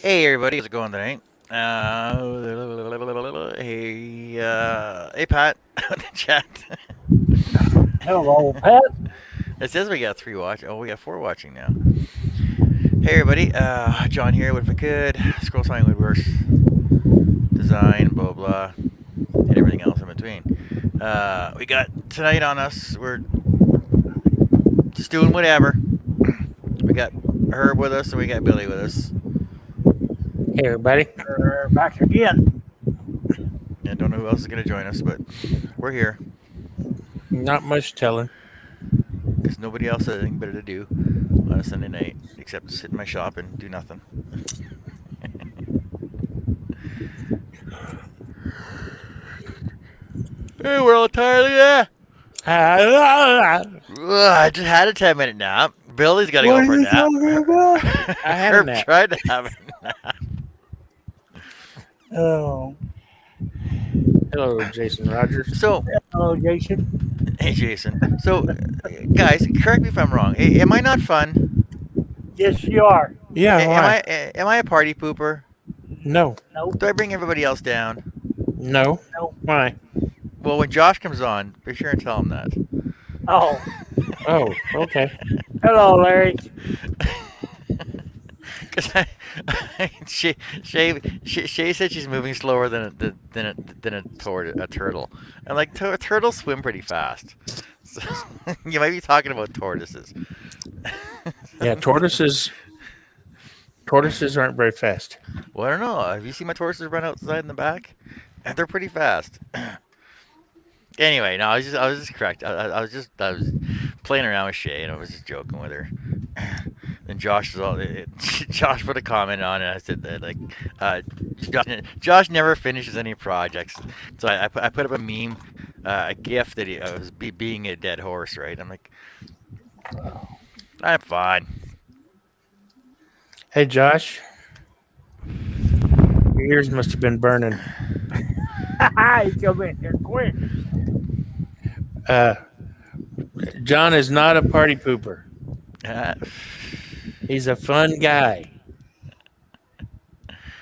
Hey everybody, how's it going tonight? Hey Pat, in the chat. Hello, Pat. It says we got three watch. Oh, we got four watching now. Hey everybody, John here. What if I could? Scroll sign woodworks, design, blah blah, and everything else in between. We got tonight on us. We're just doing whatever. We got Herb with us, and we got Billy with us. Hey, everybody. We're back again. And don't know who else is gonna join us, but we're here Not much telling. because nobody else has anything better to do on a Sunday night except sit in my shop and do nothing. Hey, we're all tired. Yeah. I I just had a 10-minute nap. Billy's got to go for a nap. about? had a Herb nap. tried to have a nap. Oh, Hello, Jason Rogers. So, hello, Jason. hey, Jason. So, guys, correct me if I'm wrong. Am I not fun? Yes, you are. Yeah, why? Am I a party pooper? No, Nope, Do I bring everybody else down? no. nope. Why? Well, when Josh comes on, be sure and tell him that. Oh, Oh, okay. hello, Larry. Because Shay said she's moving slower than a turtle, and like turtles swim pretty fast. So you might be talking about tortoises. Yeah, tortoises aren't very fast. Well, I don't know. Have you seen my tortoises run outside in the back? And they're pretty fast. Anyway, no, I was just correct. I was playing around with Shay, and I was just joking with her. And Josh was all Josh put a comment on it. I said that like Josh never finishes any projects, so I put up a meme, a gif that he was being a dead horse, right? I'm like, I'm fine. Hey, Josh. Your ears must have been burning. You come in here quick. Uh, John is not a party pooper. Uh, He's a fun guy.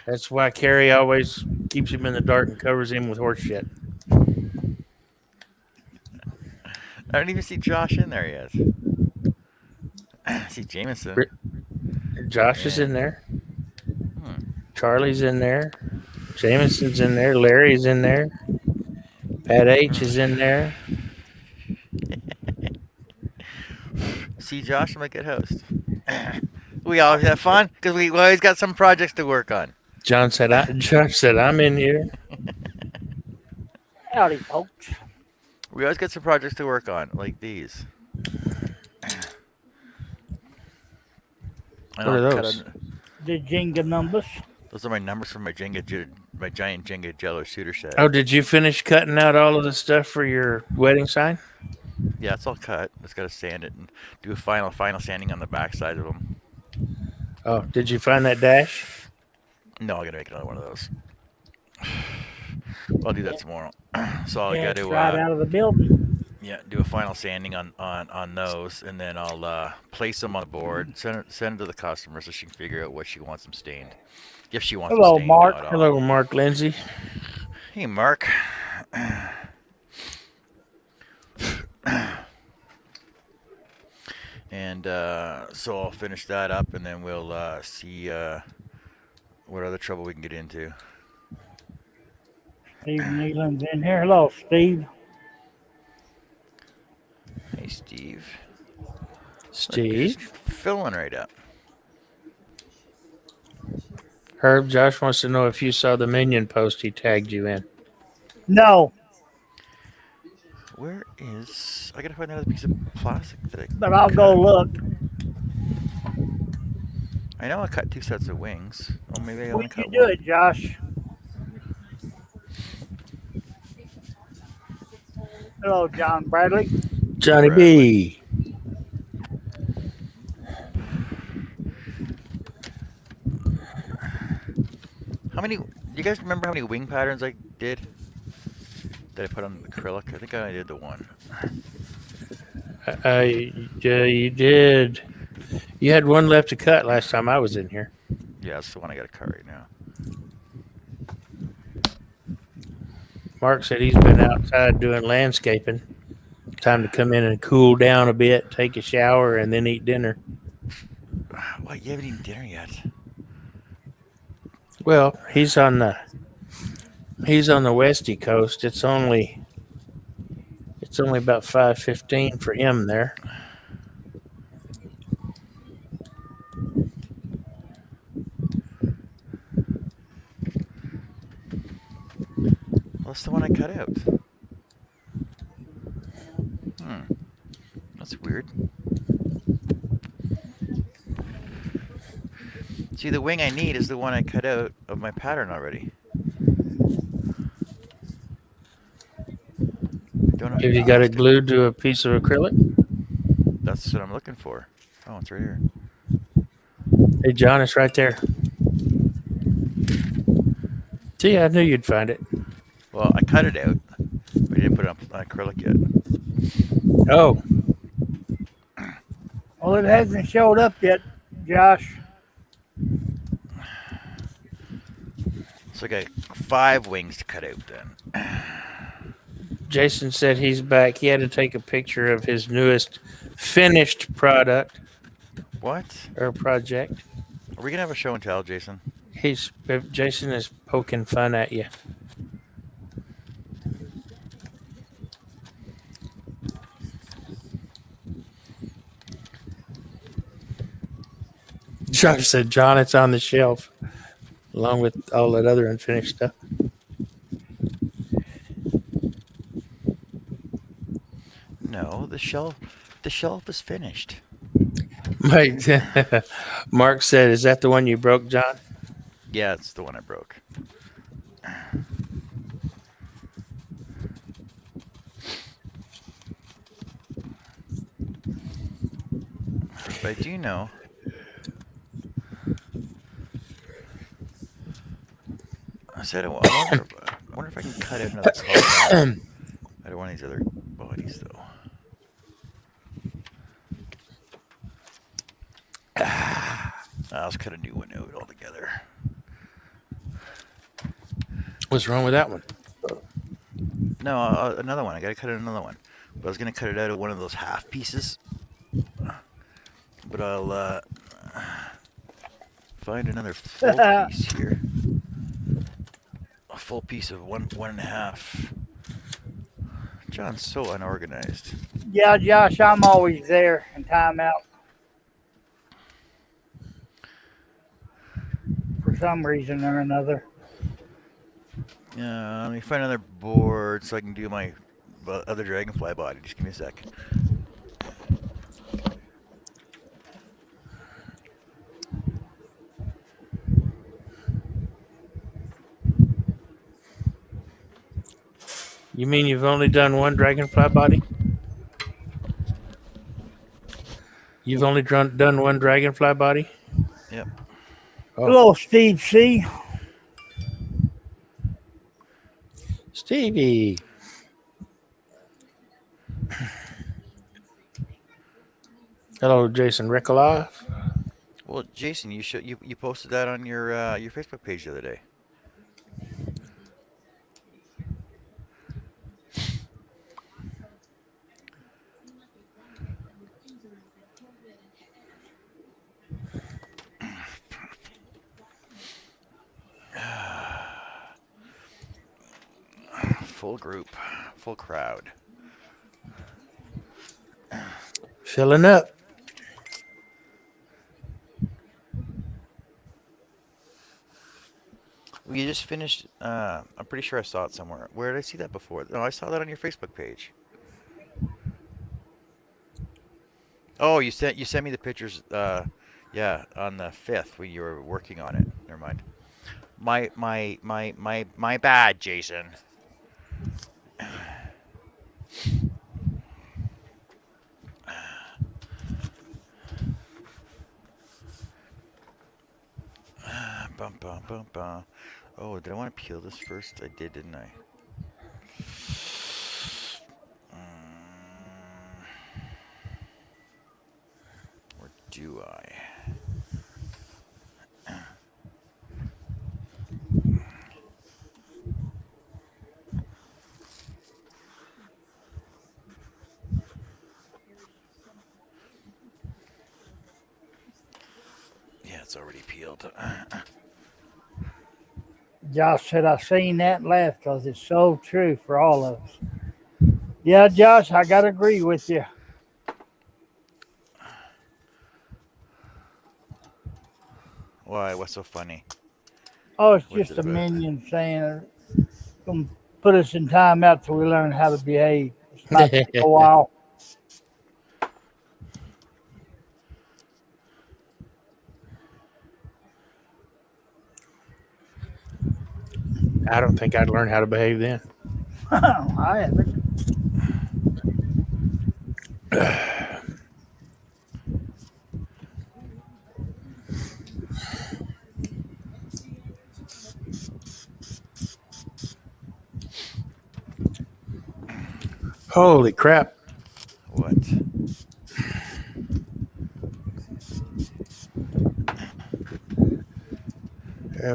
That's why Carrie always keeps him in the dark and covers him with horse shit. I don't even see Josh in there yet. I see Jameson. Josh is Yeah. in there. Hmm. Charlie's in there. Jameson's in there. Larry's in there. Pat H is in there. See, Josh, I'm a good host. We always have fun because we always got some projects to work on. Josh said, I'm in here. Howdy, folks. We always got some projects to work on, like these. What are those? The Jenga numbers. Those are my numbers for my my giant Jenga Jello shooter set. Oh, did you finish cutting out all of the stuff for your wedding sign? Yeah, it's all cut. Just gotta sand it and do a final sanding on the back side of them. Oh, did you find that dash? No, I'm gonna make another one of those. I'll do that tomorrow. So I Yeah, gotta it's right out of the building. yeah, do a final sanding on those, and then I'll place them on the board, send it to the customer so she can figure out what she wants them stained. If she wants Hello, them stained Mark. now at all. Hello, Mark Lindsay. Hey, Mark. And so I'll finish that up, and then we'll see what other trouble we can get into. Steve Nealon's in here. Hello, Steve. Hey, Steve. Steve. Just filling right up. Herb, Josh wants to know if you saw the Minion post he tagged you in. No, Where is? I gotta find another piece of plastic that I. but I'll go look. I know I cut 2 sets of wings. Oh, maybe I only When cut you do one. it, Josh. Hello, John Bradley. Johnny B. How many? Do you guys remember how many wing patterns I did? That I put on acrylic? I think I only did the one. You did. You had one left to cut last time I was in here. Yeah, that's the one I got to cut right now. Mark said he's been outside doing landscaping. Time to come in and cool down a bit, take a shower, and then eat dinner. What? You haven't eaten dinner yet? Well, he's on the westy coast. It's only about 5:15 for him there. Well, that's the one I cut out. Hmm. That's weird. See, the wing I need is the one I cut out of my pattern already. Don't know. Have you got it glued to a piece of acrylic? That's what I'm looking for. Oh, it's right here. Hey, John, it's right there. See, I knew you'd find it. Well, I cut it out, but I didn't put it on acrylic yet. Oh, Well, it hasn't showed up yet, Josh. So I got 5 wings to cut out then. Jason said he's back. He had to take a picture of his newest finished product What? or project. Are we gonna have a show and tell, Jason? Jason is poking fun at you. Josh said, John, it's on the shelf, along with all that other unfinished stuff. No, the shelf is finished. Mark said, is that the one you broke, John? Yeah, it's the one I broke. But I do know. I said, I wonder if I can cut out another color out of one of these other bodies, though. Let's cut a new one out altogether. What's wrong with that one? No, another one. I gotta cut out another one. But I was gonna cut it out of one of those half pieces. But I'll find another full piece here. A full piece of one and a half. John's so unorganized. Yeah, Josh, I'm always there in timeout. For some reason or another. Let me find another board so I can do my other dragonfly body. Just give me a sec. You mean you've only done one dragonfly body? You've only done one dragonfly body? Yep. Oh. Hello, Steve C. Stevie. Hello, Jason Rekaloff. Well, Jason, you posted that on your Facebook page the other day. Full group, full crowd. Filling up. We just finished. I'm pretty sure I saw it somewhere. Where did I see that before? No, I saw that on your Facebook page. Oh, you sent me the pictures. Yeah, on the 5th when you were working on it. Never mind. My bad, Jason. Bum, bum, bum, bum. Oh, did I want to peel this first? I did, didn't I? Or do I? that's already peeled. Josh said I seen that and laughed because it's so true for all of us. Yeah, Josh, I gotta agree with you. Why? What's so funny? Oh, it's What's just it a about? minion saying gonna put us in timeout till we learn how to behave. It might take a while. I don't think I'd learn how to behave then. I haven't. Holy crap. What?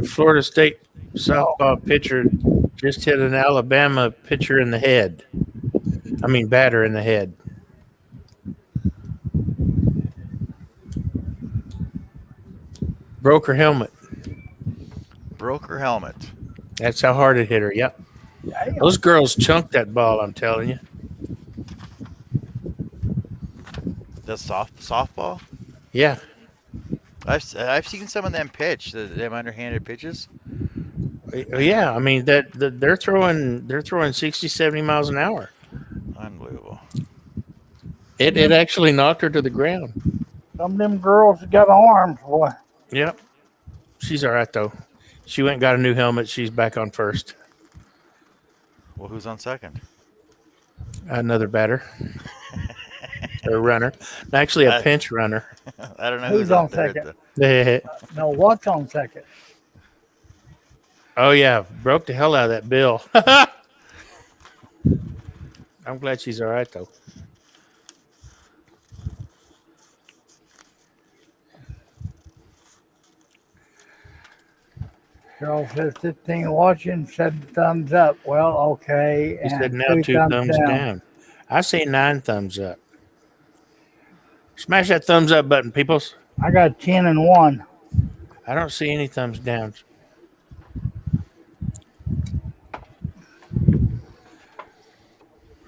Florida State softball pitcher just hit an Alabama pitcher in the head. I mean, batter in the head. Broke her helmet. Broke her helmet. That's how hard it hit her. Yep. Damn. Those girls chunked that ball, I'm telling you. The softball. Yeah. I've seen some of them pitch. Them underhanded pitches. Yeah. I mean, they're throwing 60, 70 miles an hour. Unbelievable. It actually knocked her to the ground. Some of them girls got arms, boy. Yep. She's all right, though. She went and got a new helmet. She's back on first. Well, who's on second? Another batter. Or runner. Actually, a pinch runner. I don't know Who's on second? Oh, No, what's on second? yeah. Broke the hell out of that bill. I'm glad she's all right, though. Cheryl says 15 watching, said thumbs up. Well, okay. He said and now 2 thumbs down. I say 9 thumbs up. Smash that thumbs up button, peoples. I got 10 and 1. I don't see any thumbs down.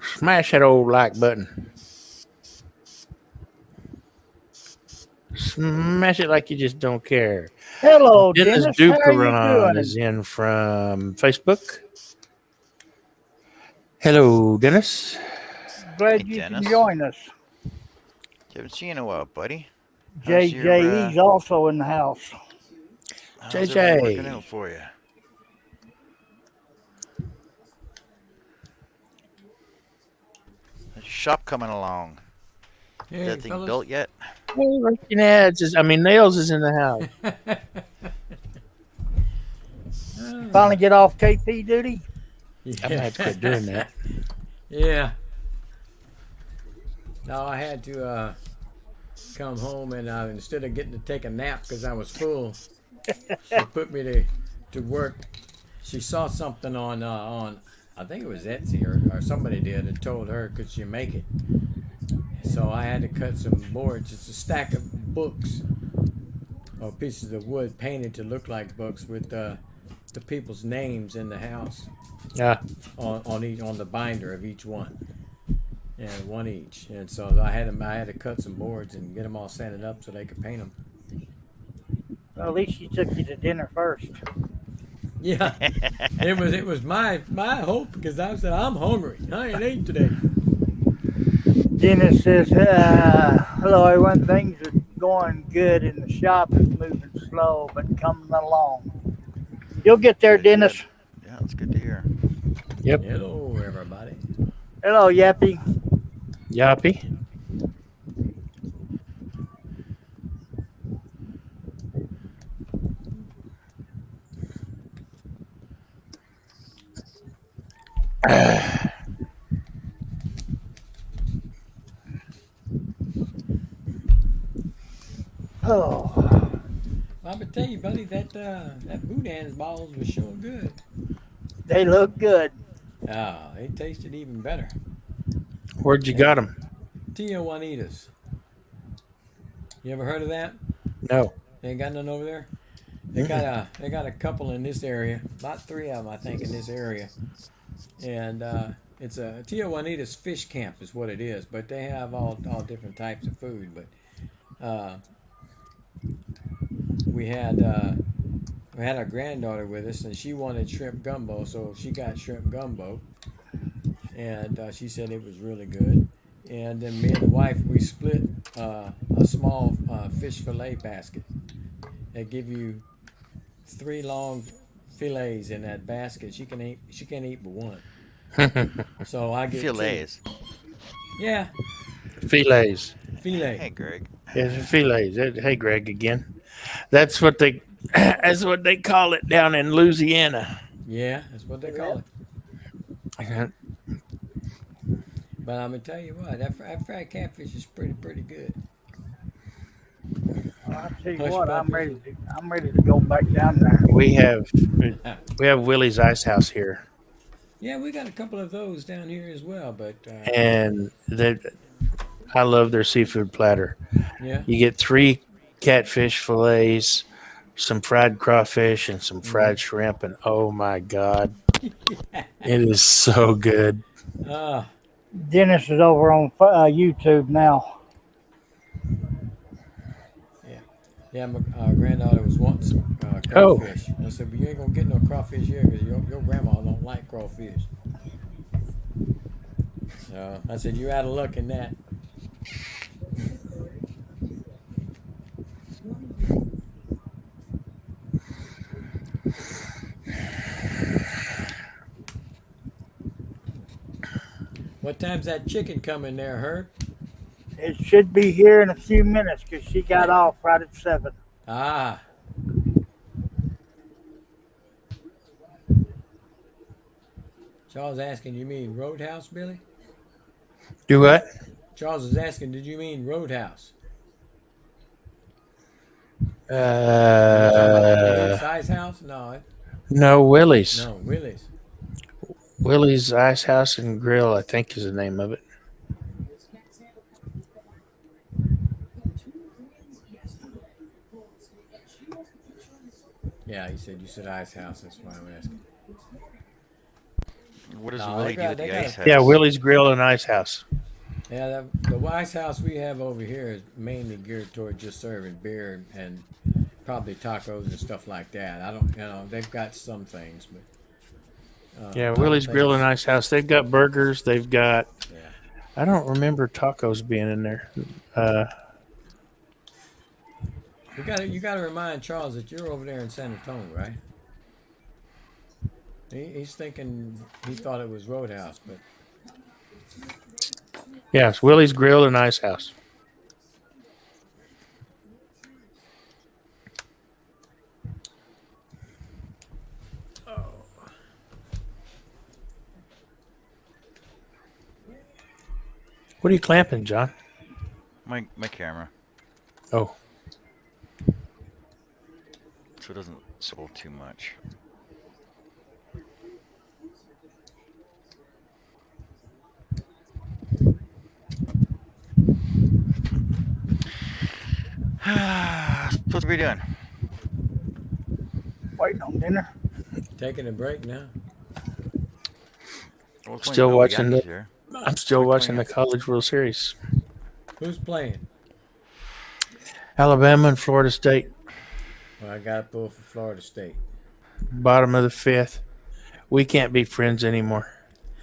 Smash that old like button. Smash it like you just don't care. Hello, Dennis Dennis. How are you Duperon doing? is in from Facebook. Hello, Dennis. Glad Hey, you Dennis. can join us. Haven't seen you in a while, buddy. How's your, JJE's also in the house. how's JJ. everything working out for you? How's your shop coming along? Hey, That thing fellas. built yet? Hey, looking at Nails is in the house. Finally get off KP duty. I'm gonna have to quit doing that. Yeah. No, I had to come home and instead of getting to take a nap because I was full, she put me to work. She saw something on I think it was Etsy or somebody did and told her could she make it. So I had to cut some boards. It's a stack of books or pieces of wood painted to look like books with the people's names in the house Yeah. on the binder of each one, and one each. And so I had to cut some boards and get them all sanded up so they could paint them. Well, at least she took you to dinner first. Yeah, it was my hope because I said I'm hungry. I ain't ate today. Dennis says, hello, everyone. Things are going good in the shop. It's moving slow, but coming along. You'll get there, Good, Dennis. good. Yeah, that's good to hear. Yep. Hello, everybody. Hello, Yappy. Yappy. Oh, I'm gonna tell you, buddy, that boudin's balls was sure good. they look good. Ah, they tasted even better. Where'd you got them? Tia Juanitas. You ever heard of that? No. They ain't got none over there. They got a couple in this area. About 3 of them, I think, in this area. And it's a Tio Juanita's fish camp is what it is. But they have all different types of food. But we had our granddaughter with us, and she wanted shrimp gumbo, so she got shrimp gumbo, and she said it was really good. And then me and the wife, we split a small fish fillet basket. They give you 3 long fillets in that basket. She can't eat but one. So I get 2. Fillets. Yeah, Fillets. filet. Hey, Greg. Yes, fillets. Hey, Greg again. That's what they call it down in Louisiana. Yeah, that's what they call it. But I'm gonna tell you what, that fried catfish is pretty good. I'll tell you Hush what, puppies. I'm ready to go back down there. We have Willie's Ice House here, Yeah, we got a couple of those down here as well. But and I love their seafood platter. yeah, You get 3 catfish fillets, some fried crawfish, and some fried shrimp, and oh my God, it is so good. Dennis is over on YouTube now. yeah. My granddaughter was wanting some crawfish. I said, "But you ain't gonna get no crawfish here because your grandma don't like crawfish." So I said, "You're out of luck in that." What time's that chicken coming there, Herb? It should be here in a few minutes because she got off right at 7. Ah. Charles asking, you mean Roadhouse, Billy? Do what? Charles is asking, did you mean Roadhouse? Ice House? No, No, Willie's. no, Willie's. Willie's Ice House and Grill, I think, is the name of it. Yeah, you said Ice House. That's why I'm asking. What does No, Willie they do got- with they the got- ice house? Yeah, Willie's Grill and Ice House. Yeah, the Ice House we have over here is mainly geared toward just serving beer and probably tacos and stuff like that. I don't, they've got some things, but Yeah, I Willie's don't Grill think and Ice House. They've got burgers. They've got. Yeah. I don't remember tacos being in there. You got to remind Charles that you're over there in San Antonio, right? He's thinking he thought it was Roadhouse, but Yes, Willie's Grill and Ice House. What are you clamping, John? My camera, Oh, so it doesn't swell too much. So what are we doing? Waiting on dinner. taking a break now. Well, it's Still only watching Billy the- here. I'm still watching the College World Series. Who's playing? Alabama and Florida State, Well, I got to pull for Florida State. bottom of the 5th. We can't be friends anymore.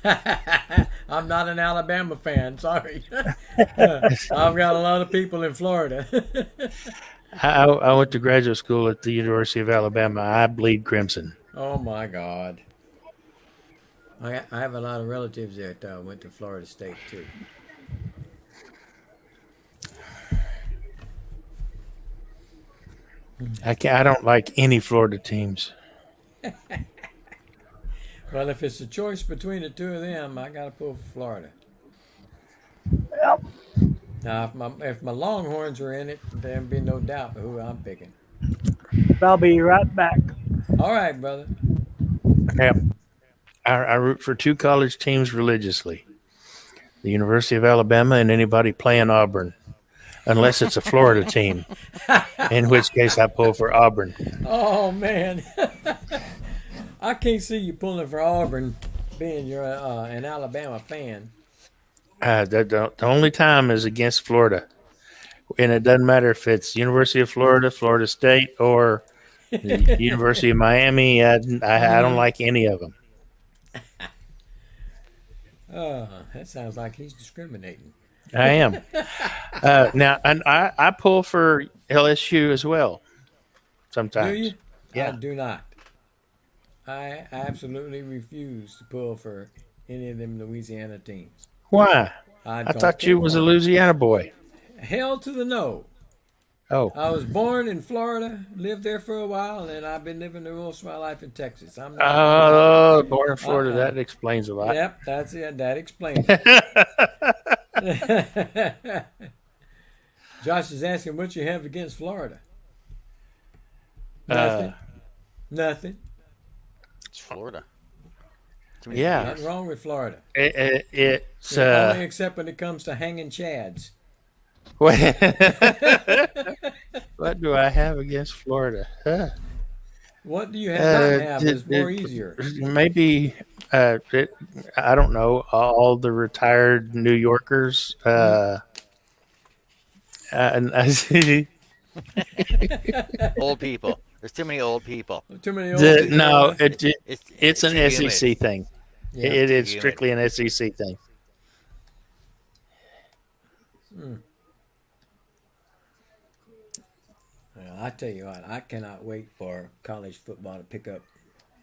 I'm not an Alabama fan. Sorry. I've got a lot of people in Florida. I went to graduate school at the University of Alabama. I bleed crimson. Oh my God. I have a lot of relatives that went to Florida State too. I don't like any Florida teams. Well, if it's a choice between the two of them, I got to pull for Florida. Yep. Now, if my Longhorns were in it, there'd be no doubt who I'm picking. I'll be right back. All right, brother. Yeah. I root for 2 college teams religiously. The University of Alabama and anybody playing Auburn. unless it's a Florida team, in which case I pull for Auburn. Oh man, I can't see you pulling for Auburn, being you're an Alabama fan. The only time is against Florida, and it doesn't matter if it's University of Florida, Florida State, or the University of Miami. I don't like any of them. That sounds like he's discriminating. I am. Now, and I pull for LSU as well sometimes. Do you? Yeah. I do not. I absolutely refuse to pull for any of them Louisiana teams. Why? I I don't thought you care was a why. Louisiana boy. Hell to the no. Oh, I was born in Florida, lived there for a while, and I've been living the most of my life in Texas. I'm not. oh, born in Florida. Uh-uh. That explains a lot. Yep, that's it. That explains it. Josh is asking what you have against Florida. Nothing. Nothing. It's Florida. Too many Yeah. Nothing wrong with Florida. It's Only except when it comes to hanging chads. what do I have against Florida? What do you have not have is it- more it- easier. Maybe I don't know. All the retired New Yorkers. And I see. Old people. There's too many old people. Too many old people. No, it's an too humid. SEC thing. Yeah. It is Too humid. strictly an SEC thing. Well, I tell you what, I cannot wait for college football to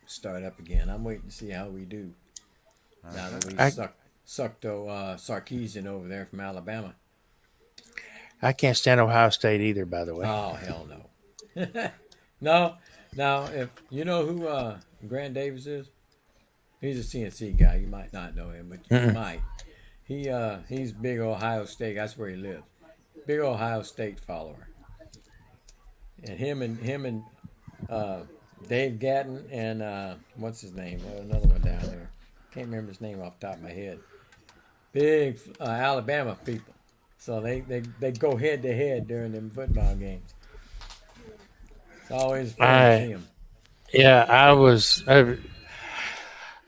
start up again. I'm waiting to see how we do. Now that we I- sucked Sarkeesian over there from Alabama. I can't stand Ohio State either, by the way. Oh hell no. No. Now if you know who Grant Davis is, he's a CNC guy. You might not know him, but you might. He's big Ohio State. That's where he lives. Big Ohio State follower. And him and Dave Gatton and what's his name? Another one down there. Can't remember his name off the top of my head. Big Alabama people. So they go head to head during them football games. It's always fun to see them. Yeah,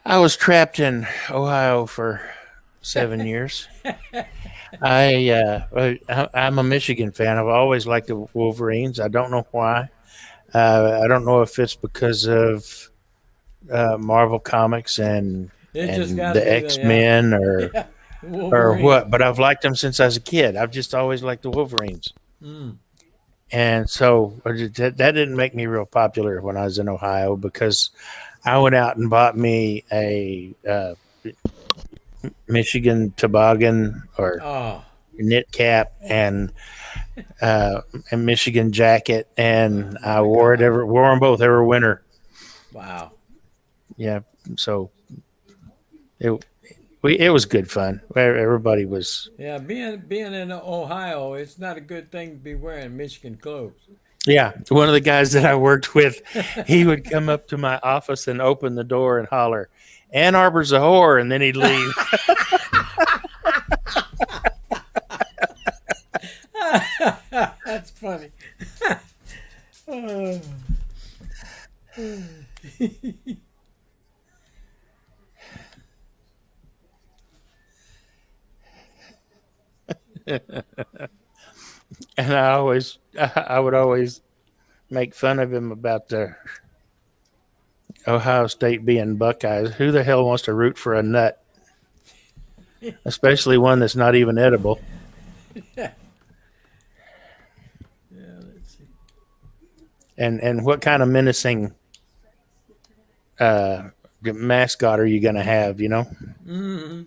I was trapped in Ohio for 7 years. I'm a Michigan fan. I've always liked the Wolverines. I don't know why. I don't know if it's because of Marvel Comics and It just gotta the be the- X-Men or Wolverine. what. But I've liked them since I was a kid. I've just always liked the Wolverines. And so that didn't make me real popular when I was in Ohio because I went out and bought me a Michigan toboggan or Oh, knit cap and a Michigan jacket, and I wore them both every winter. wow. Yeah, so it was good fun. Everybody was. Yeah, being in Ohio, it's not a good thing to be wearing Michigan clothes. Yeah, one of the guys that I worked with, he would come up to my office and open the door and holler, "Ann Arbor's a whore," and then he'd leave. That's funny. And I would always make fun of him about the Ohio State being Buckeyes. Who the hell wants to root for a nut? Especially one that's not even edible. Yeah, let's see. And what kind of menacing mascot are you going to have, you know? Mm-hmm.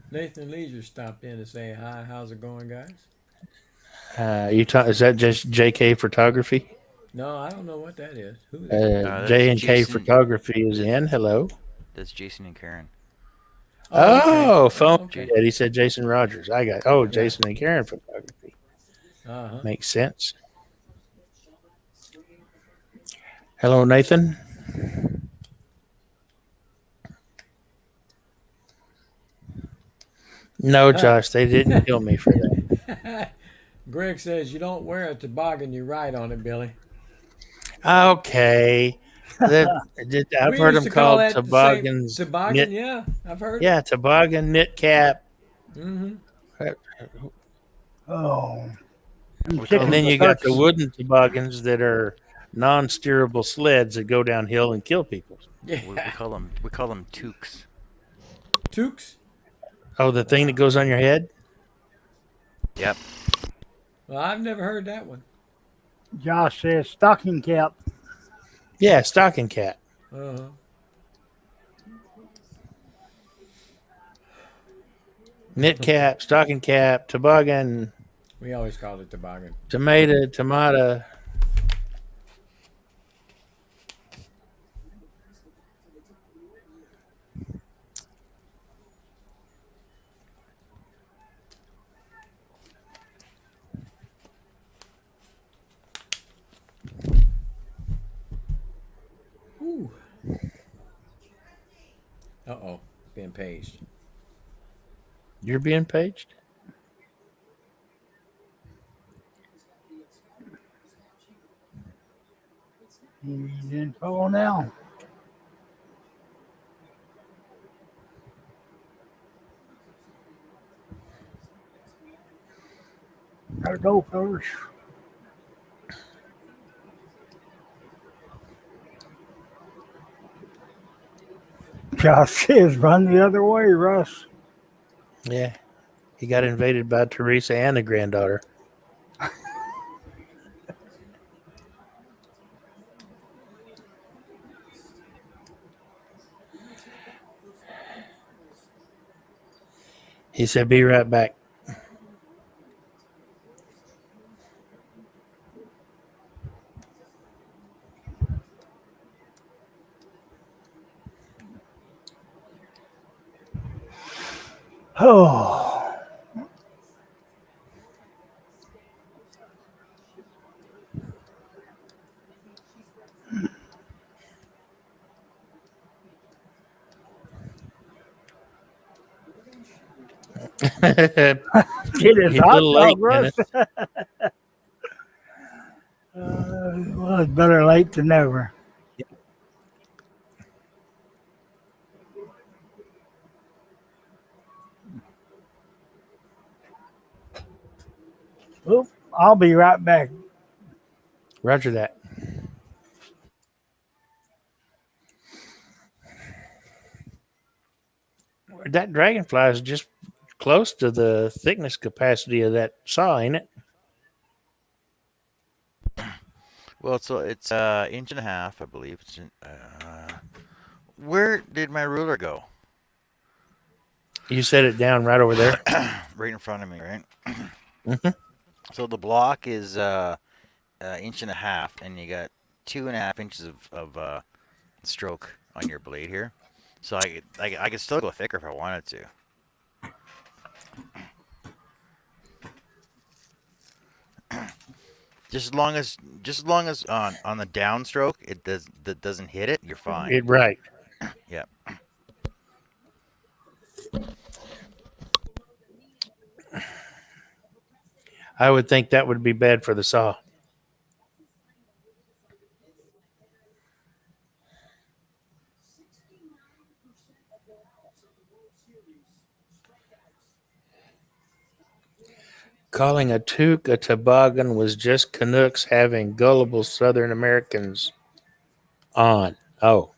Nathan Leisure stopped in to say hi. How's it going, guys? Is that just JK Photography? No, I don't know what that is. Who is it? that's J&K Jason. Photography is in. Hello. That's Jason and Karen. Oh, okay. phone. Okay. He said Jason Rogers. Jason and Karen Photography. Uh-huh. Makes sense. Hello, Nathan. No, Josh, they didn't kill me for that. Greg says you don't wear a toboggan, you ride on it, Billy. Okay. That, I've We heard used them to call called that the same toboggans. toboggan. Knit, Yeah, I've heard it. yeah, toboggan, knit cap. Mm-hmm. Oh, I'm We sick call And of then them the you got the turkeys. wooden toboggans that are non-steerable sleds that go downhill and kill people. Yeah. we call them toques. Tukes? Oh, the thing that goes on your head? Yep. Well, I've never heard that one. Josh says stocking cap. Yeah, stocking cap. Uh-huh. Knit cap, stocking cap, toboggan, We always called it toboggan. tomato. Ooh. Uh-oh. Being paged. You're being paged? He's in trouble now. Gotta go first. Josh says run the other way, Russ. Yeah. He got invaded by Teresa and the granddaughter. He said, be right back. Oh, He's get his a hot little late, dog, Russ. Dennis. Well, it's better late than never. Oop, I'll be right back. Roger that. That dragonfly is just close to the thickness capacity of that saw, ain't it? Well, it's inch and a half, I believe. Where did my ruler go? You set it down right over there. Right in front of me, right? Mhm. So the block is inch and a half, and you got 2.5 inches of stroke on your blade here. So I could still go thicker if I wanted to. Just as long as on the downstroke that doesn't hit it, you're fine. Right. Yeah. I would think that would be bad for the saw. Calling a toque a toboggan was just Canucks having gullible Southern Americans on. Oh,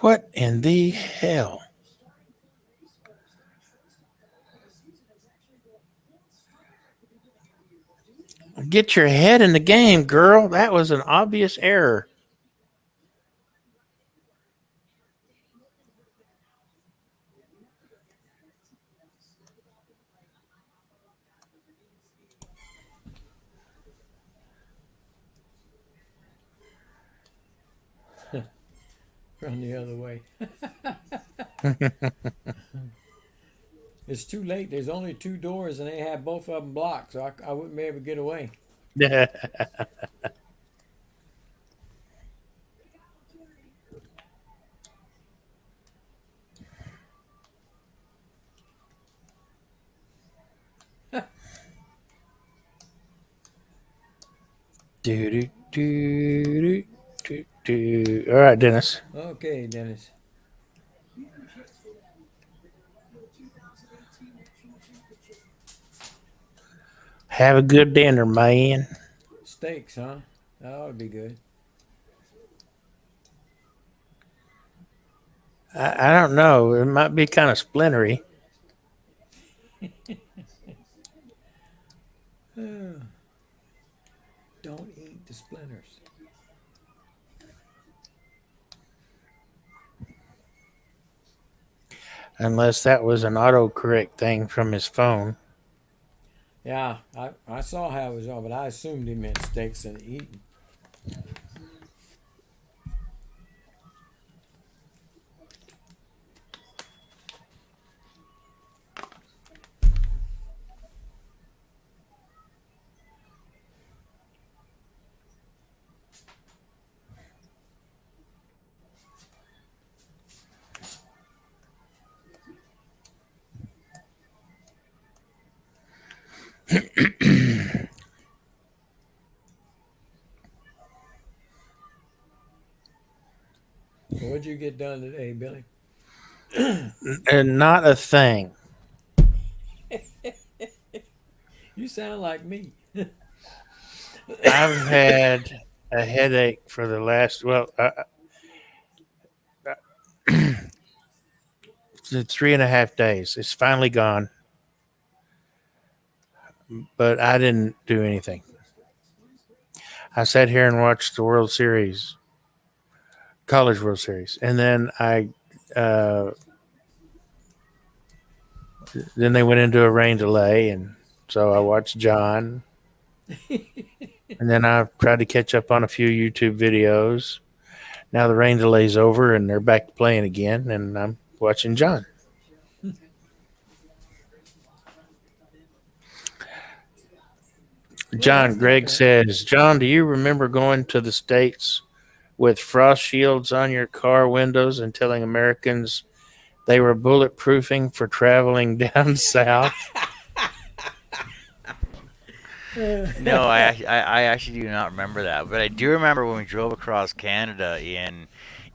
what in the hell? Get your head in the game, girl. That was an obvious error. Run the other way. It's too late. There's only two doors, and they have both of them blocked, so I wouldn't be able to get away. Do, do, do, do, do. All right, Dennis. Okay, Dennis. Have a good dinner, man. Steaks, huh? That ought to be good. I don't know. It might be kind of splintery. Don't eat the splinters. Unless that was an autocorrect thing from his phone. Yeah, I saw how it was on, but I assumed he meant steaks and eating. So what'd you get done today, Billy? And not a thing. You sound like me. I've had a headache for the last, it's 3.5 days. It's finally gone, but I didn't do anything. I sat here and watched the World Series, College World Series, and then then they went into a rain delay, and so I watched John, and then I tried to catch up on a few YouTube videos. Now the rain delay's over, and they're back to playing again, and I'm watching John. John, Greg says, John, do you remember going to the States with frost shields on your car windows and telling Americans they were bulletproofing for traveling down south? No, I actually do not remember that, but I do remember when we drove across Canada in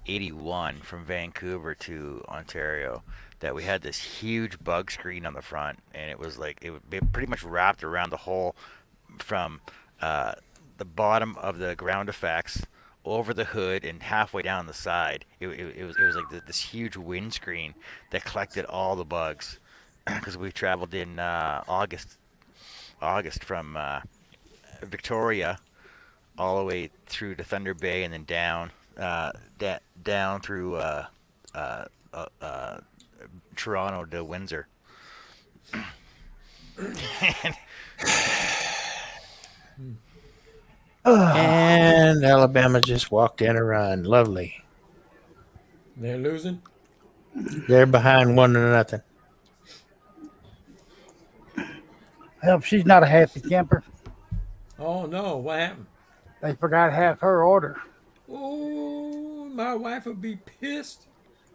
'81 from Vancouver to Ontario that we had this huge bug screen on the front, and it was like it pretty much wrapped around the whole from the bottom of the ground effects over the hood and halfway down the side. It was like this huge windscreen that collected all the bugs because we traveled in August from Victoria all the way through to Thunder Bay and then down down through Toronto to Windsor. And Alabama just walked in a run. Lovely. They're losing? They're behind 1-0. Well, she's not a happy camper. Oh no, what happened? They forgot half her order. Oh, my wife would be pissed.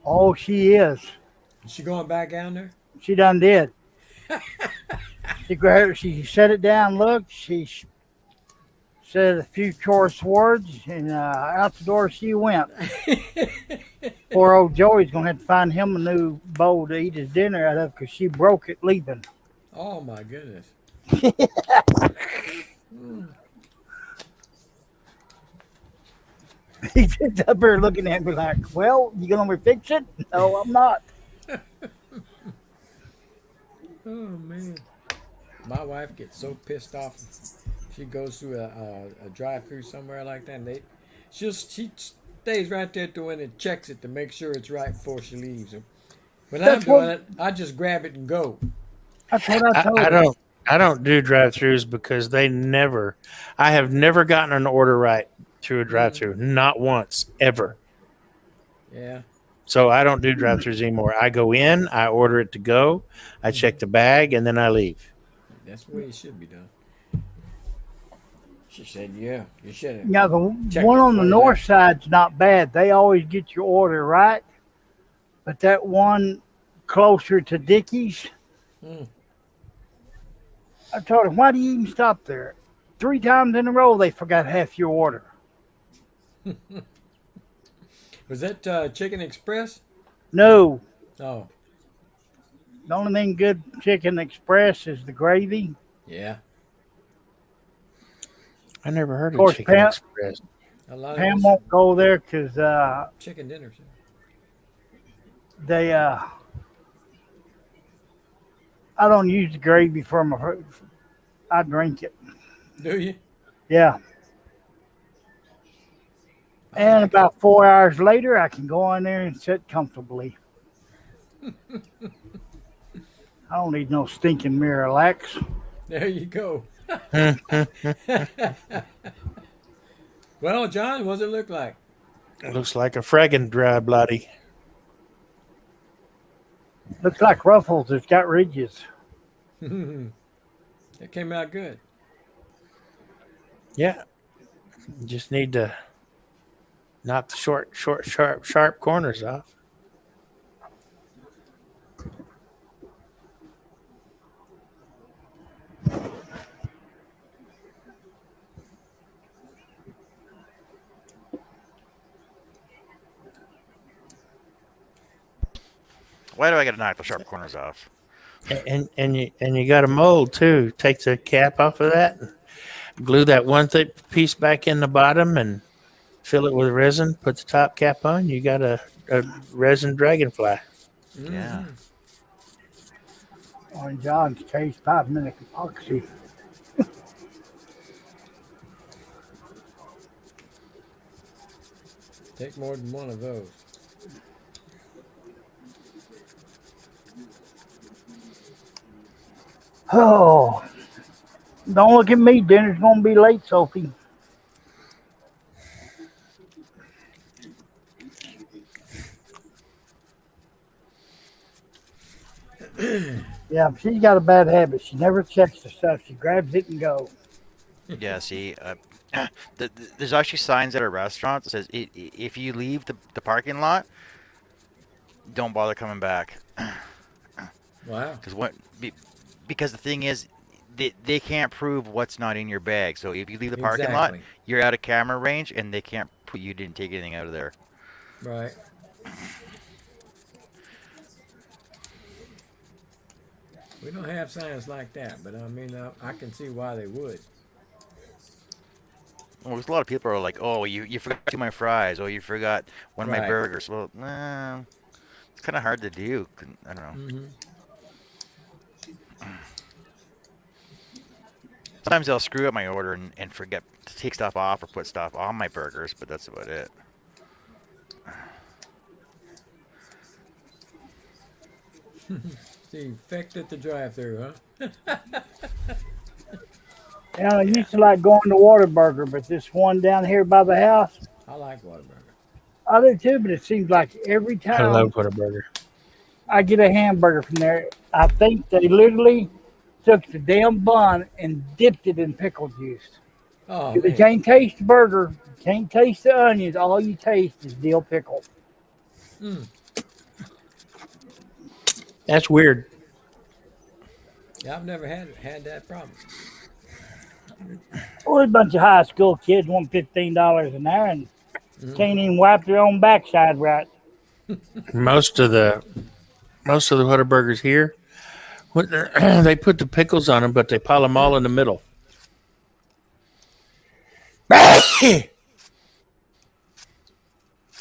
Oh, she is. Is she going back down there? She done did. She set it down, looked, she said a few choice words, and out the door she went. Poor old Joey's going to have to find him a new bowl to eat his dinner out of because she broke it leaving. Oh my goodness. He's just up there looking at me like, well, you going to fix it? No, I'm not. Oh man. My wife gets so pissed off. She goes through a drive-through somewhere like that, and she stays right there at the window and checks it to make sure it's right before she leaves. When I'm doing it, I just grab it and go. That's what I told her. I don't do drive-throughs because I have never gotten an order right through a drive-through. Not once, ever. Yeah. So I don't do drive-throughs anymore. I go in, I order it to go, I check the bag, and then I leave. That's the way it should be done. She said, "Yeah, you should have." Now the Checked one it on the before you north left. side's not bad. They always get your order right. But that one closer to Dickie's, Hmm. I told him, why do you even stop there? 3 times in a row they forgot half your order. Was that Chicken Express? No. Oh, The only thing good Chicken Express is the gravy. yeah. I never heard Of of course, Chicken Pam, Express. A lot of Pam those won't go there because chicken dinners. they I don't use the gravy for my. I drink it. Do you? Yeah. I And like about 4 hours later, I can go in there and sit comfortably. I don't need no stinking Miralax. it. There you go. It Well, John, what does it look like? looks like a fragging dry bloody. Looks like Ruffles. It's got ridges. It came out good. Yeah. Just need to knock the short, sharp corners off. Why do I got to knock the sharp corners off? And you got a mold too. Take the cap off of that, glue that one thick piece back in the bottom, and fill it with resin. Put the top cap on. You got a resin dragonfly. Yeah. On John's case, 5-minute epoxy. Take more than one of those. Oh, don't look at me. Dinner's gonna be late, Sophie. Yeah, she's got a bad habit. She never checks the stuff. She grabs it and goes. Yeah, see, there's actually signs at a restaurant that says if you leave the parking lot, don't bother coming back. Wow. Because the thing is, they can't prove what's not in your bag. So if you leave the parking lot, Exactly. you're out of camera range, and they can't put you didn't take anything out of there. Right. We don't have signs like that, but I mean, I can see why they would. Well, there's a lot of people are like, "Oh, you forgot my fries. Oh, you forgot one of my Right. burgers." Well, it's kind of hard to do. I don't know. Mm-hmm. Sometimes they'll screw up my order and forget to take stuff off or put stuff on my burgers, but that's about it. The effect at the drive-through, huh? You know, I used to like going to Whataburger, but this one down here by the house, I like Whataburger. I do too. But it seems like every I time love Whataburger. I get a hamburger from there, I think they literally took the damn bun and dipped it in pickle juice. Oh, You man. can't taste the burger, you can't taste the onions. All you taste is dill pickle. Mm. That's weird. Yeah, I've never had that problem. Well, a bunch of high school kids want $15 an hour and can't even wipe their own backside right. Most of the Whataburgers here, they put the pickles on them, but they pile them all in the middle.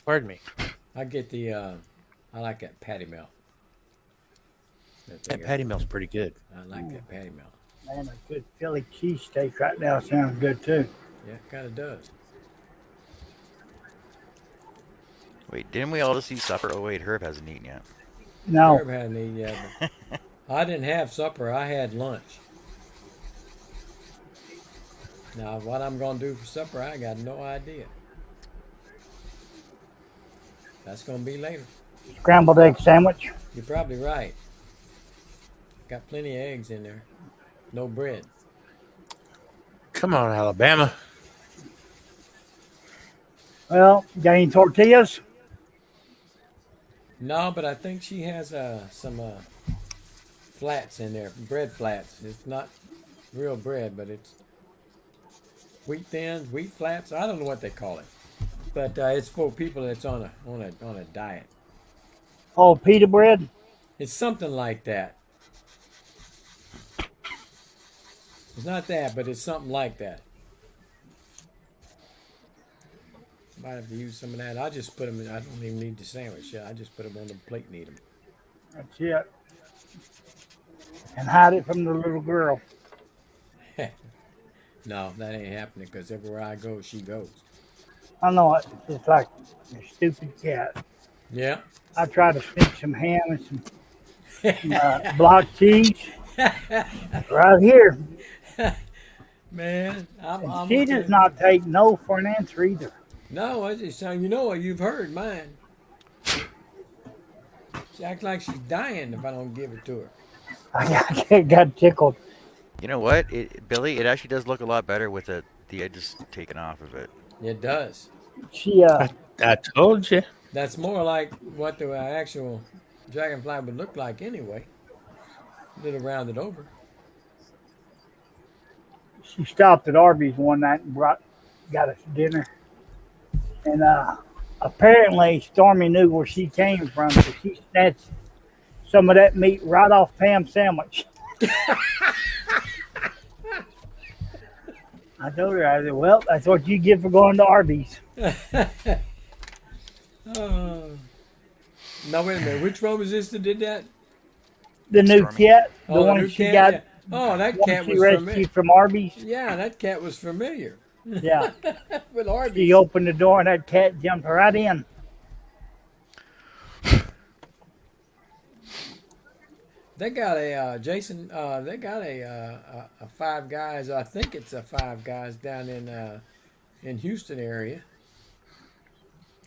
Pardon me. I get the, I like that patty melt. That patty melt's pretty good. I like that patty melt. Man, a good Philly cheesesteak right now sounds good too. Yeah, it kind of does. Wait, didn't we all just eat supper? Oh wait, Herb hasn't eaten yet. No, Herb hadn't eaten yet. But I didn't have supper. I had lunch. Now, what I'm going to do for supper, I got no idea. That's gonna be later. Scrambled egg sandwich. You're probably right. Got plenty of eggs in there. No bread. Come on, Alabama. Well, got any tortillas? No, but I think she has some flats in there, bread flats. It's not real bread, but it's wheat thins, wheat flats. I don't know what they call it, but it's for people that's on a diet. Oh, pita bread. It's something like that. It's not that, but it's something like that. Might have to use some of that. I just put them in. I don't even need the sandwich. Yeah, I just put them on the plate and eat them. That's it. And hide it from the little girl. No, that ain't happening because everywhere I go, she goes. I know it. It's like a stupid cat. Yeah. I tried to sneak some ham and some block cheese right here. Man, I'm She does not take no for an answer either. No, I just you know what you've heard mine. She acts like she's dying if I don't give it to her. I got tickled. You know what, Billy? It actually does look a lot better with the edges taken off of it. It does. She I told you. That's more like what the actual dragonfly would look like anyway. A little rounded over. she stopped at Arby's one night and got us dinner. And apparently Stormy knew where she came from, so she snatched some of that meat right off Pam's sandwich. I told her, I said, well, that's what you get for going to Arby's. Now wait a minute. Which one was this that did that? The new Stormy. cat, the Oh, the one new she cat? got, Yeah. Oh, that one cat she was rescued familiar. from Arby's. Yeah, that cat was familiar. Yeah. With Arby's. She opened the door and that cat jumped right in. They got a Jason. They got a Five Guys. I think it's a Five Guys down in Houston area.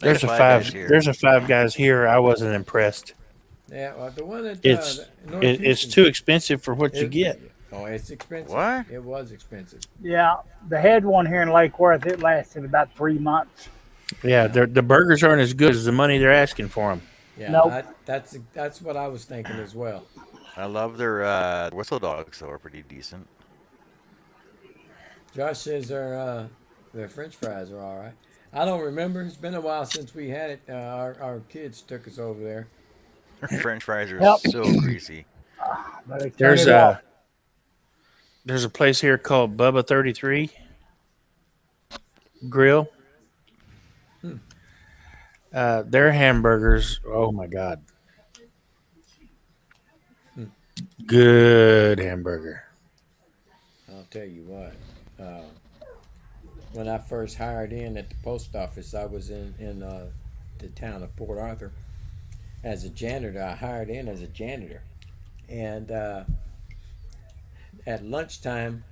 There's a Five five. Guys here. There's a Five Guys here. I wasn't impressed. Yeah, well, the one that It's North it's Houston- too expensive for what you get. Oh, it's expensive. What? It was expensive. Yeah. The head one here in Lake Worth, it lasted about 3 months. Yeah, the burgers aren't as good as the money they're asking for them. Yeah, Nope. that's what I was thinking as well. I love their whistle dogs, though, are pretty decent. Josh says their French fries are all right. I don't remember. It's been a while since we had it. Our kids took us over there. French fries are Yep. so greasy. But they turned There's it off. there's a place here called Bubba 33 Grill. Their hamburgers, oh my god, good hamburger. I'll tell you what. When I first hired in at the post office, I was in the town of Port Arthur as a janitor. I hired in as a janitor, and at lunchtime,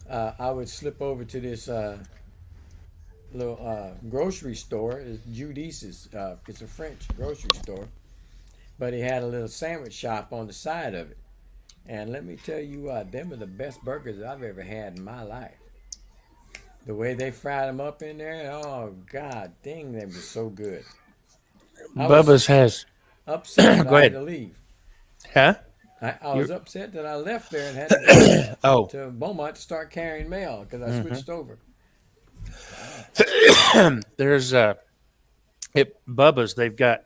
I would slip over to this little grocery store. It's Judice's. It's a French grocery store, but he had a little sandwich shop on the side of it. And let me tell you what, them are the best burgers I've ever had in my life. The way they fried them up in there, oh god dang, they were so good. I was Bubba's has, upset that Go I had ahead. to leave. huh? I was upset that I left there and had to Oh, go to Beaumont to start carrying mail because I switched over. there's Bubba's. They've got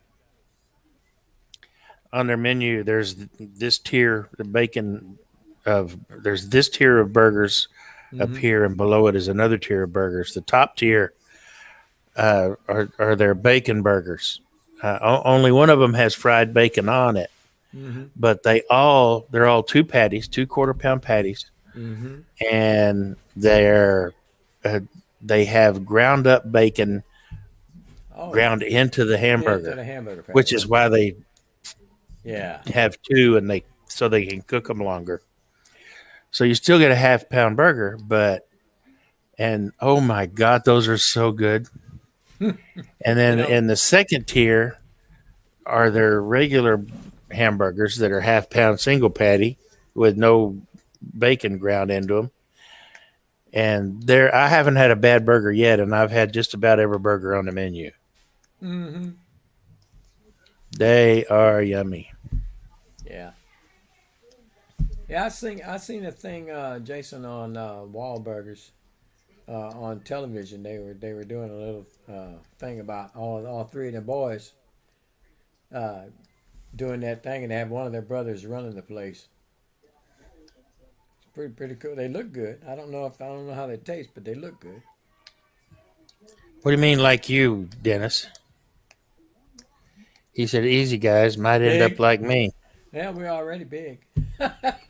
on their menu. There's this tier, the bacon of. There's this tier of burgers up here, and below it is another tier of burgers. The top tier are their bacon burgers. Only one of them has fried bacon on it, but they're all 2 patties, 2 quarter-pound patties, and they have ground up bacon Oh, ground into the yeah, to hamburger, the hamburger patty. which is why they yeah. have 2 and so they can cook them longer. So you still get a half-pound burger, and oh my god, those are so good. And then know, in the second tier are their regular hamburgers that are half pound single patty with no bacon ground into them. And there, I haven't had a bad burger yet, and I've had just about every burger on the menu. hmm They are yummy. yeah. Yeah, I seen a thing, Jason, on Wahlburgers on television. They were doing a little thing about all three of the boys uh, doing that thing, and they have one of their brothers running the place. It's pretty cool. They look good. I don't know how they taste, but they look good. What do you mean, like you, Dennis? He said, "Easy guys might end up Big. like me." Yeah, we're already big.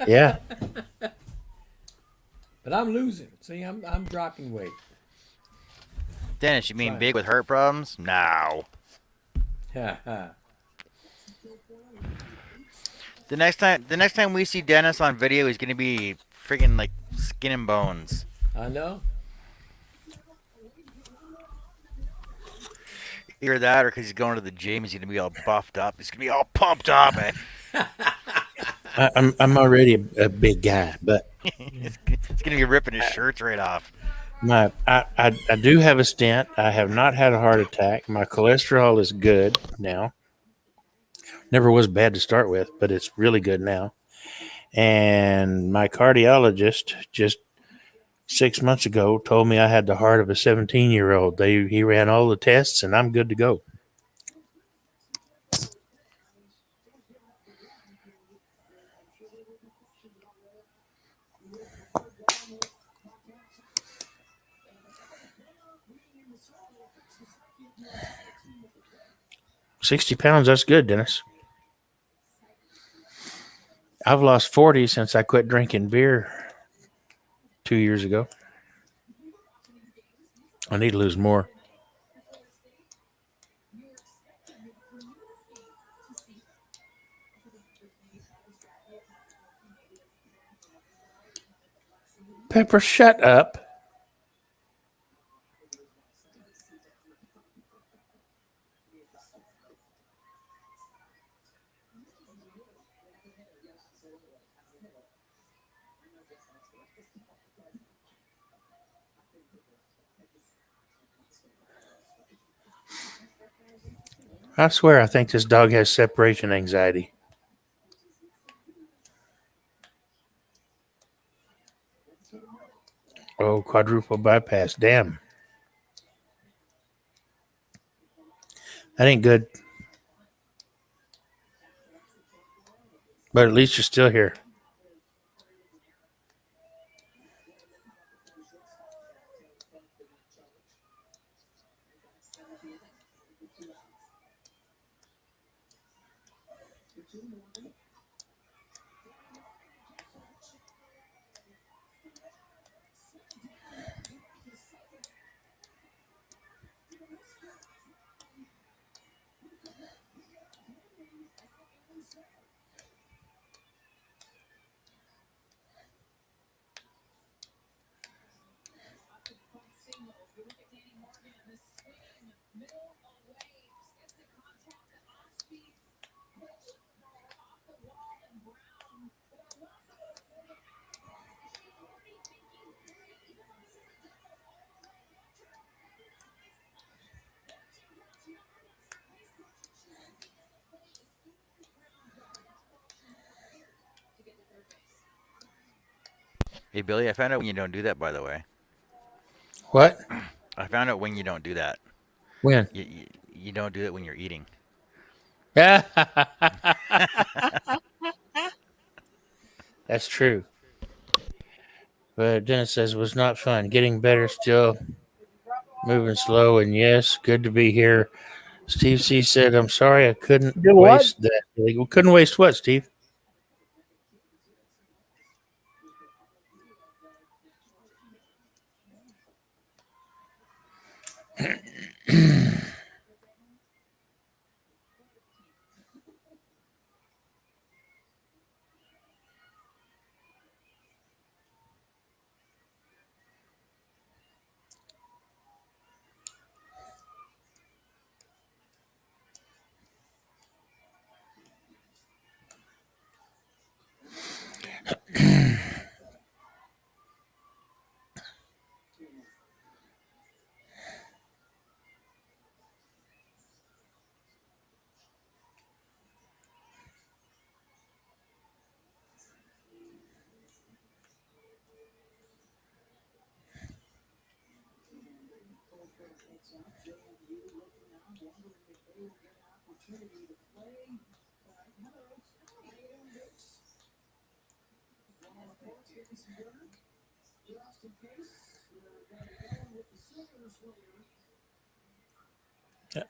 Yeah, But I'm losing. See, I'm dropping weight. Dennis, you mean Trying. big with heart problems? No. Ha ha. The next time we see Dennis on video, he's gonna be friggin' like skin and bones. I know. Either that, or because he's going to the gym, he's gonna be all buffed up. He's gonna be all pumped up, and I'm already a big guy, but he's gonna be ripping his shirts right off. I do have a stent. I have not had a heart attack. My cholesterol is good now. Never was bad to start with, but it's really good now. And my cardiologist just 6 months ago told me I had the heart of a 17-year-old. He ran all the tests, and I'm good to go. £60. That's good, Dennis. I've lost 40 since I quit drinking beer 2 years ago. I need to lose more. Pepper, shut up. I swear I think this dog has separation anxiety. Oh, quadruple bypass. Damn. That ain't good. But at least you're still here. Hey Billy, I found out when you don't do that. By the way, What? I found out when you don't do that. When? You don't do it when you're eating. That's true. But Dennis says it was not fun. Getting better still, moving slow, and yes, good to be here. Steve C said, "I'm sorry I couldn't Do what? waste that." We couldn't waste what, Steve?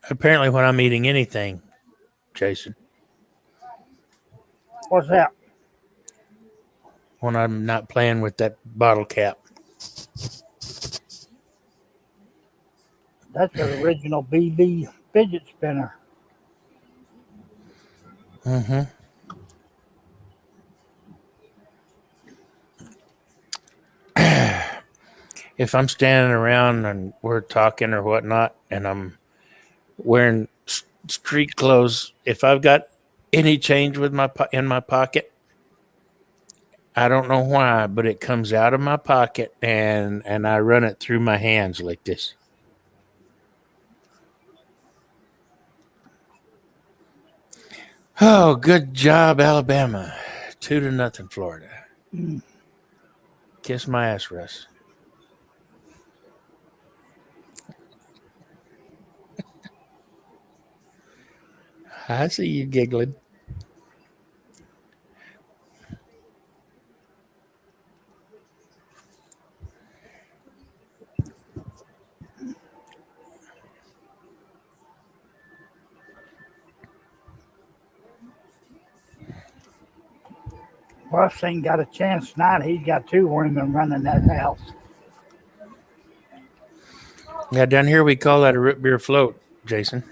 Apparently, when I'm eating anything, Jason, What's that? when I'm not playing with that bottle cap. That's the original BB fidget spinner. Mm-hmm. If I'm standing around and we're talking or whatnot, and I'm wearing street clothes, if I've got any change with in my pocket, I don't know why, but it comes out of my pocket and I run it through my hands like this. Oh, good job, Alabama. 2-0, Florida. Kiss my ass, Russ. I see you giggling. Russ ain't got a chance tonight. He's got two women running that house. Yeah, down here we call that a root beer float, Jason.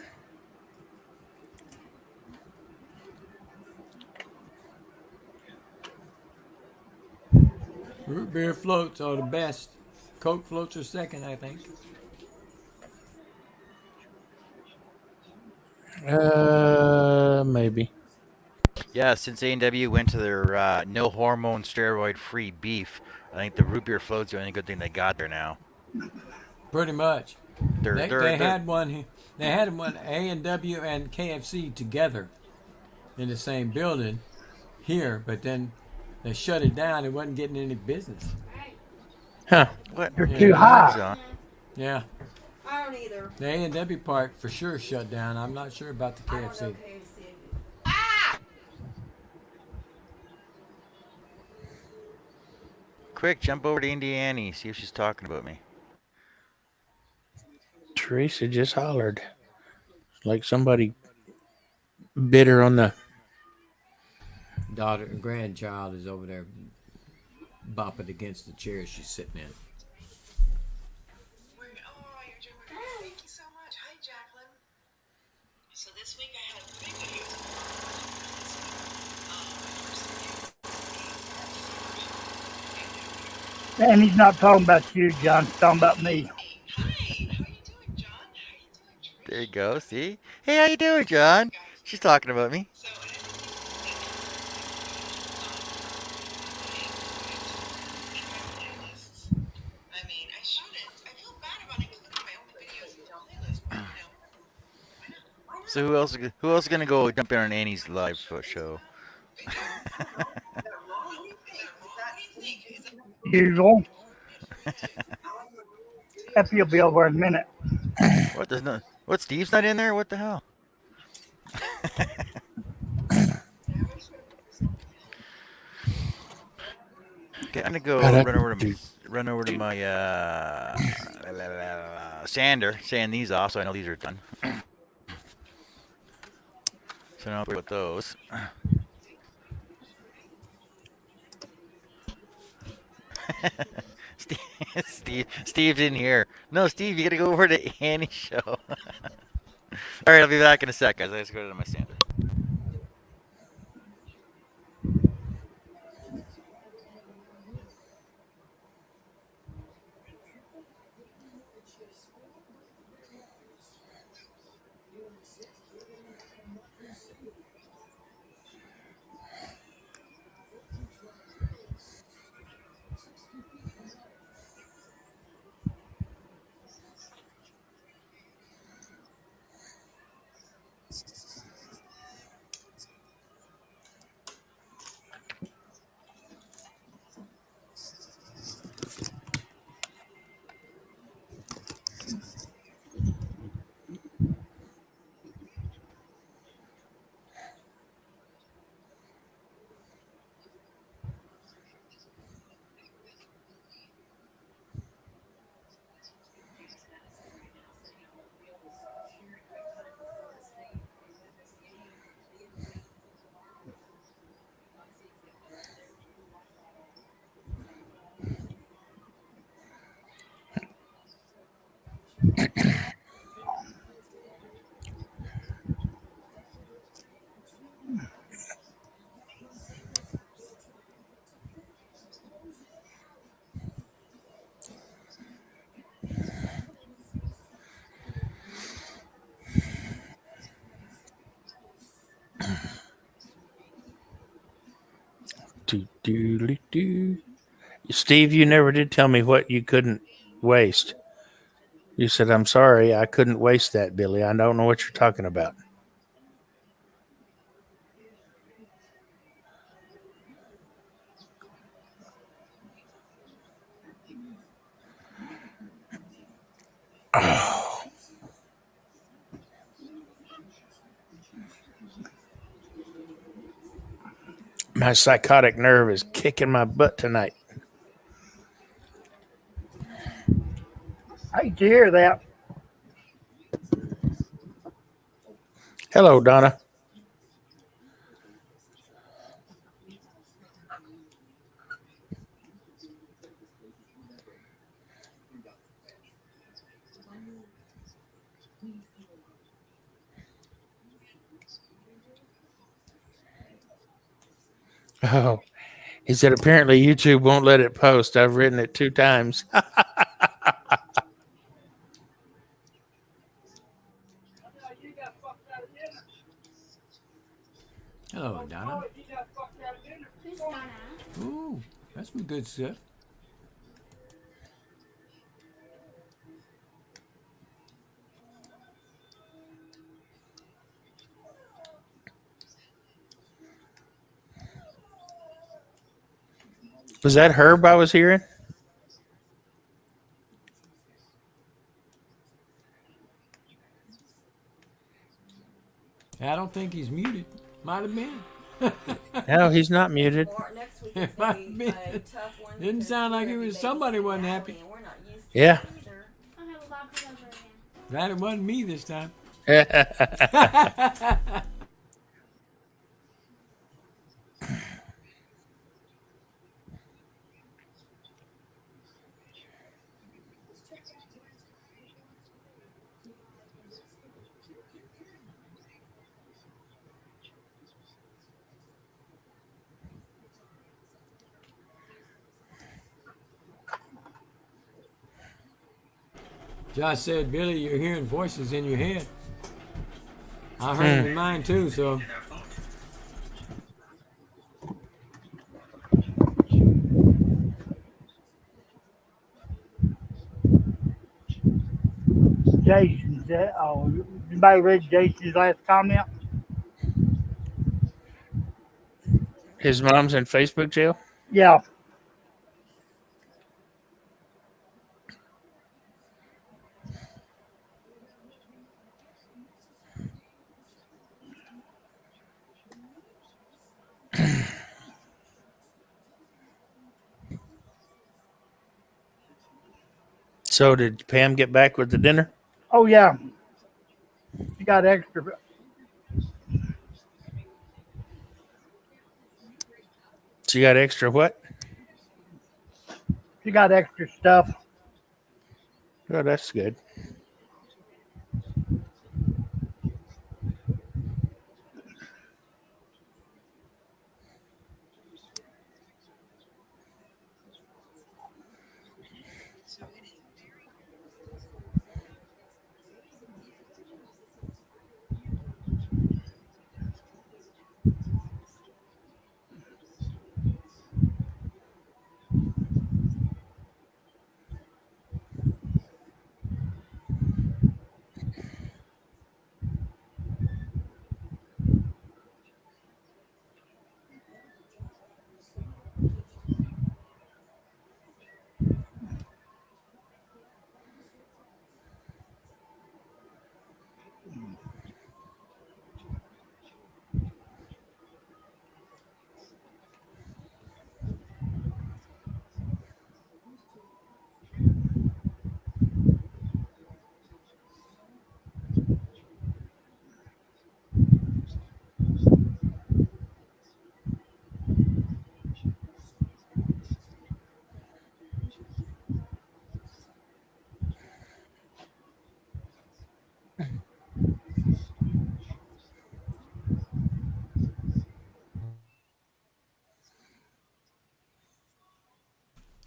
Root beer floats are the best. Coke floats are second, I think. Maybe. Yeah, since A&W went to their no hormone steroid free beef, I think the root beer float's the only good thing they got there now. Pretty much. They're They, they're they they're had one. They had one A&W and KFC together in the same building here, but then they shut it down. It wasn't getting any business. Huh. what? You're Yeah. too high. Amazon. Yeah, I don't either. the A&W part for sure shut down. I'm not sure about the I don't know KFC. KFC. Ah! Quick, jump over to Indiana, see if she's talking about me. Teresa just hollered. Like somebody bit her on the. Daughter, grandchild is over there bopping against the chair she's sitting in. Oh, you're doing great. Thank you so much. Hi, Jacqueline. So this week I had 3 videos And he's not talking about you, John. He's talking about me. Hi, how you doing, John? How you doing, Trish? There you go. See? Hey, how you doing, John? She's talking about me. So, I mean, I shouldn't. I feel bad about including my own videos in the playlist, but why not? So who else is gonna go jump in on Annie's live show? Is that wrong? What do you think? Is that Usual. Happy will be over in a minute. What? There's no. What? Steve's not in there? What the hell? Okay, I'm gonna go run over to my sander, sand these off so I know these are done. So now I'll put those. Steve's in here. No, Steve, you gotta go over to Annie's show. All right, I'll be back in a sec, guys. I just go to my sander. Do. Steve, you never did tell me what you couldn't waste. You said, I'm sorry, I couldn't waste that, Billy. I don't know what you're talking about. My psychotic nerve is kicking my butt tonight. I hate to hear that. Hello, Donna. Oh, he said apparently YouTube won't let it post. I've written it 2 times. Hello, Donna. Who's Donna? Ooh, that's some good stuff. Was that Herb I was hearing? I don't think he's muted. Might have been. No, he's not muted. Or next week It is might gonna be be. a tough one. Didn't because sound like we're it gonna was be somebody babysitting wasn't Allie, happy. and we're not used to Yeah. it either. Okay, well, Bob, come over again. Glad it wasn't me this time. Josh said, Billy, you're hearing voices in your head. I heard them in mine too, so. Jason said, oh, anybody read Jason's last comment? His mom's in Facebook jail? Yeah. So did Pam get back with the dinner? Oh, yeah. She got extra. She got extra what? She got extra stuff. Oh, that's good.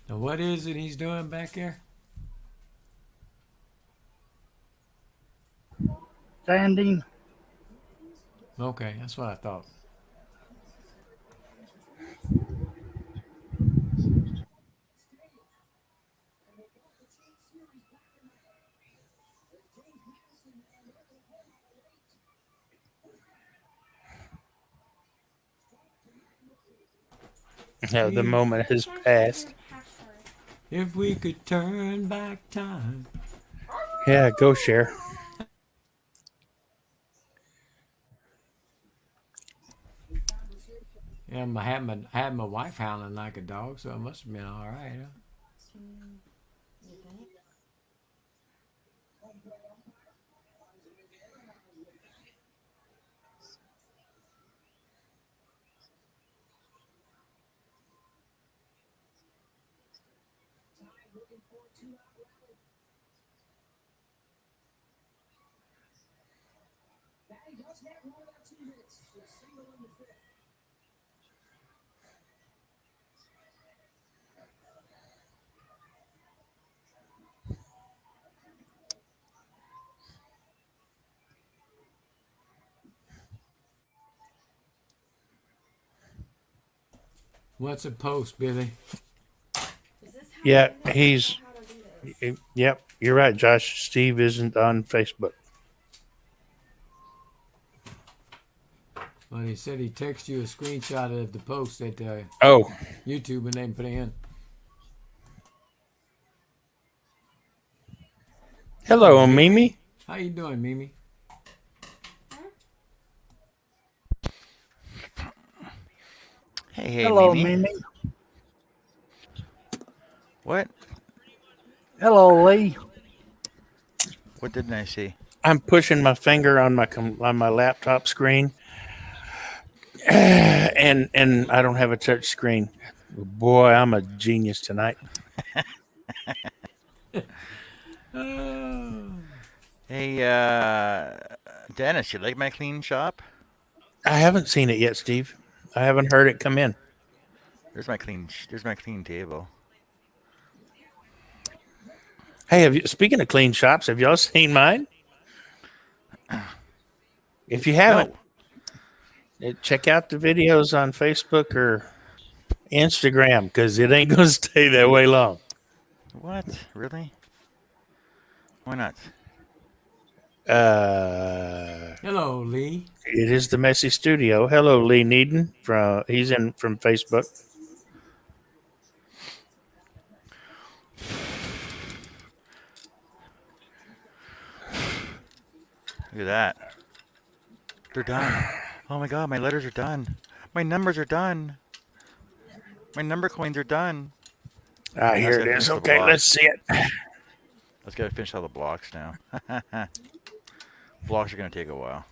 Now what is it he's doing back there? Sanding. Okay, that's what I thought. The moment has passed. If we could turn back time. Yeah, go share. Yeah, I had my wife howling like a dog, so it must have been all right. Huh? What's a post, Billy? Yeah, he's. Yep, you're right, Josh. Steve isn't on Facebook. Well, he said he texted you a screenshot of the post that Oh, YouTube and then put in. hello, Mimi. How you doing, Mimi? Hey, Hello, Mimi. Mimi. What? Hello, Lee. What didn't I see? I'm pushing my finger on my laptop screen, and I don't have a touch screen. Boy, I'm a genius tonight. Hey, Dennis, you like my clean shop? I haven't seen it yet, Steve. I haven't heard it come in. There's my clean table. Hey, speaking of clean shops, have y'all seen mine? If you haven't, check out the videos on Facebook or Instagram because it ain't going to stay that way long. What? Really? Why not? Hello, Lee. It is the Messy Studio. Hello, Lee Needon. He's in from Facebook. Look at that. They're done. Oh my god, my letters are done. My numbers are done. My number coins are done. Ah, here it is. Okay, let's see it. Let's gotta finish all the blocks now. Blocks are gonna take a while.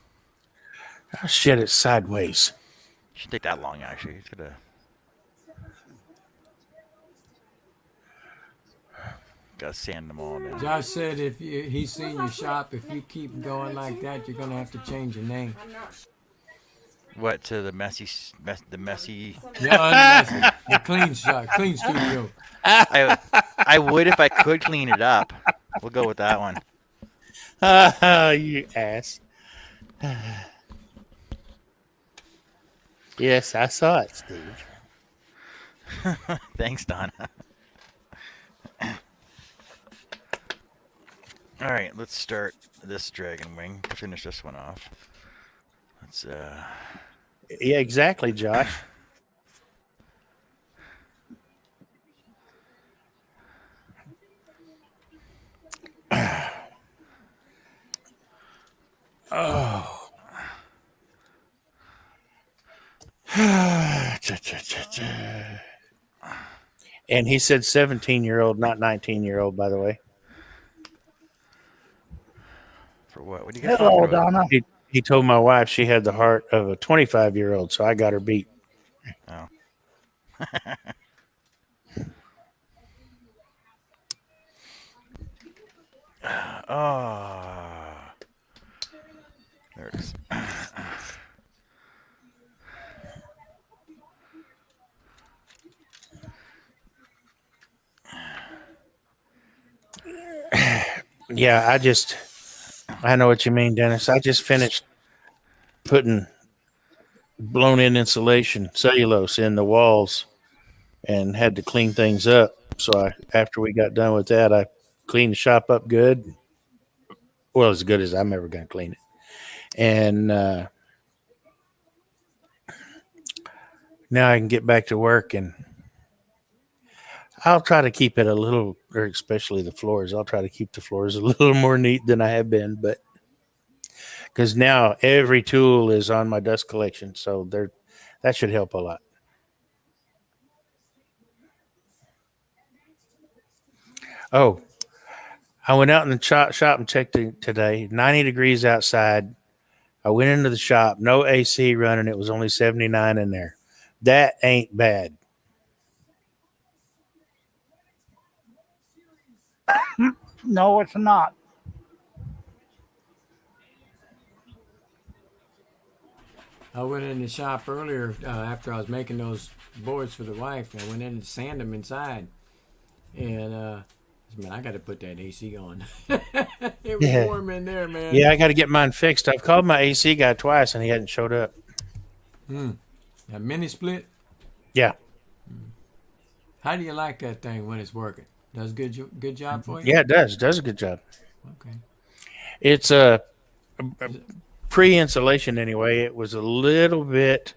Oh, shit, it's sideways. Shouldn't take that long actually. It's gonna. Gotta sand them all down. Josh said he's seen your shop, if you keep going like that, you're gonna have to change your name. What to the messy? Yeah, the clean shop, clean studio. I would if I could clean it up. We'll go with that one. You ass. Yes, I saw it, Steve. Thanks, Donna. All right, let's start this dragon wing to finish this one off. Let's Yeah, exactly, Josh. Oh. And he said 17-year-old, not 19-year-old, by the way. for what? What do you get? Hello, Donna. He told my wife she had the heart of a 25-year-old, so I got her beat. Oh. Oh. There it is. Yeah, I know what you mean, Dennis. I just finished putting blown-in insulation, cellulose in the walls and had to clean things up. So after we got done with that, I cleaned the shop up good. Well, as good as I'm ever going to clean it. And now I can get back to work, and I'll try to keep it a little, or especially the floors. I'll try to keep the floors a little more neat than I have been, but because now every tool is on my dust collection, so that should help a lot. Oh, I went out in the shop and checked it today. 90 degrees outside. I went into the shop, no AC running. It was only 79 in there. That ain't bad. No, it's not. I went in the shop earlier after I was making those boards for the wife. I went in and sand them inside, and man, I got to put that AC on. It was Yeah. warm in there, man. Yeah, I got to get mine fixed. I've called my AC guy twice, and he hadn't showed up. A mini split. Yeah. How do you like that thing when it's working? Does good job for you? Yeah, it does. It does a good job. Okay. It's a pre-insulation anyway. It was a little bit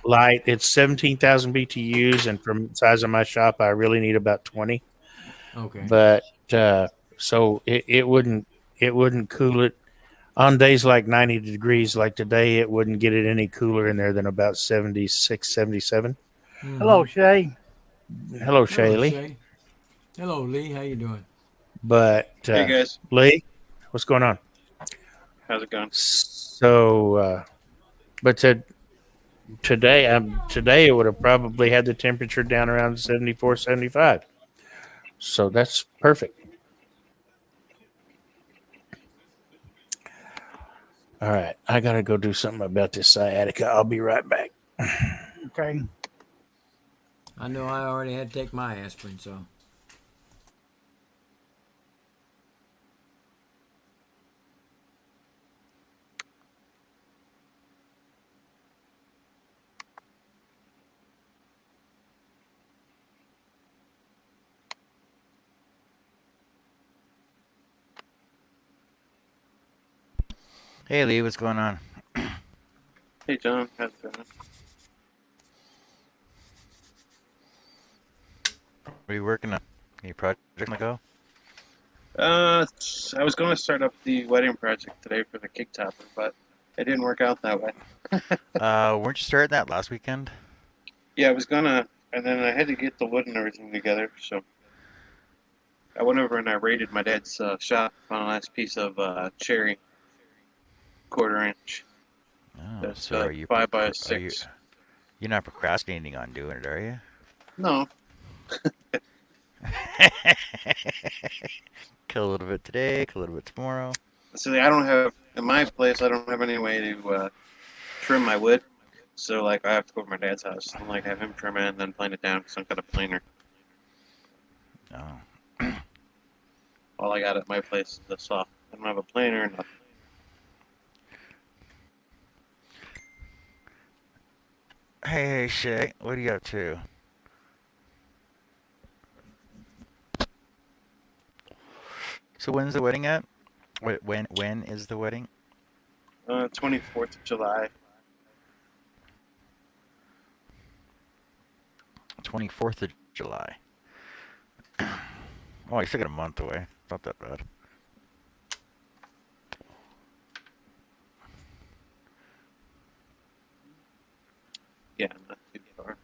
light. It's 17,000 BTUs, and from the size of my shop, I really need about 20. Okay. But so it wouldn't cool it on days like 90 degrees like today. It wouldn't get it any cooler in there than about 76, 77. Hello, Shay. Hello, Shaylee. Shay. Hello, Lee. How you doing? But Hey guys, Lee, what's going on? how's it going? So, but today it would have probably had the temperature down around 74, 75. So that's perfect. All right, I gotta go do something about this sciatica. I'll be right back. Okay. I know I already had to take my aspirin, so. Hey Lee, what's going on? Hey John, how's it going? What are you working on? Any project on the go? I was going to start up the wedding project today for the kick topper, but it didn't work out that way. Weren't you starting that last weekend? Yeah, I was gonna, and then I had to get the wood and everything together, so I went over and I raided my dad's shop on a last piece of cherry, 1/4 inch. Oh, That's so are you 5 by are you 6. you're not procrastinating on doing it, are you? No, Kill a little bit today, kill a little bit tomorrow. see, I don't have in my place. I don't have any way to trim my wood, so like I have to go to my dad's house and like have him trim it and then plane it down with some kind of planer. Oh. All I got at my place is the saw. I don't have a planer or nothing. Hey Shay, what are you up to? So when's the wedding at? When is the wedding? 24th of July. 24th of July. Oh, you still got a month away. Not that bad. Yeah, not too far.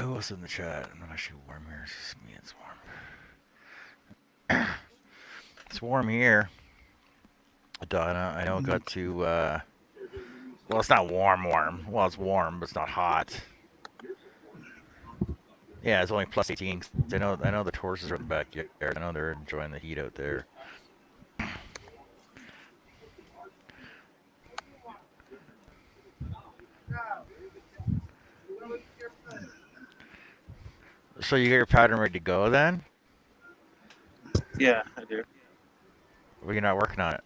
Who else in the chat? I'm not actually warm here. It's just me. It's warm. It's warm here. Donna, I know it got to. Well, it's not warm. Well, it's warm, but it's not hot. Yeah, it's only plus 18. I know the horses are in the backyard. I know they're enjoying the heat out there. So you got your pattern ready to go then? Yeah, I do. Well, you're not working on it.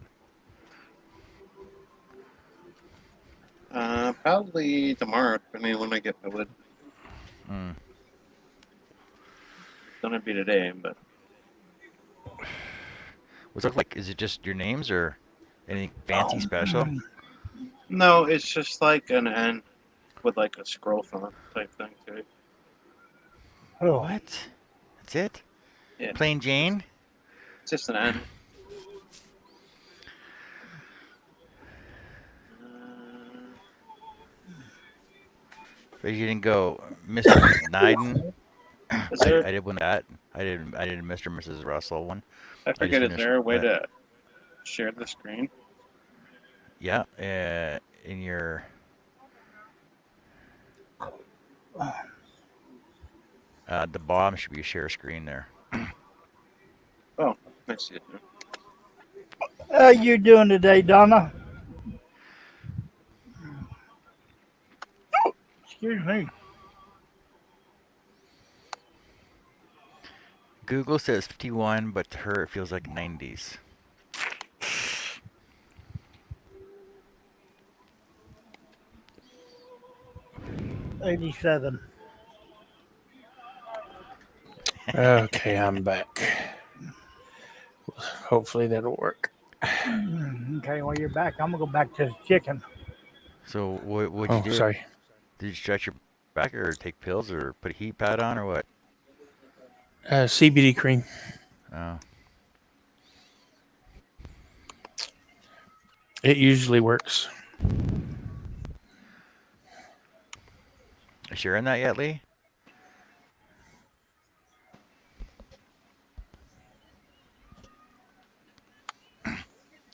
Probably tomorrow, depending on when I get my wood. Mm. Gonna be today, but What's it look like? Is it just your names or anything fancy special? no, it's just like an N with like a scroll font type thing to it. Oh, What? That's it? Yeah. Plain Jane? It's just an N. But you didn't go Mr. and Mrs. Nyden. Is there? I did one that. I did a Mr. and Mrs. Russell one. I I just forget. Is finished there a way that. to share the screen? Yeah, in your the bottom should be a share screen there. Oh, I see it. Now. how you doing today, Donna? Excuse me. Google says 51, but to her it feels like 90s. '87. Okay, I'm back. Hopefully that'll work. Okay, well you're back. I'm gonna go back to the chicken. So what'd you Oh, do? sorry. Did you stretch your back or take pills or put a heat pad on or what? CBD cream. Oh, It usually works. you sure in that yet, Lee?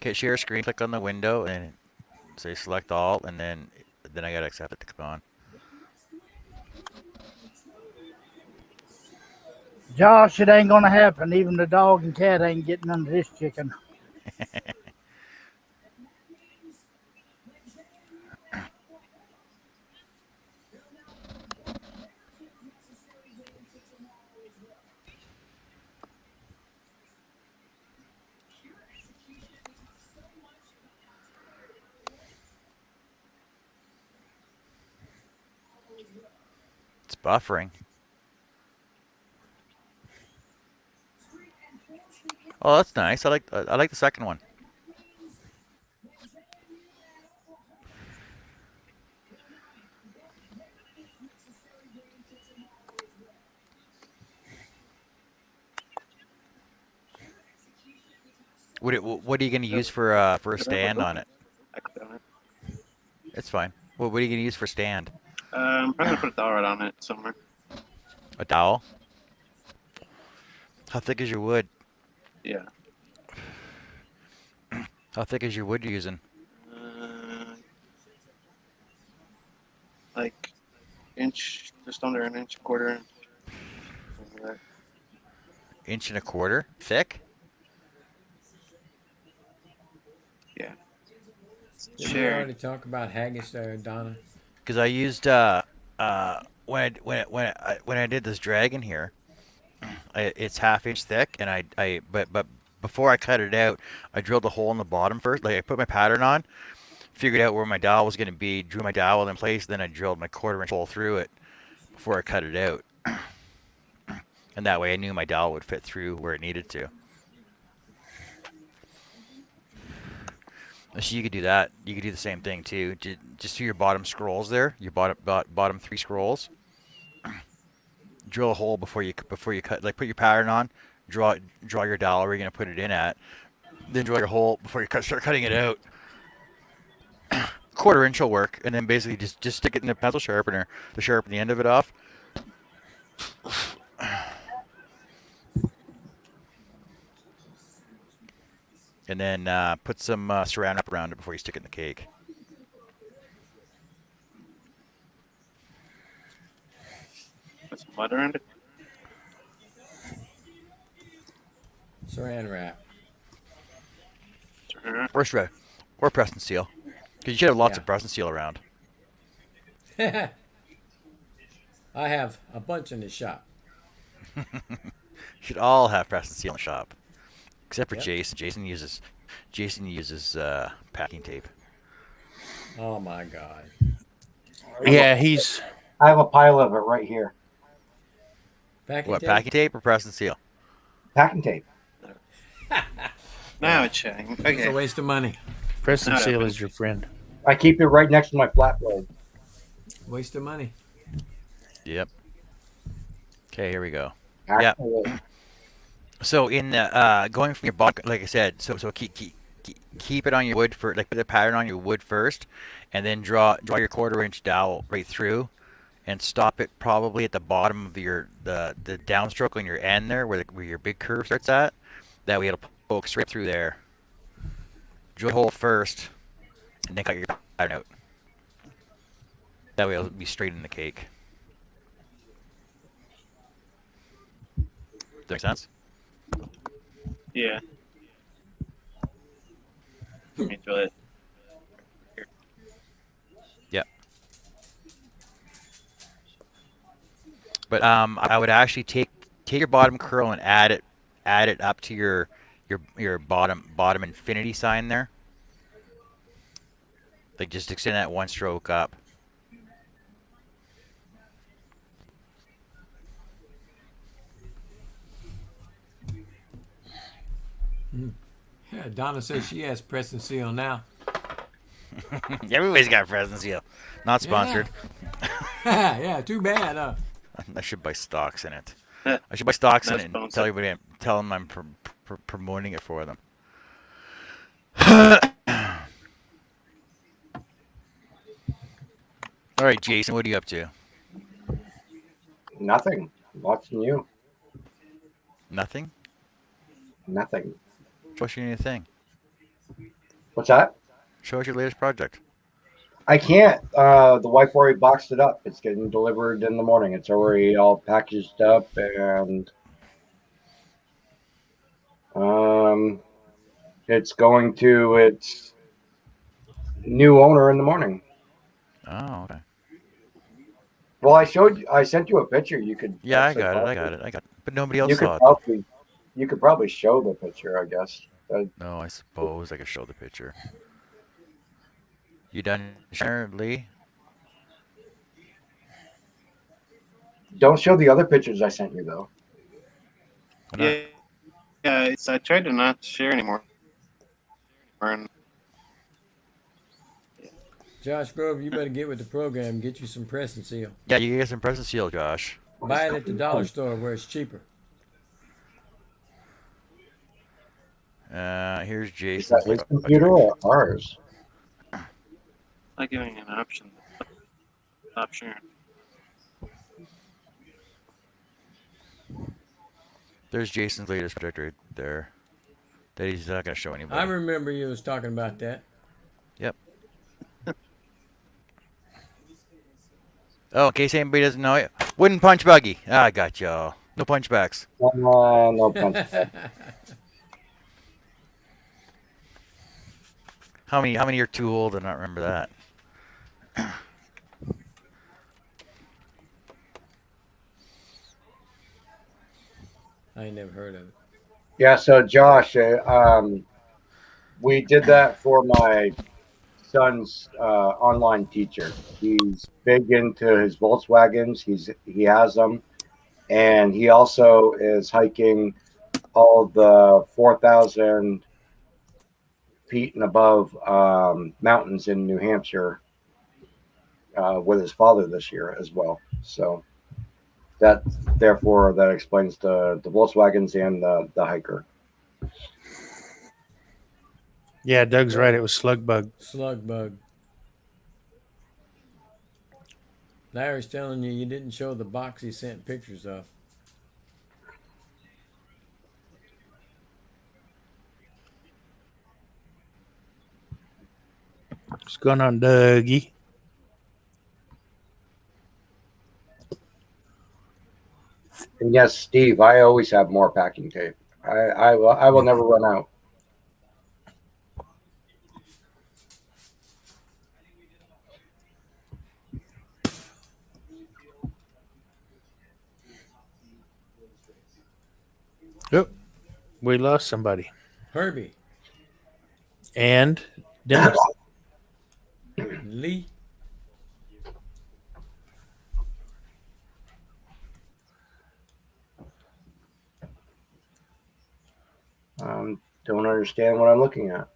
Okay, share screen. Click on the window and say select all, and then I gotta accept it to come on. Josh, it ain't gonna happen. Even the dog and cat ain't getting under this chicken. It's buffering. Oh, that's nice. I like the second one. What are you gonna use for a stand on it? I clicked on it. It's fine. What are you gonna use for stand? I'm gonna put a dollar on it somewhere. A dowel? How thick is your wood? Yeah. How thick is your wood you're using? Like inch, just under an inch, quarter inch. Something like that. Inch and a quarter thick? Yeah. Did we Share. already talk about haggis there, Donna? Because I used when I did this dragon here, it's half-inch thick, and but before I cut it out, I drilled a hole in the bottom first. Like I put my pattern on, figured out where my dowel was going to be, drew my dowel in place, then I drilled my quarter-inch hole through it before I cut it out, and that way I knew my dowel would fit through where it needed to. So you could do that. You could do the same thing too. Just do your bottom scrolls there, your bottom three scrolls. Drill a hole before you cut. Like put your pattern on, draw your dowel where you're gonna put it in at. Then drill your hole before you start cutting it out. Quarter inch will work, and then basically just stick it in a pencil sharpener to sharpen the end of it off. And then put some saran wrap around it before you stick it in the cake. Put some mud around it. Saran wrap. Or press and seal. Because you should have lots Yeah. of press and seal around. I have a bunch in the shop. Should all have press and seal in the shop. Except for Yep. Jason. Jason uses packing tape. Oh my God. Yeah, he's I have a pile of it right here. Packing What, tape? packing tape or press and seal? Packing tape. Now it's showing. It's Okay. a waste of money. Preston Not Seal open. is your friend. I keep it right next to my flat blade. Waste of money. Yep. Okay, here we go. Actually, So in the going from your bottom, like I said, so keep it on your wood for like put the pattern on your wood first, and then draw your 1/4 inch dowel right through, and stop it probably at the bottom of your the downstroke on your end there, where your big curve starts at. That way it'll poke straight through there. Drill a hole first, and then cut your pattern out. That way it'll be straight in the cake. Does that make sense? Yeah. Let me drill it. But I would actually take your bottom curl and add it up to your bottom infinity sign there. Like just extend that one stroke up. Yeah, Donna says she has Preston Seal now. Everybody's got present seal. Not sponsored. Yeah, too bad. I should buy stocks in it. I should buy stocks in Not it and sponsored. tell them I'm promoting it for them. All right, Jason, what are you up to? nothing. Watching you. Nothing? Nothing. Show us your new thing. What's that? Show us your latest project. I can't. The wife already boxed it up. It's getting delivered in the morning. It's already all packaged up and it's going to its new owner in the morning. Oh, okay. Well, I sent you a picture. You could. Yeah, I actually got it. But nobody else You could saw it. probably, you could probably show the picture, I guess. No, I suppose I could show the picture. You done, Sharon Lee? Don't show the other pictures I sent you though. Why not? Yeah. I tried to not share anymore. And Josh Grove, you better get with the program and get you some Preston Seal. Yeah, you get some present seal, Josh. Buy it at the dollar store where it's cheaper. Here's Is Jason's that his computer or ours? not giving an option. Stop sharing. There's Jason's latest project right there. That he's not gonna show anybody. I remember you was talking about that. Yep. Oh, in case anybody doesn't know it, wooden punch buggy. Ah, I got y'all. No punchbacks. No punch. How many are too old to not remember that? I ain't never heard of it. Yeah, so Josh, we did that for my son's online teacher. He's big into his Volkswagens. He has them, and he also is hiking all the 4,000 feet and above mountains in New Hampshire with his father this year as well. So that explains the Volkswagens and the hiker. Yeah, Doug's right. It was slug bug. Slug bug. Larry's telling you didn't show the box he sent pictures of. What's going on, Dougie? And yes, Steve, I always have more packing tape. I will never run out. Yep. We lost somebody. Herbie, And Dennis. Lee. Don't understand what I'm looking at.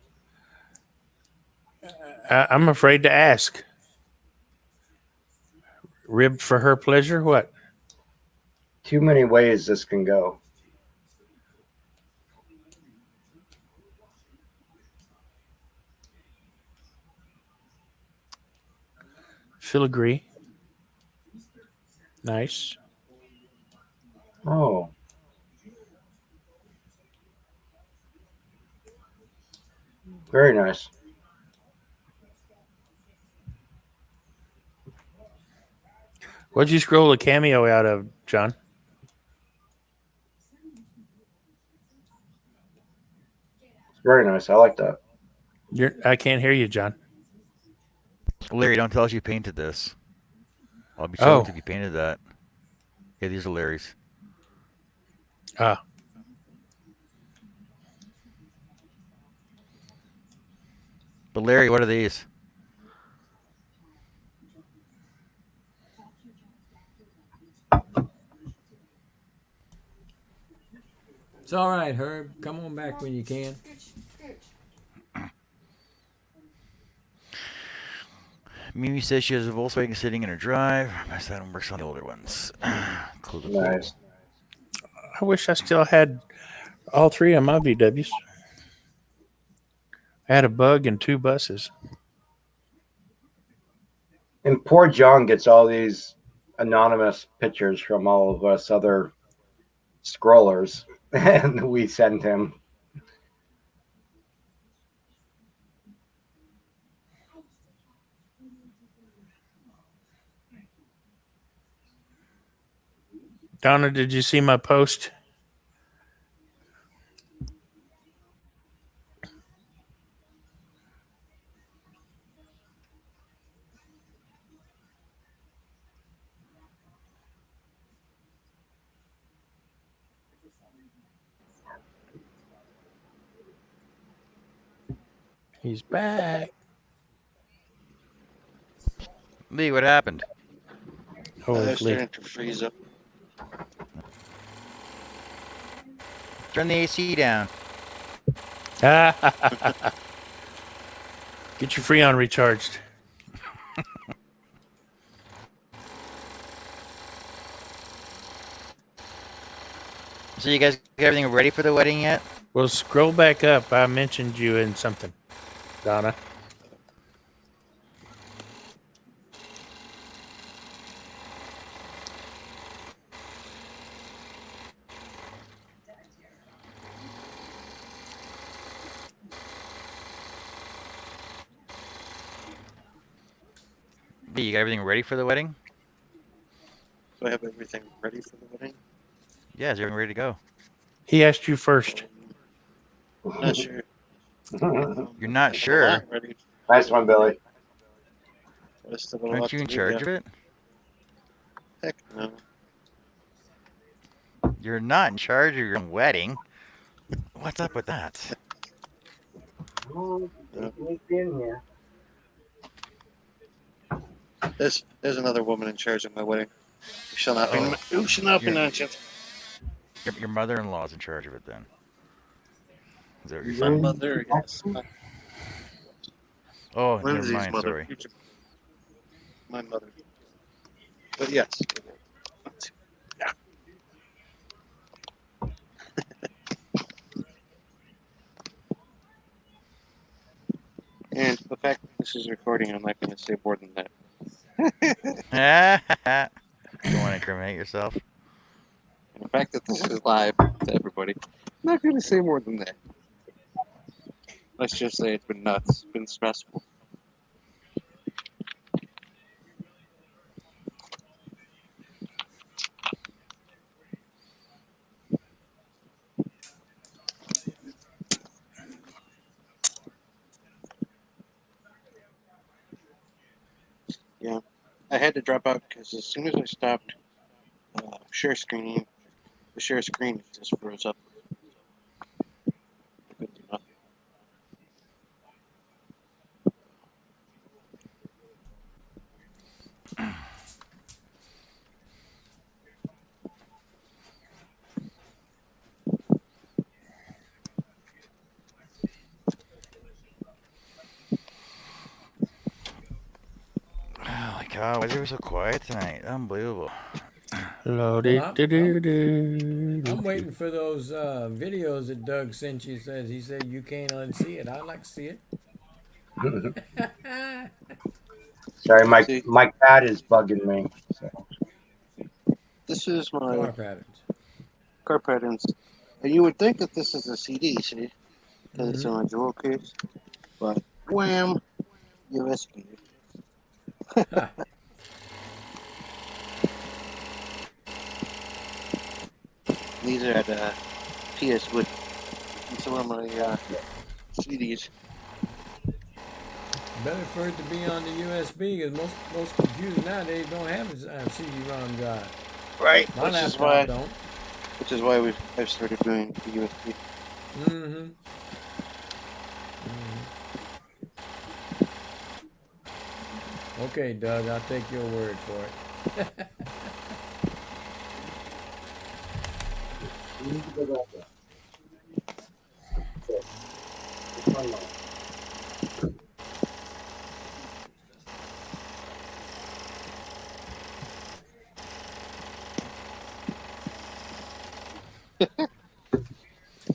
I'm afraid to ask. Ribbed for her pleasure? What? Too many ways this can go. Filigree. Nice. Oh. Very nice. What'd you scroll a cameo out of, John? Very nice. I like that. I can't hear you, John. Larry, don't tell us you painted this. I'll be Oh. shocked if you painted that. Yeah, these are Larry's. Ah. But Larry, what are these? It's all right, Herb. Come on back when you can. Mimi says she has a Volkswagen sitting in her drive. My son works on the older ones. Cool. Nice. I wish I still had all three of my VWs. I had a Bug and 2 buses. And poor John gets all these anonymous pictures from all of us other scrollers, and we send him. Donna, did you see my post? He's back. Lee, what happened? Oh, They're it's Lee. starting to freeze up. Turn the AC down. Get your Freon recharged. So you guys got everything ready for the wedding yet? Well, scroll back up. I mentioned you in something, Donna. Lee, you got everything ready for the wedding? Do I have everything ready for the wedding? Yeah, is everything ready to go? He asked you first. Not sure. You're not I'm sure? not ready. Nice one, Billy. But I still got a Aren't lot you to in do charge yet. of it? Heck no. You're not in charge of your own wedding. What's up with that? There's another woman in charge of my wedding. Who shall not be. Who shall not be You're- mentioned. Your mother-in-law is in charge of it then. Is that what you're My saying? mother, yes. Oh, never Lindsay's mind, mother. sorry. My mother. But yes. Yeah. And the fact that this is recording, I'm not going to say more than that. Don't want to incriminate yourself. And the fact that this is live to everybody, I'm not going to say more than that. Let's just say it's been nuts. It's been stressful. Yeah, I had to drop out because as soon as I stopped share screening, the share screen just froze up. I couldn't do nothing. God, why is it so quiet tonight? Unbelievable. I'm waiting for those videos that Doug sent you. He said you can't unsee it. I'd like to see it. Sorry, my See, my cat is bugging me. So. this is my Car patterns. car patterns. And you would think that this is a CD, see? Because it's in my jewel case. But wham! USB. These are at PS Wood. Some of my CDs. Better for it to be on the USB because most computers nowadays don't have a CD-ROM drive. Right. My Which is laptop why. don't. Which is why I've started doing the USB. Mm-hmm. Okay, Doug, I'll take your word for it.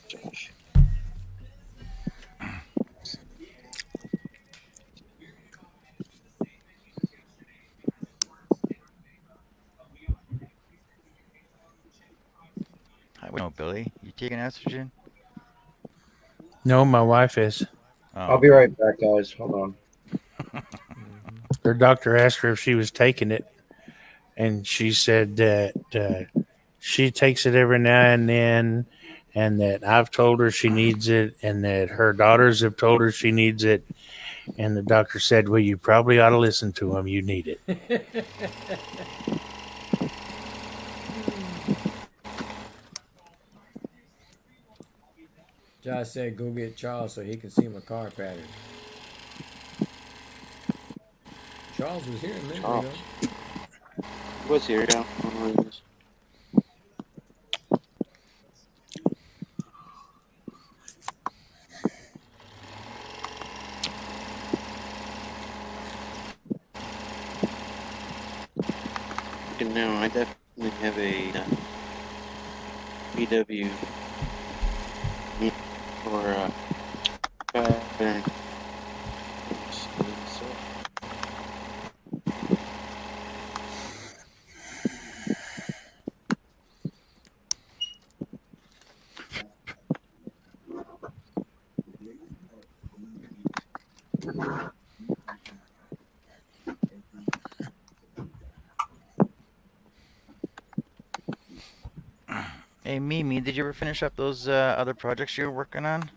Josh. I don't know, Billy. You taking estrogen? No, my wife is. Oh. I'll be right back, guys. Hold on. Her doctor asked her if she was taking it, and she said that she takes it every now and then, and that I've told her she needs it, and that her daughters have told her she needs it. And the doctor said, well, you probably ought to listen to them. You need it. Josh said go get Charles so he can see my car pattern. Charles was here a minute ago. What's here? Yeah. And now I definitely have a VW or pattern. Hey, Mimi, did you ever finish up those other projects you were working on?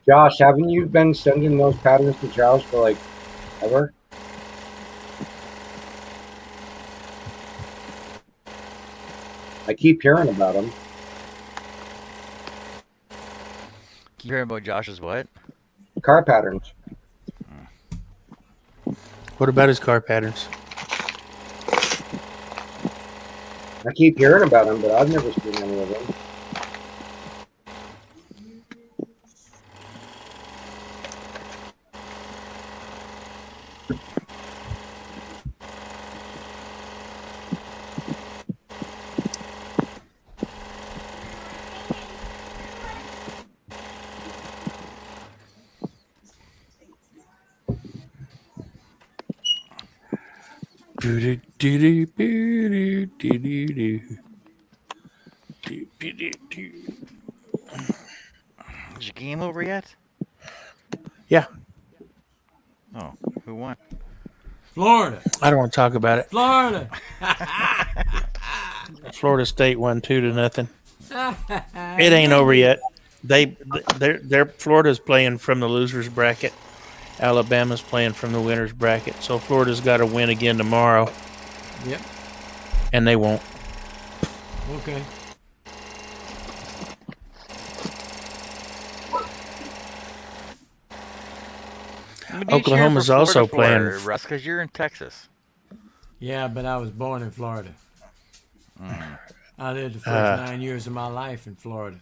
Josh, haven't you been sending those patterns to Charles for like ever? I keep hearing about them. Keep hearing about Josh's what? Car patterns. What about his car patterns? I keep hearing about them, but I've never seen any of them. Is your game over yet? Yeah. Oh, who won? Florida. I don't want to talk about it. Florida. Florida State won 2-0. It ain't over yet. they're Florida's playing from the losers bracket. Alabama's playing from the winners bracket. So Florida's got to win again tomorrow, Yep. and they won't. Okay. I mean, do you cheer Oklahoma's for also Florida, playing- Russ, because you're in Texas. Yeah, but I was born in Florida. I lived the first 9 years of my life in Florida.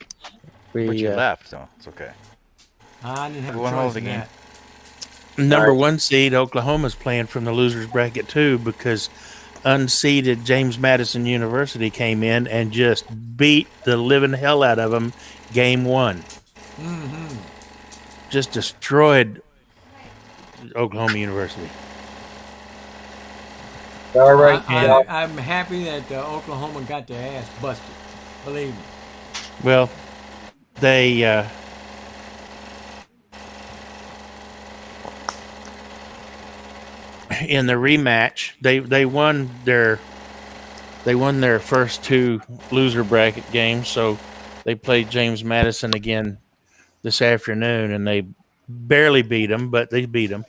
But you left, so it's okay. I didn't have a We won all choice the in game. that. Number one seed Oklahoma's playing from the losers bracket too, because unseeded James Madison University came in and just beat the living hell out of them. Game 1, just destroyed Oklahoma University. All right. I'm happy that Oklahoma got their ass busted. Believe me. Well, they in the rematch they won their first 2 loser bracket games, so they played James Madison again this afternoon, and they barely beat them, but they beat them.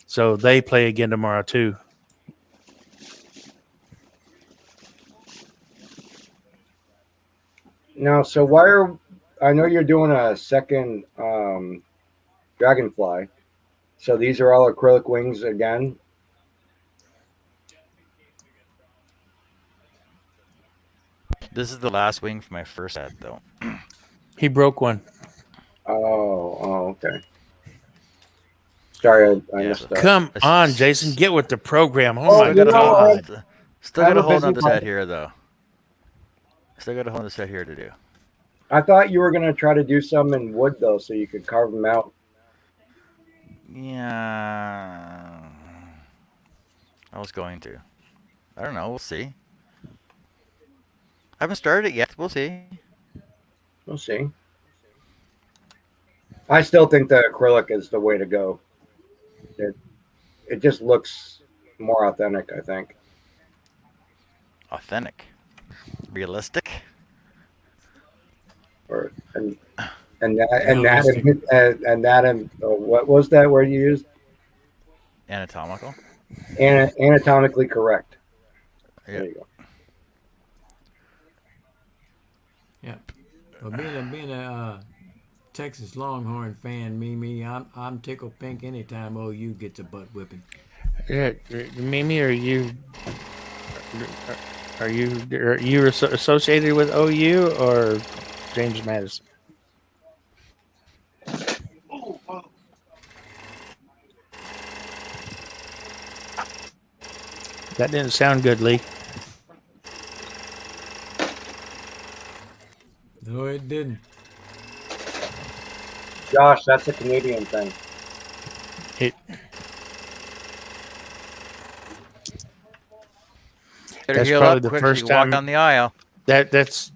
So they play again tomorrow too. Now, so why are I know you're doing a second Dragonfly. So these are all acrylic wings again. This is the last wing for my first set, though. He broke one. Oh, okay. Sorry, I Yeah, missed but- that. Come on, Jason, get with the program. Oh, Oh, my you Still got know, a God. whole, I still got have a a whole busy nother life. set here, though. Still got a whole nother set here to do. I thought you were gonna try to do some in wood though, so you could carve them out. Yeah, I was going to. I don't know. We'll see. I haven't started it yet. We'll see. We'll see. I still think the acrylic is the way to go. It just looks more authentic, I think. Authentic, realistic. Or and what was that word you used? Anatomical. Anatomically correct. Yeah. There you go. Yeah. Well, being a Texas Longhorn fan, Mimi, I'm tickled pink anytime OU gets a butt whipping. Yeah, Mimi, are you associated with OU or James Madison? That didn't sound good, Lee. No, it didn't. Josh, that's a Canadian thing. It Better That's heal probably up the quick so first you can walk time- down the aisle. that's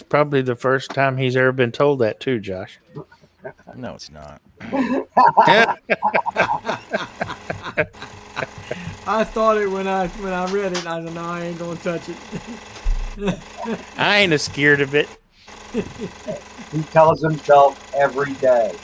probably the first time he's ever been told that too, Josh. No, it's not. I thought it when I read it. I said, no, I ain't gonna touch it. I ain't as scared of it. He tells himself every day.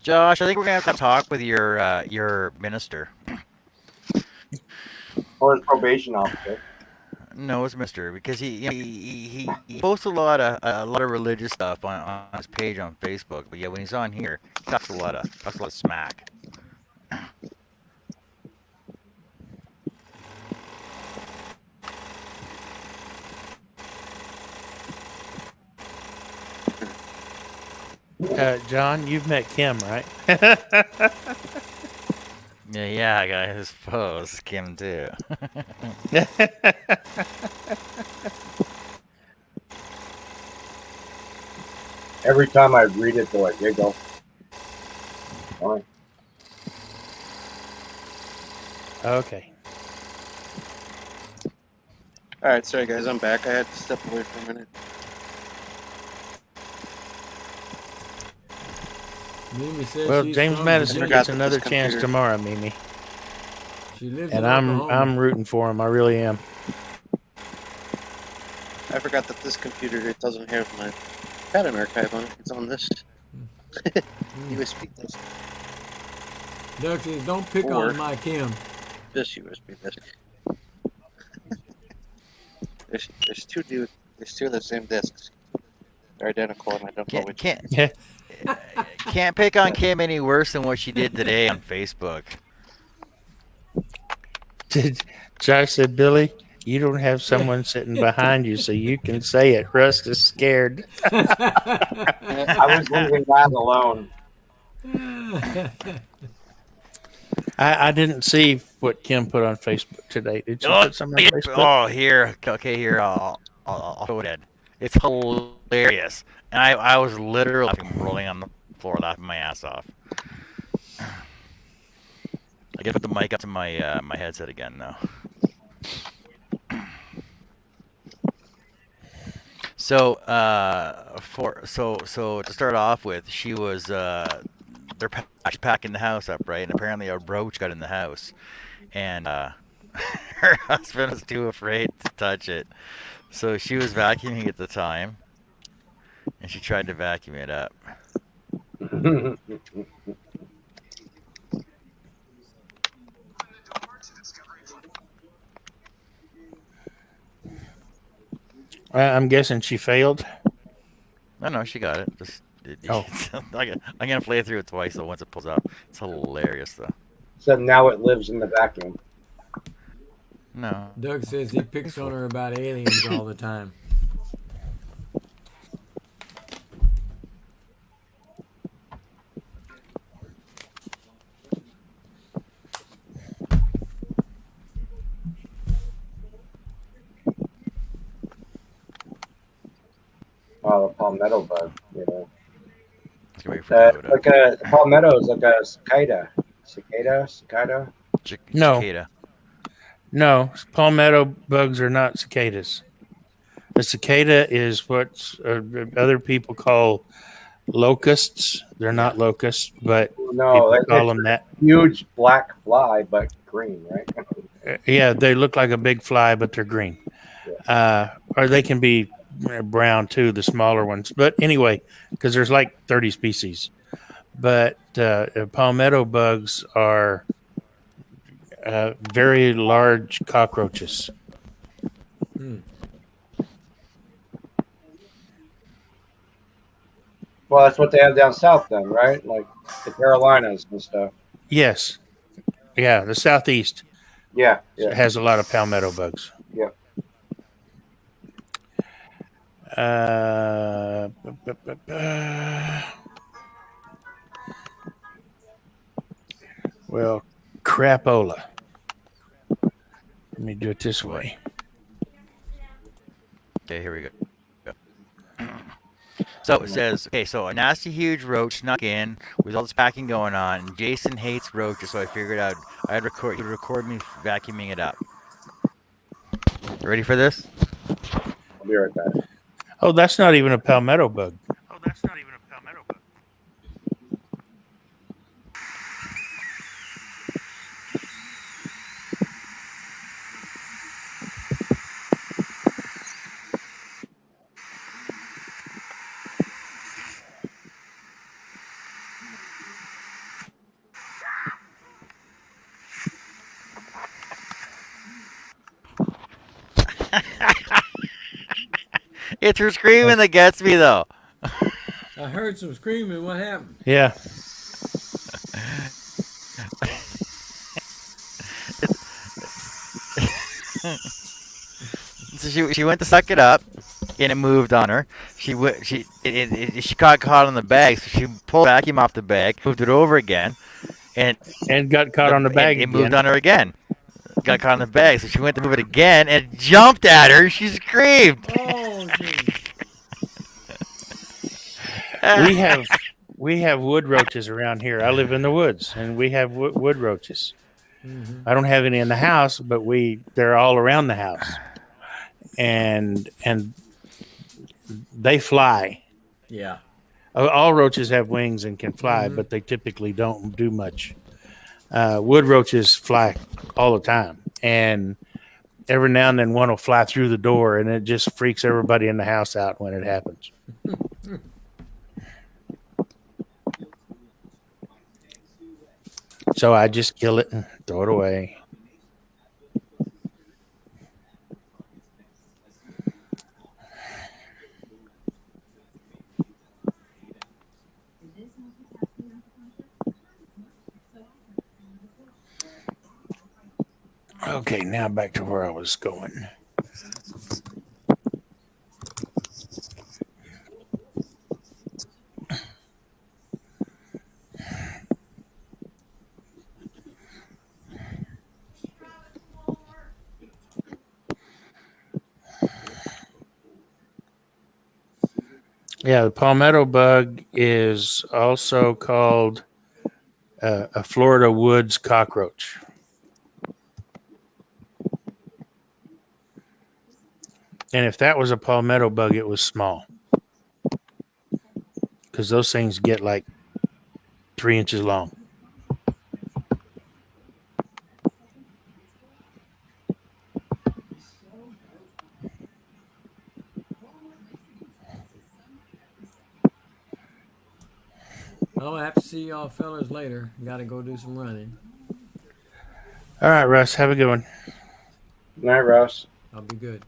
Josh, I think we're gonna have to talk with your minister. Or his probation officer. No, it's Mister, because he posts a lot of religious stuff on his page on Facebook. But yeah, when he's on here, he talks a lot of smack. John, you've met Kim, right? Yeah, I got his pose, Kim too. Every time I read it, though, I giggle. Fine. Okay. All right, sorry guys, I'm back. I had to step away for a minute. Mimi says Well, she's James from Madison Virginia. forgot gets that another this chance computer- tomorrow, Mimi, She lives and in I'm Oklahoma. rooting for him. I really am. I forgot that this computer it doesn't have my pattern archive on it. It's on this USB disk. Doug says, don't pick Or- on my Kim. This USB disk. There's two of the same discs. They're identical, and I don't know Can't, which. can't, can't pick on Kim any worse than what she did today on Facebook. Josh said, Billy, you don't have someone sitting behind you, so you can say it. Russ is scared. I was leaving that alone. I didn't see what Kim put on Facebook today. Did she put something on Facebook? Oh, here. Okay, here. I'll show it. It's hilarious. And I was literally rolling on the floor, laughing my ass off. I gotta put the mic up to my my headset again now. So so to start off with, she was they're packing the house up, right? And apparently a roach got in the house, and her husband was too afraid to touch it. So she was vacuuming at the time, and she tried to vacuum it up. I'm guessing she failed. No, she got it. Oh. I'm gonna play it through it twice, so once it pulls out, it's hilarious though. So now it lives in the vacuum. No. Doug says he picks on her about aliens all the time. Oh, the palmetto bug. You know, Let's wait for it to load up. like a palmetto is like a cicada. Cicada. No. Cicada. No, palmetto bugs are not cicadas. A cicada is what other people call locusts. They're not locusts, but No, people it's call them that. huge black fly, but green, right? Yeah, they look like a big fly, but they're green. Or they can be brown too, the smaller ones. But anyway, because there's like 30 species. But palmetto bugs are very large cockroaches. Well, that's what they have down south, then, right? Like the Carolinas and stuff. Yes. Yeah, the southeast Yeah, yeah. has a lot of palmetto bugs. Yeah. Well, crapola. Let me do it this way. Okay, here we go. So it says, okay, so a nasty huge roach snuck in with all this packing going on. And Jason hates roaches, so I figured he would record me vacuuming it up. Ready for this? I'll be right back. Oh, that's not even a palmetto bug. It's her screaming that gets me, though. I heard some screaming. What happened? Yeah. So she went to suck it up, and it moved on her. She got caught on the bag, so she pulled the vacuum off the bag, moved it over again, and got caught on the bag It again. moved on her again. Got caught on the bag, so she went to move it again, and it jumped at her. She screamed. Oh, geez. We have wood roaches around here. I live in the woods, and we have wood roaches. Mm-hmm. I don't have any in the house, but they're all around the house, and they fly. Yeah. All roaches have wings and can fly, but they typically don't do much. Wood roaches fly all the time, and every now and then one will fly through the door, and it just freaks everybody in the house out when it happens. So I just kill it and throw it away. Okay, now back to where I was going. Yeah, the palmetto bug is also called a Florida woods cockroach. And if that was a palmetto bug, it was small. Because those things get like 3 inches long. Well, I have to see y'all fellas later. Got to go do some running. All right, Russ, have a good one. Good night, Russ. I'll be good.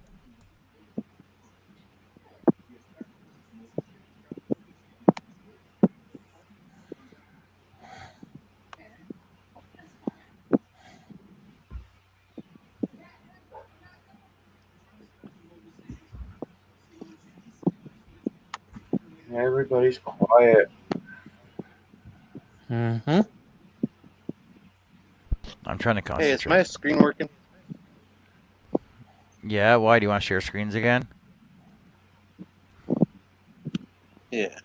Everybody's quiet. Mm-hmm. I'm trying to Hey, is concentrate. my screen working? Yeah, why do you want to share screens again? Yeah.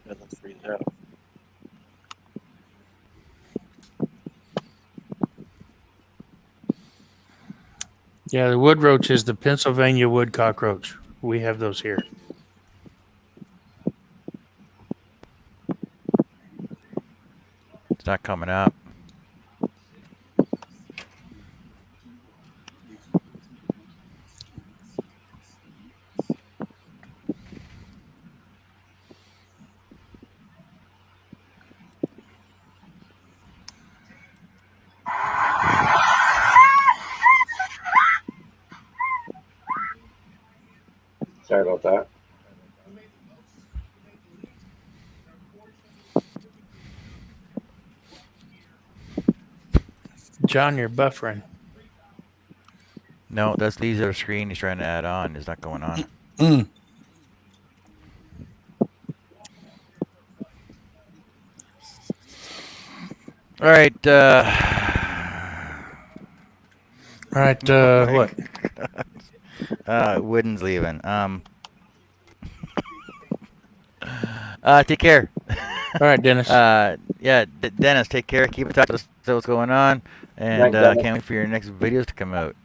Let's freeze out. Yeah, the wood roach is the Pennsylvania wood cockroach. We have those here. It's not coming up. Sorry about that. John, you're buffering. No, that's the other screen he's trying to add on. It's not going on. All right. All right, what? Wooden's leaving. Take care. All right, Dennis. Yeah, Dennis, take care. Keep in touch with us. See what's going on, and Night, Dennis. can't wait for your next videos to come out.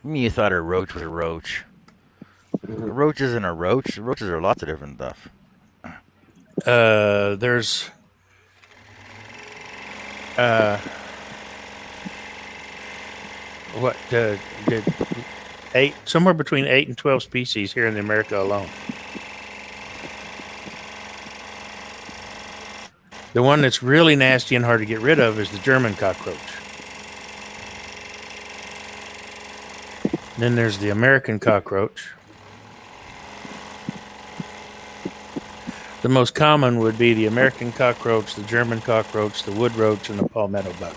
You thought a roach was a roach. A roach isn't a roach. Roaches are lots of different stuff. There's what did 8 somewhere between 8 and 12 species here in America alone. The one that's really nasty and hard to get rid of is the German cockroach. Then there's the American cockroach. The most common would be the American cockroach, the German cockroach, the wood roach, and the palmetto bug.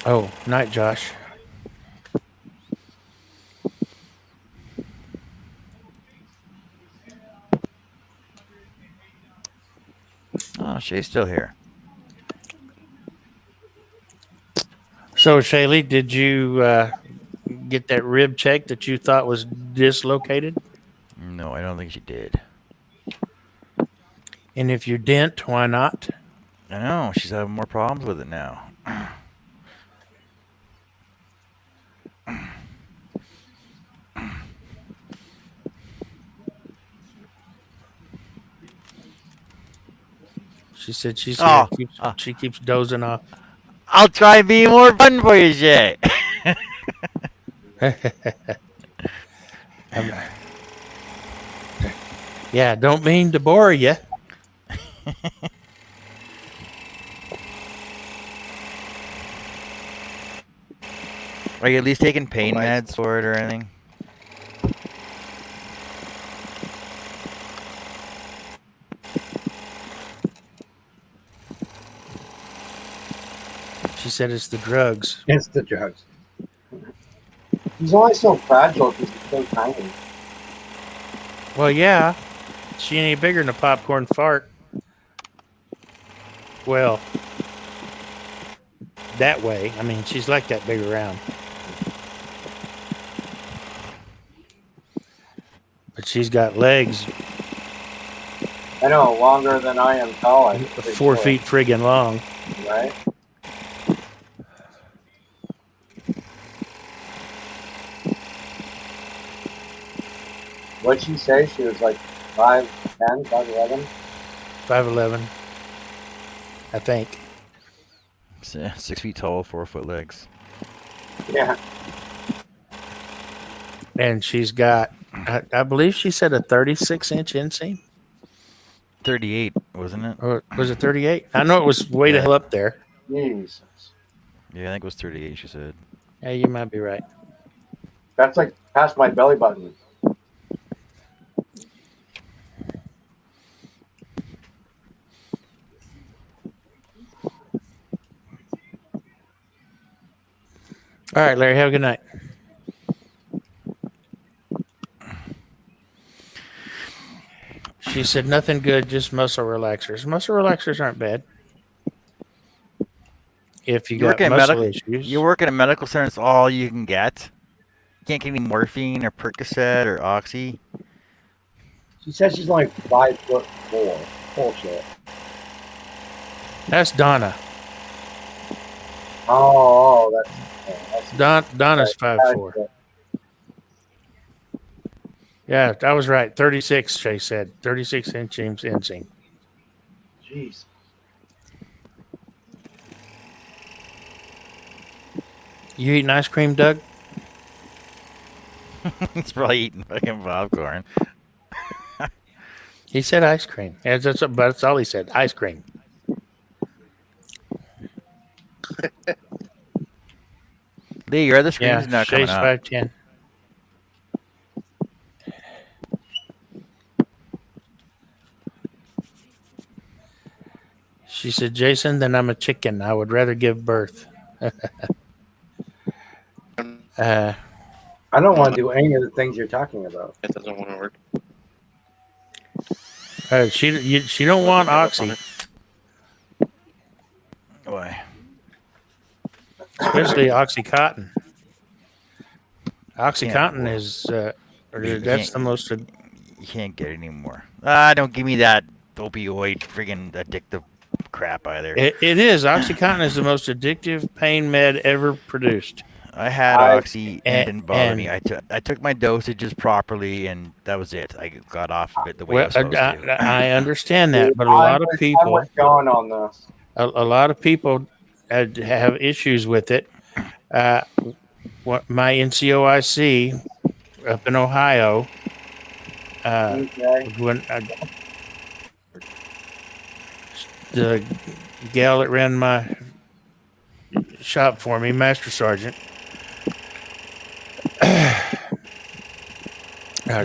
Oh, night, Josh. Shay's still here. So, Shaylee, did you get that rib check that you thought was dislocated? No, I don't think she did. And if you didn't, why not? I know she's having more problems with it now. She said she keeps dozing off. I'll try being more fun for you, Shay. Yeah, don't mean to bore you. Are you at least taking pain Alright. meds for it or anything? She said it's the drugs. It's the drugs. He's only so fragile because he's so tiny. Well, yeah, she ain't any bigger than a popcorn fart. Well, that way. I mean, she's like that big around. But she's got legs I know, longer than I am tall. I'm pretty 4 sure, feet friggin' long. right? What'd she say? She was like 5'10", 5'11"? 5'11", I think. 6 feet tall, 4 foot legs. Yeah. And she's got, I believe she said a 36-inch inseam. 38, wasn't it? Or was it 38? I know it was way the Yeah. hell up there. Jesus. Yeah, I think it was 38. She said. Yeah, you might be right. That's like past my belly button. All right, Larry, have a good night. She said nothing good, just muscle relaxers. Muscle relaxers aren't bad. If you got muscle issues. You work in a medical center, it's all you can get. You can't get any morphine or Percocet or Oxy. She says she's only 5'4". Bullshit. That's Donna. Oh, that's Donna's 5'4". Yeah, I was right. 36, Shay said. 36-inch inseam. Jeez. You eating ice cream, Doug? He's probably eating fucking popcorn. He said ice cream. Yeah, but that's all he said. Ice cream. Lee, your other screen's Yeah, not coming Shay's up. 5'10". She said, Jason, then I'm a chicken. I would rather give birth. I don't want to do any of the things you're talking about. It doesn't want to work. She don't want oxy, Why? especially Oxycontin. Oxycontin Yeah, well, is you that's can't- the most. You can't get it anymore. Don't give me that opioid friggin' addictive crap either. It is Oxycontin is the most addictive pain med ever produced. I had I- Oxy and it didn't bother me. I took my dosages properly and that was it. I got off of it the way I Well, was supposed to. I understand that, but a I'm lot of with- I'm people, with John on this. a lot of people have issues with it. My NCOIC up in Ohio, Okay. when the gal that ran my shop for me, Master Sergeant,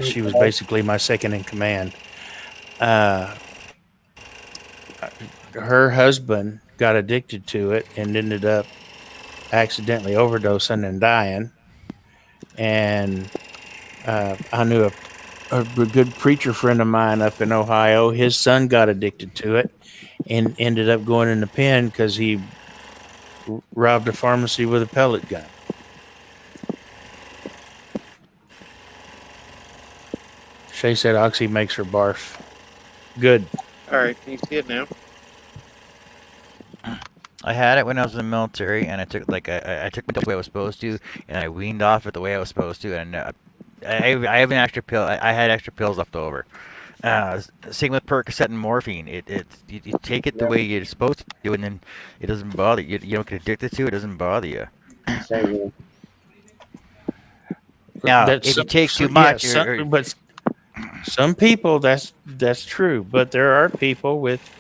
she was basically my second in command. Her husband got addicted to it and ended up accidentally overdosing and dying. And I knew a good preacher friend of mine up in Ohio. His son got addicted to it, and ended up going in the pen because he robbed a pharmacy with a pellet gun. Shay said Oxy makes her barf. Good. All right, can you see it now? I had it when I was in the military, and I took I took it the way I was supposed to, and I weaned off it the way I was supposed to, and I have an extra pill. I had extra pills left over. Same with Percocet and morphine. You take it the way you're supposed to do, and then it doesn't bother you. You don't get addicted to it. It doesn't bother you. Same here. Now, That's if you take too yeah, much, but some people that's true, but there are people with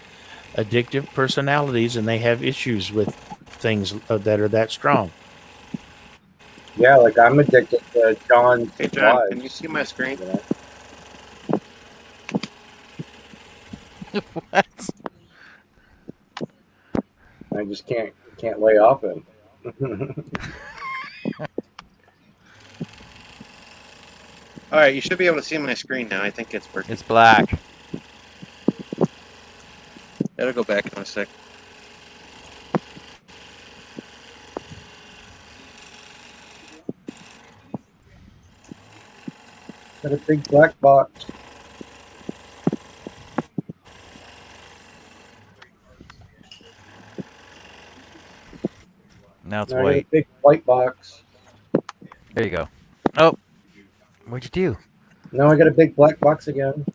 addictive personalities, and they have issues with things that are that strong. Yeah, like I'm addicted to John's Hey, John, live. can you see my screen? You know? what? I just can't lay off him. All right, you should be able to see my screen now. I think it's working. It's black. It'll go back in a sec. Got a big black box. Now it's I got a white. big white box. There you go. Oh, what'd you do? Now I got a big black box again.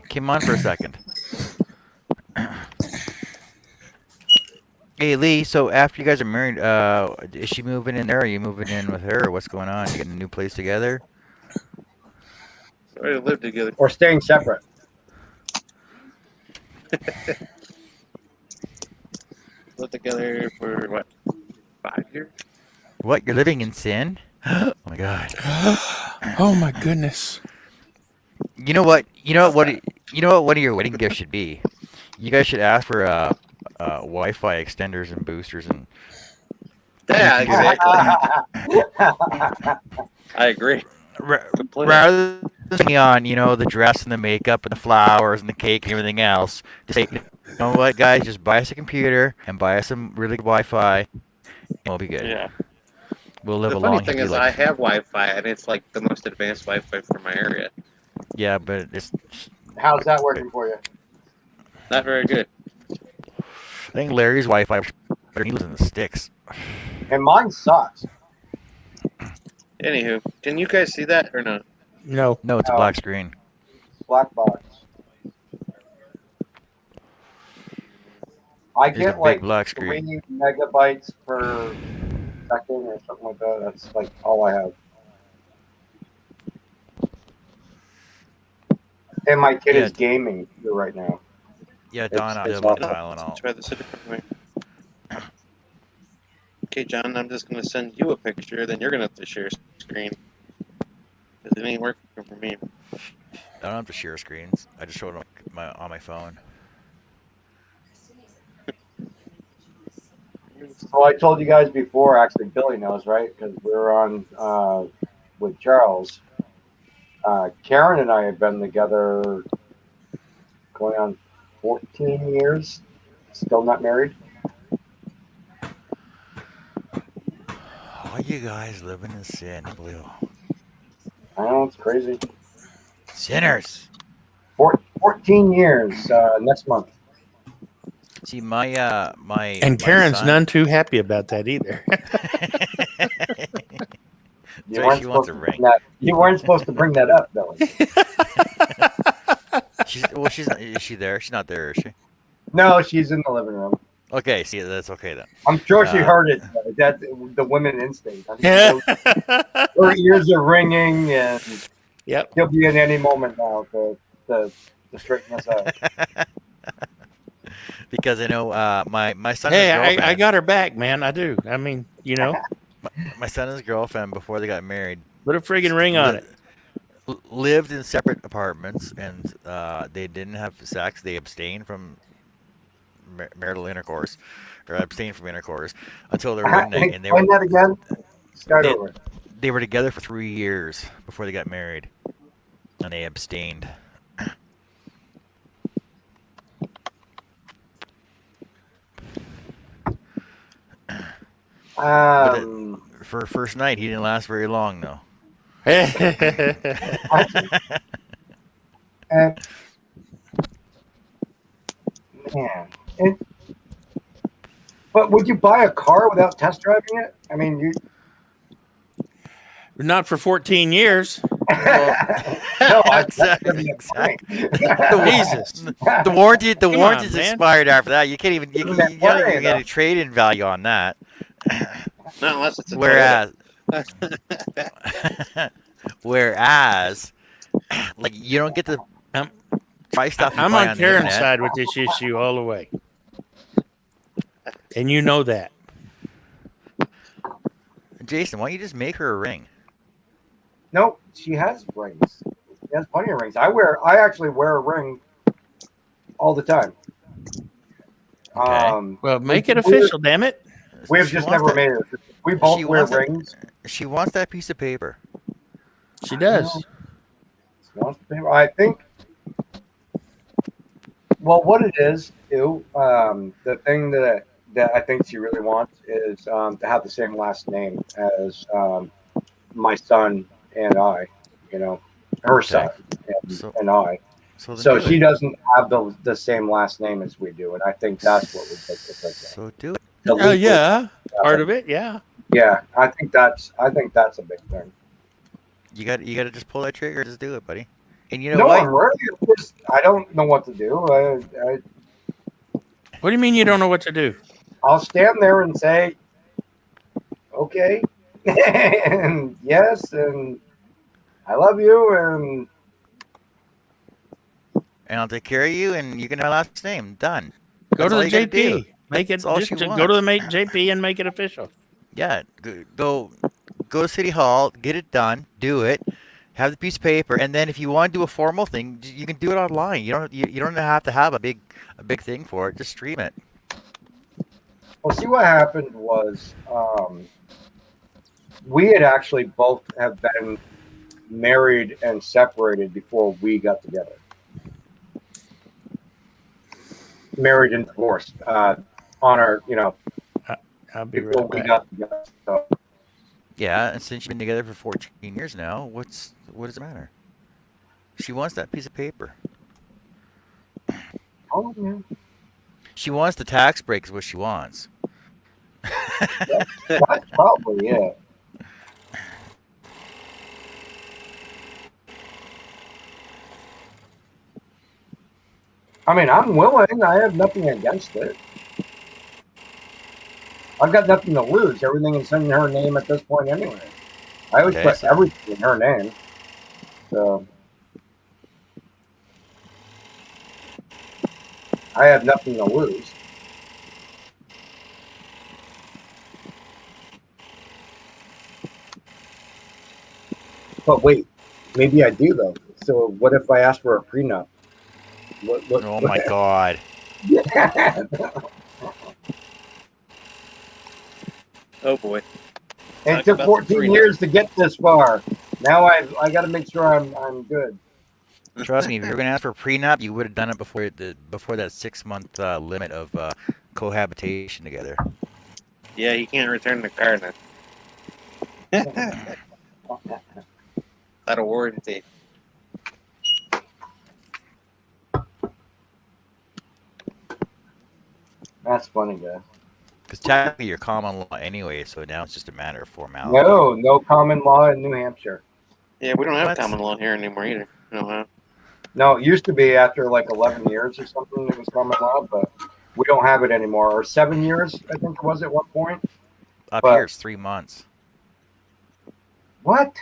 Came on for a second. Hey Lee, so after you guys are married, is she moving in there? Are you moving in with her, or what's going on? You getting a new place together? We already live together. Or staying separate. Live together for what? 5 years? What? You're living in sin? Oh my God. Oh my goodness. You know what? You know what? You know what? One of your wedding gifts should be. You guys should ask for Wi-Fi extenders and boosters and. Yeah, exactly. I agree. Completely. Rather than spending on, the dress and the makeup and the flowers and the cake and everything else, just say, you know what, guys, just buy us a computer and buy us some really good Wi-Fi, and we'll be good. Yeah. We'll live The a funny long thing happy is, I life. have Wi-Fi, and it's like the most advanced Wi-Fi for my area. Yeah, but it's. How's that working for you? Not very good. I think Larry's Wi-Fi was better. He lives in the sticks. And mine sucks. Anywho, can you guys see that or not? No. No, it's a black screen. Black box. I It's a get big like black screen. 3 megabytes per second or something like that. That's like all I have. And my kid Yeah. is gaming right now. Yeah, It's- Don, I'll it's do a little awesome. Tylenol. Let's try this a different way. Okay, John, I'm just going to send you a picture, then you're going to have to share screen. Because it ain't working for me. I don't have to share screens. I just showed it on my phone. So I told you guys before, actually, Billy knows, right? Because we were on with Charles. Karen and I have been together going on 14 years, still not married. Why you guys living in sin, Blue? I know, it's crazy. Sinners. 14 years next month. See, my And my Karen's son- none too happy about that either. You So weren't, she wants supposed a to ring. bring that, you weren't supposed to bring that up, Billy. She's not, is she there? She's not there, is she? No, she's in the living room. Okay, see, that's okay then. I'm sure she Uh, heard it. That the women instinct. I mean, her ears are ringing, and Yep. she'll be in any moment now to straighten us out. Because I know my son Hey, and his girlfriend. I got her back, man. I do. I mean, my son and his girlfriend before they got married. put a friggin' ring on it. Lived in separate apartments, and they didn't have sex. They abstained from marital intercourse, or abstained from intercourse until their one night, and Explain that again. Start they- over. they were together for 3 years before they got married, and they abstained. For first night, he didn't last very long, though. And man, but would you buy a car without test driving it? I mean, you. Not for 14 years. No, Exactly. Jesus. The warranty's man. expired after that. You can't even you don't even get a trade-in value on that. Not unless it's a Whereas, like you don't get to buy stuff. I'm buy on the Karen's internet. side with this issue all the way. And you know that. Jason, why don't you just make her a ring? Nope, she has rings. She has plenty of rings. I actually wear a ring all the time. Okay. Well, make it official, damn it. We've She just wants never that- made it. We both she wear wants that- rings. She wants that piece of paper. She does. I think. Well, what it is, the thing that I think she really wants is to have the same last name as my son and I. You know, her Okay. son and I. So, then So do she it. doesn't have the same last name as we do, and I think that's what we take the picture. So do it. Oh, yeah. Part of it, yeah. Yeah, I think that's a big thing. You got to just pull that trigger. Just do it, buddy. And you know No, what? I'm really just, I don't know what to do. What do you mean you don't know what to do? I'll stand there and say, okay, and yes, and I love you, and I'll take care of you, and you can have my last name. Done. Go That's to all the you gotta do. JP. Make it. That's all Just she go to the wants. JP and make it official. Yeah, go to City Hall, get it done, do it, have the piece of paper, and then if you want to do a formal thing, you can do it online. You don't have to have a big thing for it. Just stream it. well, see what happened was we had actually both have been married and separated before we got together. Married and divorced on our, I'll be before right we back. got together. So, Yeah, and since you've been together for 14 years now, what does it matter? She wants that piece of paper. oh man, She wants the tax break is what she wants. that's probably it. I mean, I'm willing. I have nothing against it. I've got nothing to lose. Everything is in her name at this point anyway. I always Okay, put so- everything in her name. So I have nothing to lose. But wait, maybe I do though. So what if I ask for a prenup? What, Oh my God. Oh boy. It Talk took about the 14 prenup. years to get this far. Now I got to make sure I'm good. Trust me, if you're gonna ask for a prenup, you would have done it before that 6-month limit of cohabitation together. Yeah, he can't return the car then. Out of warranty. That's funny, guys. Because technically you're common law anyway, so now it's just a matter of formality. No common law in New Hampshire. Yeah, we don't have What? common law here anymore either. No, No, it used to be after like 11 years or something it was common law, but we don't have it anymore. Or 7 years, I think it was at one point. Up but- here it's 3 months. What?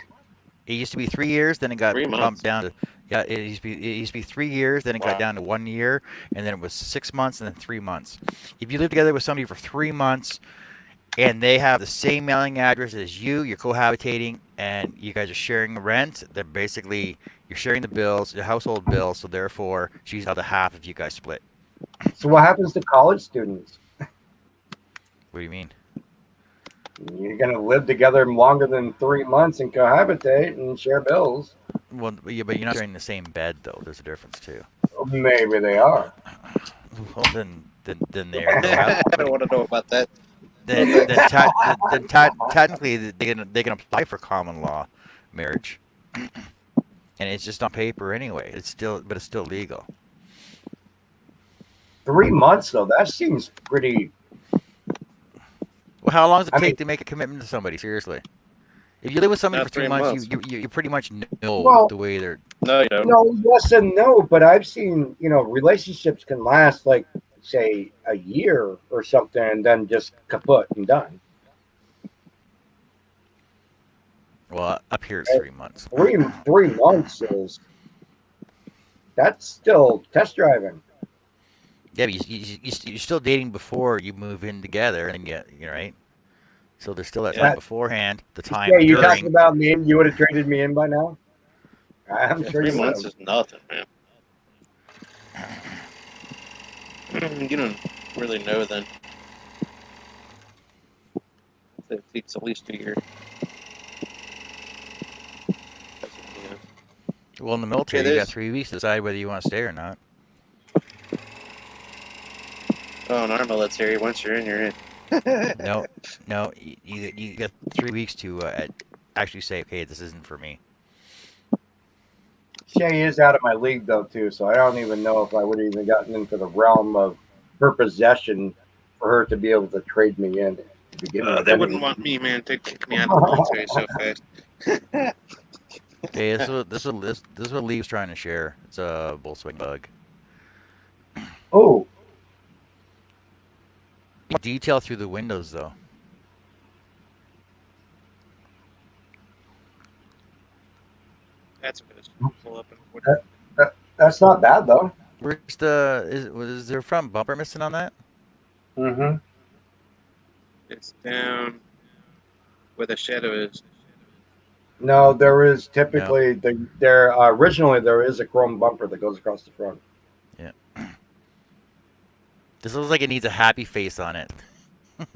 It used to be 3 years, then it got 3 months. bumped down to it used to be 3 years, then it Wow. got down to 1 year, and then it was 6 months, and then 3 months. If you live together with somebody for 3 months, and they have the same mailing address as you, you're cohabitating, and you guys are sharing rent, then basically you're sharing the bills, the household bills, so therefore she's out the half if you guys split. So what happens to college students? What do you mean? You're going to live together longer than 3 months and cohabitate and share bills. Well, yeah, but you're not sharing the same bed, though. There's a difference, too. Maybe they are. Well, then they're I don't want to know about that. technically they can apply for common law marriage, and it's just on paper anyway. It's still legal. 3 months though, that seems pretty. Well, how long does it I take mean, to make a commitment to somebody? Seriously, if you live with somebody Not for 3 3 months, months. you pretty much know Well, the way they're. No, you don't. no, yes and no, but I've seen, relationships can last like say a year or something and then just kaput and done. Well, up here it's 3 months. 3 months that's still test driving. Yeah, but you're still dating before you move in together, and you're right. So there's still that Yeah. time beforehand, the time Yeah, you talking during. about me and you would have traded me in by now? I'm Yeah, sure 3 you months would is nothing, man. You don't really know then. It's at least a year. Yeah. Well, in the military, Yeah, you got there's- 3 weeks to decide whether you want to stay or not. Oh, in our military, once you're in, you're in. No, no, you got 3 weeks to actually say, okay, this isn't for me. Shay is out of my league though too, so I don't even know if I would have even gotten into the realm of her possession for her to be able to trade me in to begin with. They wouldn't want me, man. They'd kick me out of the military so fast. Okay, this is what Lee's trying to share. It's a Volkswagen Bug. Oh, Detail through the windows, though. That's good. Pull up and that's not bad though. Where's is there a front bumper missing on that? Mm-hmm. it's down where the shadow is. No, there is typically there originally there is a chrome bumper that goes across the front. This looks like it needs a happy face on it.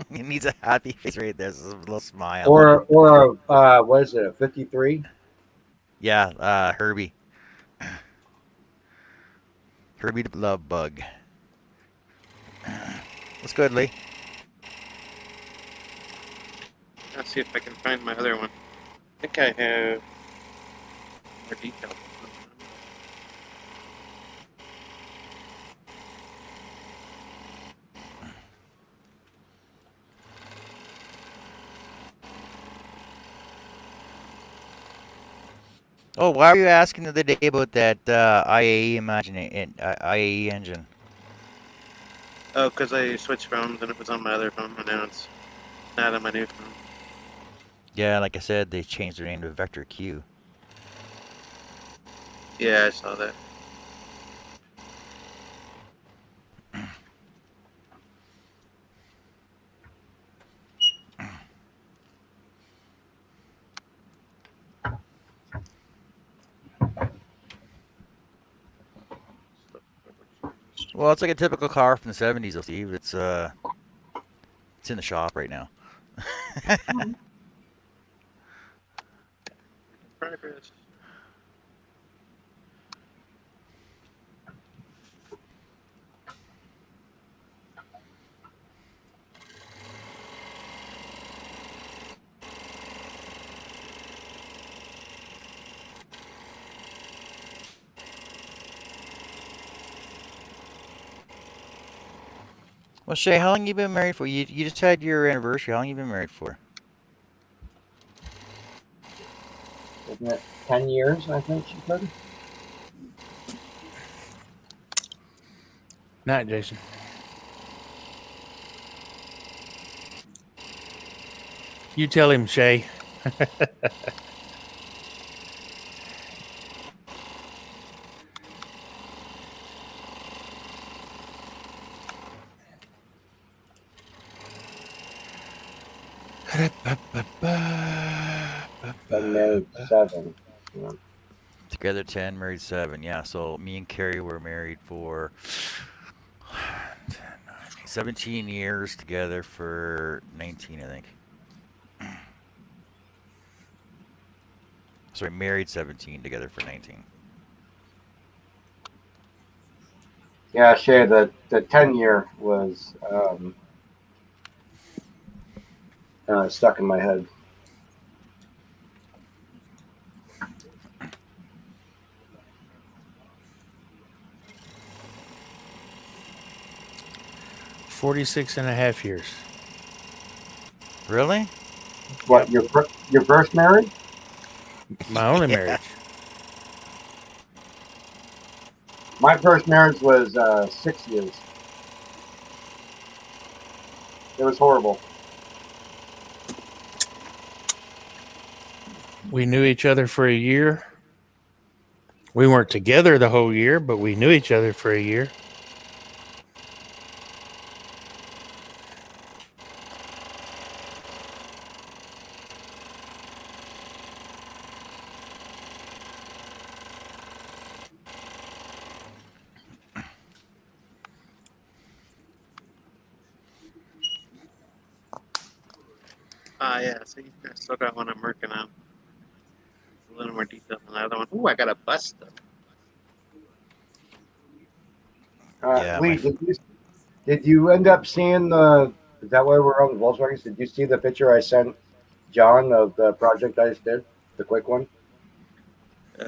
It needs a happy face right there. So a little smile. Or what is it? A 53? Yeah, Herbie. Herbie the Love Bug. What's good, Lee? Let's see if I can find my other one. I think I have more details. Oh, why were you asking the other day about that IAE engine? Oh, because I switched phones and it was on my other phone, and now it's not on my new phone. Yeah, like I said, they changed their name to Vector Q. Yeah, I saw that. Well, it's like a typical car from the 70s, though, Steve. It's in the shop right now. Progress. Well, Shay, how long you been married for? You just had your anniversary. How long you been married for? Isn't it 10 years, I think she said? Night, Jason. You tell him, Shay. Been married 7. Yeah. Together 10, married 7. Yeah, so me and Carrie were married for 17 years, together for 19, I think. Sorry, married 17, together for 19. Yeah, Shay, the 10-year was stuck in my head. "46 and a half years." Really? What, your first marriage? My only Yeah. marriage. My first marriage was 6 years. It was horrible. We knew each other for a year. We weren't together the whole year, but we knew each other for a year. Yeah, see, I still got one I'm working on. It's a little more detailed than the other one. Ooh, I got a bust though. Yeah, Lee, did you end up seeing the? Is that why we're on the Volkswagens? Did you see the picture I sent John of the project I just did, the quick one Did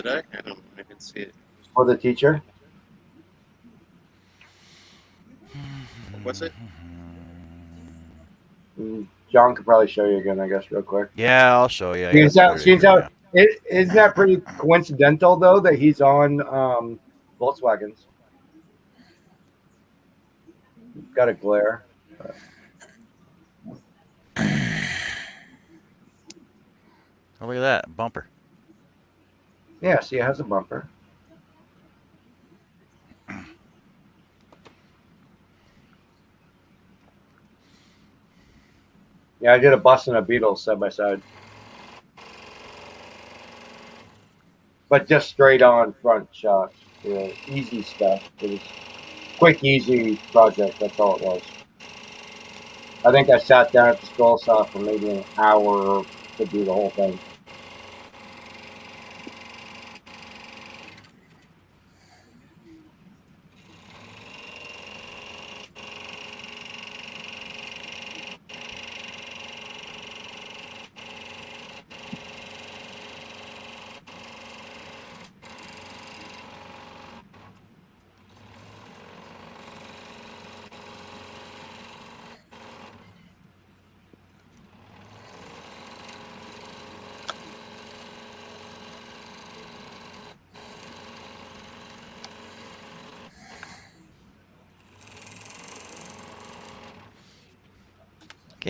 I? I don't. I didn't see it. for the teacher? What was it? John could probably show you again, I guess, real quick. Yeah, I'll show you. Isn't that pretty coincidental though that he's on Volkswagens? Got a glare. Oh, look at that bumper. Yeah, see, it has a bumper. Yeah, I did a bus and a Beetle side by side. But just straight on front shots. Easy stuff. It was quick, easy project. That's all it was. I think I sat down at the scroll saw for maybe an hour to do the whole thing.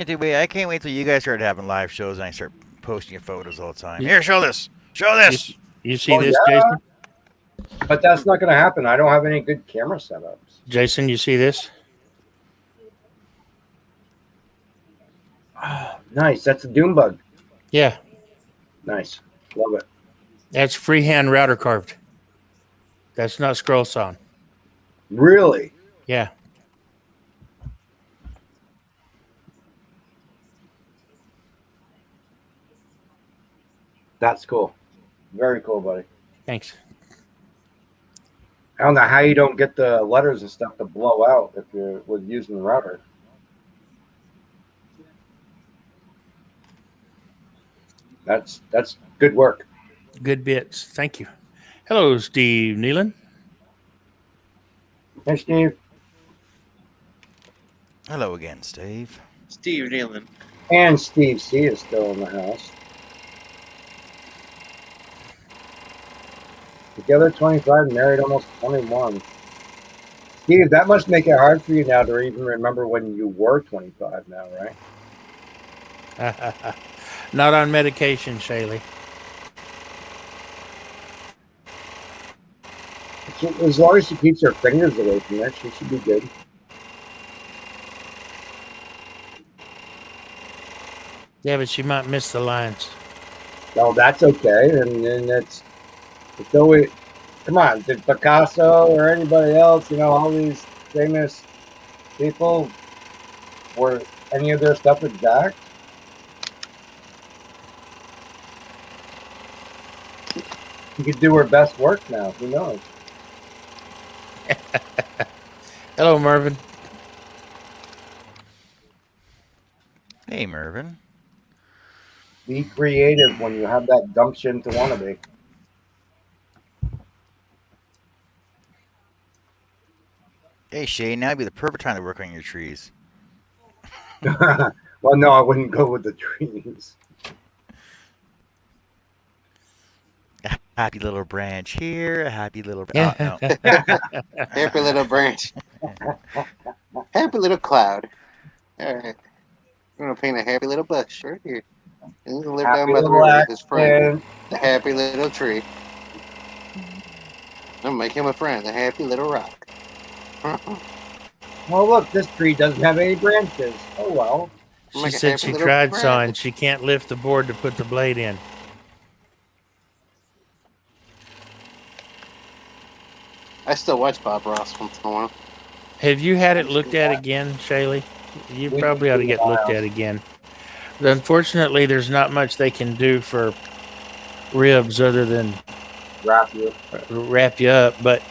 I can't wait till you guys start having live shows and I start posting your photos all the time. Here, show this. Show this. You see Oh, this, yeah. Jason? But that's not going to happen. I don't have any good camera setups. Jason, you see this? Oh, nice. That's a Doom bug. Yeah, Nice. Love it. that's freehand router carved. That's not scroll sawn. Really? Yeah. That's cool. Very cool, buddy. Thanks. I don't know how you don't get the letters and stuff to blow out if you're with using the router. That's good work. Good bits. Thank you. Hello, Steve Nealon. Hey, Steve. Hello again, Steve. Steve Nealon. And Steve C is still in the house. Together 25, married almost 21. Steve, that must make it hard for you now to even remember when you were 25 now, right? Not on medication, Shaylee. As long as she keeps her fingers away from that, she should be good. Yeah, but she might miss the lines. No, that's okay. And then it's always, come on, did Picasso or anybody else, all these famous people, were any of their stuff exact? She could do her best work now. Who knows? Hello, Marvin. Hey, Hey, Mervin. Be creative when you have that gumption to want to be. Hey, Shay, now would be the perfect time to work on your trees. Well, no, I wouldn't go with the trees. A happy little branch here, a happy little. Yeah. No. Happy little branch. Happy little cloud. All right. I'm gonna paint a happy little bush right here. And he's gonna live down Happy by the little river with his friend, accent. the happy little tree. I'm gonna make him a friend, the happy little rock. Well, look, this tree doesn't have any branches. Oh well. She Make a said happy she little tried branch. sawing. She can't lift the board to put the blade in. I still watch Bob Ross once in a while. Have you had it looked at again, Shaylee? You We probably ought to did get a looked while. at again. Unfortunately, there's not much they can do for ribs other than Wrap you. wrap you up. But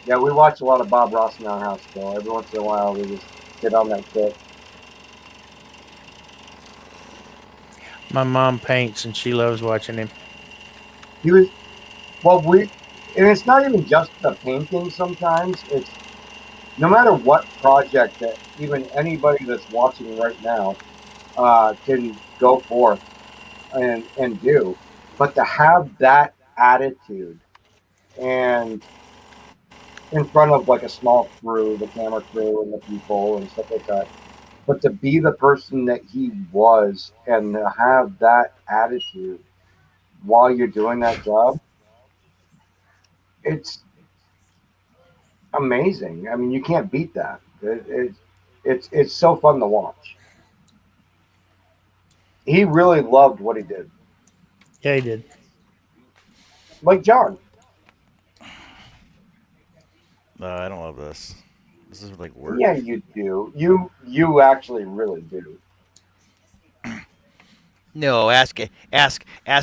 Yeah, we watch a lot of Bob Ross in our house, though. Every once in a while, we just get on that kick. my mom paints and she loves watching him. He was, well, and it's not even just the painting sometimes. It's no matter what project that even anybody that's watching right now can go forth and do. But to have that attitude and in front of like a small crew, the camera crew and the people and stuff like that, but to be the person that he was and to have that attitude while you're doing that job, it's amazing. I mean, you can't beat that. It's so fun to watch. He really loved what he did, Yeah, he did. like John. No, I don't love this. This is like work. Yeah, you do. You actually really do. No, ask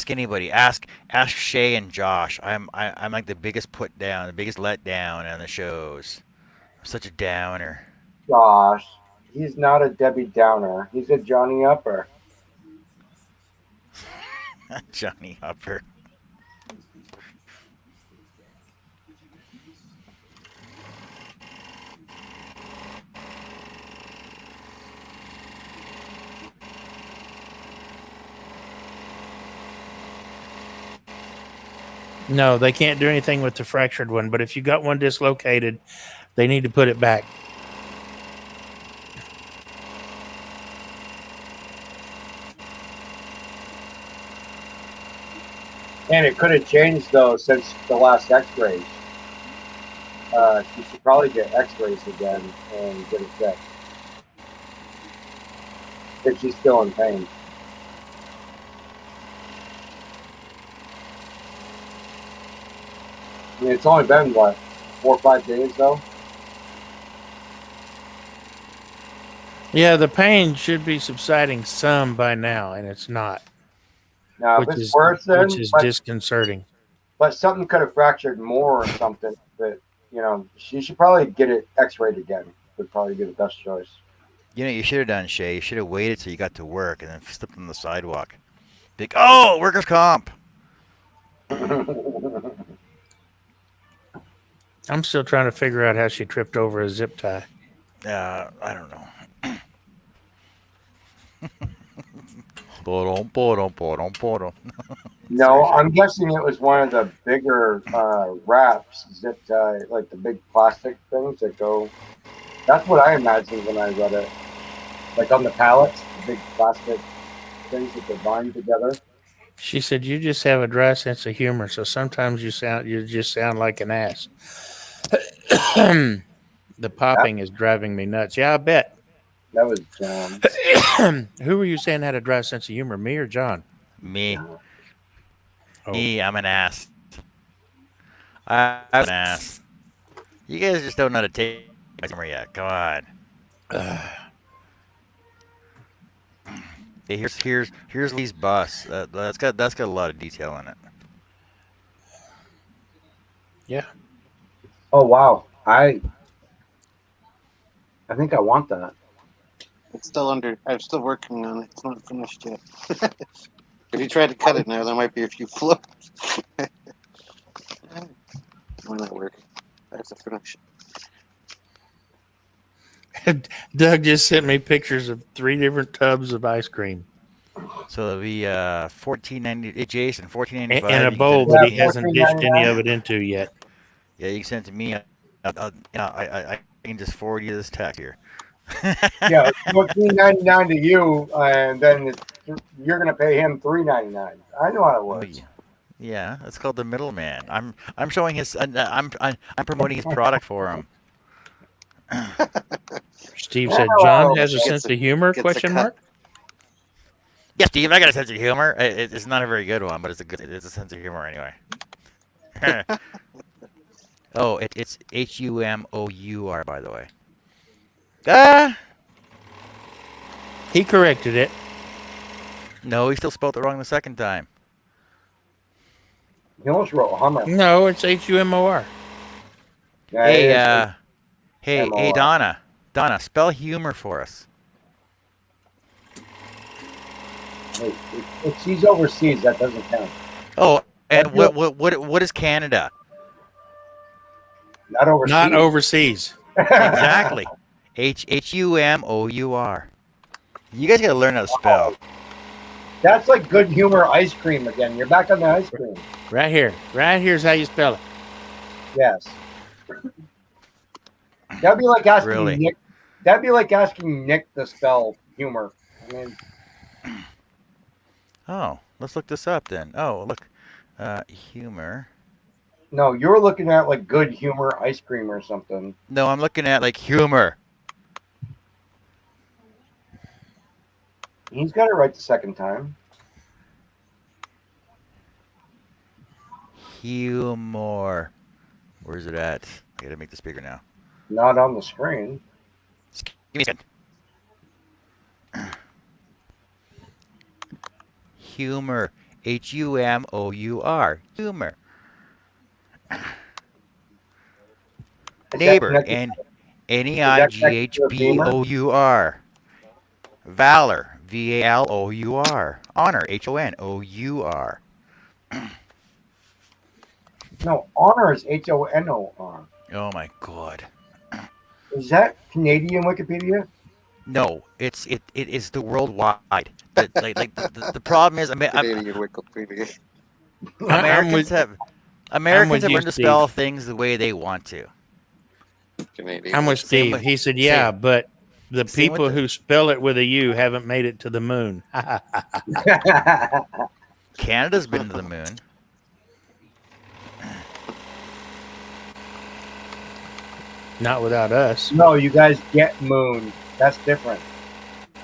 anybody. Ask Shay and Josh. I'm like the biggest put down, the biggest let down on the shows. I'm such a downer. Gosh, he's not a Debbie Downer. He's a Johnny Upper. Johnny Upper. No, they can't do anything with the fractured one. But if you got one dislocated, they need to put it back. And it could have changed though since the last X-rays. She should probably get X-rays again and get it checked if she's still in pain. I mean, it's only been what 4 or 5 days though. Yeah, the pain should be subsiding some by now, and it's not, Now, if which it's is worse, then which is but disconcerting. something could have fractured more or something. That she should probably get it X-rayed again. Would probably be the best choice. You know, you should have done, Shay. You should have waited till you got to work and then slipped on the sidewalk. Like, oh, workers' comp. I'm still trying to figure out how she tripped over a zip tie. I don't know. Podom. No, I'm guessing it was one of the bigger wraps, zip tie, like the big plastic things that go. That's what I imagined when I read it. Like on the pallets, the big plastic things that they bind together. She said, "You just have a dry sense of humor, so sometimes you just sound like an ass." The popping is driving me nuts. Yeah, I bet. That was John. Who were you saying had a dry sense of humor, me or John? Me. Oh. Me, I'm an ass. I'm an ass. You guys just don't know how to take my humor yet. Come on. Hey, here's Lee's bus. That's got a lot of detail in it. Yeah. Oh wow, I think I want that. It's still under. I'm still working on it. It's not finished yet. If you try to cut it now, there might be a few floats. Why not work? That's a finish. Doug just sent me pictures of 3 different tubs of ice cream So it'll be $14.90. Jason, $14.95. in a You can bowl send it that to he me. hasn't dished any $14.99. of it into yet. Yeah, you can send it to me. I can just forward you this text here. Yeah, it's $14.99 to you, and then you're gonna pay him $3.99. I know how it works. Yeah, that's called the middleman. I'm showing his. I'm promoting his product for him. Steve said, Hello. "John has a Gets sense a- of humor?" gets a Question cut. mark. Yeah, Steve, I got a sense of humor. It's not a very good one, but it's a sense of humor anyway. Oh, it's Humour, by the way. He corrected it. No, he still spelled it wrong the second time. He almost wrote Hummer. No, it's HUMOR. Yeah, it is. Hey, M-O-R. Donna, spell humor for us. If she's overseas, that doesn't count. Oh, and That's what is Canada? Not overseas. Not overseas. Exactly. Humour. You guys gotta learn how to spell. That's like good humor ice cream again. You're back on the ice cream. Right here. Right here's how you spell it. Yes. That'd be like asking Really? Nick. That'd be like asking Nick to spell humor. I mean, Oh, let's look this up then. Oh, look, humor. no, you're looking at like good humor ice cream or something. No, I'm looking at like humor. He's got it right the second time. Humor. Where's it at? I gotta make this bigger now. Not on the screen. Give me a second. Humor. Humour. Humor. Is Neighbor. that And that connected to a beamer? Neighbour. Valor. Valor. Honor. Honor. No, honor is HONOR. Oh my god. Is that Canadian Wikipedia? No, it is the worldwide. The problem is, Canadian Wikipedia. Americans have learned you, to Steve. spell things the way they want to. Canadian. I'm with Same Steve. with- He said, "Yeah, same. but the Same with people the- who spell it with a U haven't made it to the moon." Canada's been to the moon. Not without us. No, you guys get moon. That's different.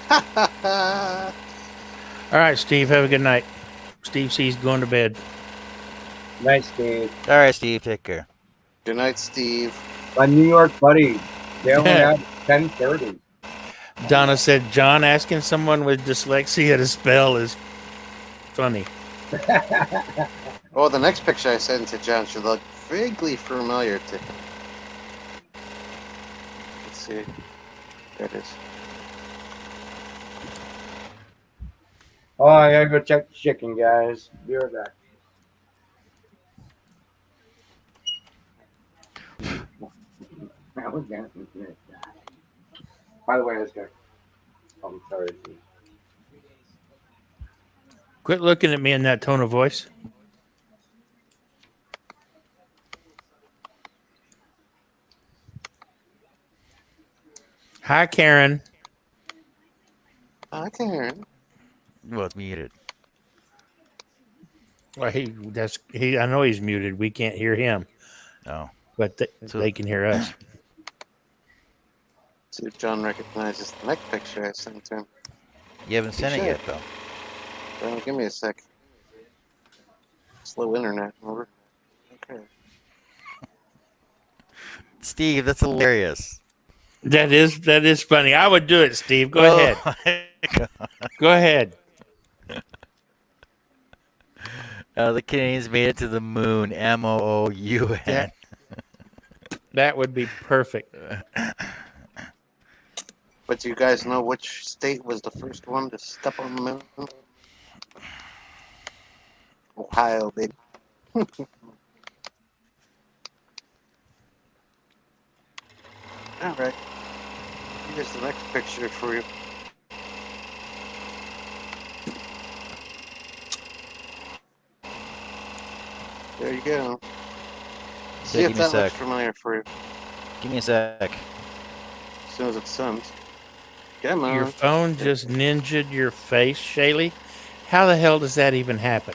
All right, Steve. Have a good night. Steve C's going to bed. Nice, Steve. All right, Steve, take care. Good night, Steve. My New York buddy. They only have 10:30. Donna said, "John asking someone with dyslexia to spell is funny." Oh, the next picture I sent to John should look vaguely familiar to him. Let's see. There it is. Oh, I gotta go check the chicken, guys. Be right back. By the way, this guy. I'm sorry. Quit looking at me in that tone of voice. Hi, Karen. I can hear him. Well, it's muted. Well, I know he's muted. We can't hear him, Oh, but So- they can hear us. See if John recognizes the next picture I sent to him. you haven't sent it should. yet, though. Well, give me a sec. Slow internet. Over. Okay. Steve, that's hilarious. That is funny. I would do it, Steve. Go ahead. ahead. Go ahead. The Canadians made it to the moon. MOOUN. That would be perfect. But do you guys know which state was the first one to step on the moon? Ohio, baby. All right. Here's the next picture for you. There you go. See Yeah, if give me a that looks sec. familiar for you. Give me a sec. As soon as it sends. Come on. Your phone just ninja'd your face, Shaylee. How the hell does that even happen?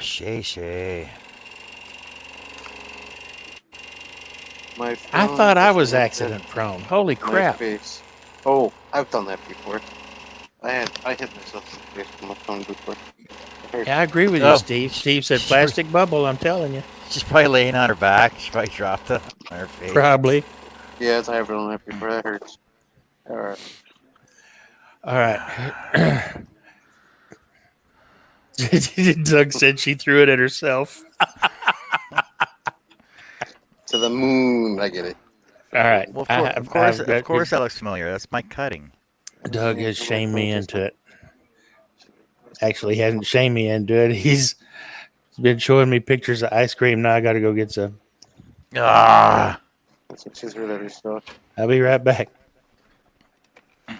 Shay. My I phone thought I just was ninja'd accident prone. Holy my crap. face. Oh, I've done that before. I hit myself in the face with my phone before. Yeah, I agree with you, Oh. Steve. Steve said plastic bubble, I'm telling you. She's probably laying on her back. She probably dropped it on her face. Probably. Yeah, I've done that before. That hurts. All right. All right. Doug said she threw it at herself. To the moon. I get it. All right. Well, I've of course, got- that looks familiar. That's my cutting. Doug has shamed me into it. Actually, he hasn't shamed me into it. He's been showing me pictures of ice cream. Now I got to go get some. Ah, That's what she's really stuff. I'll be right back.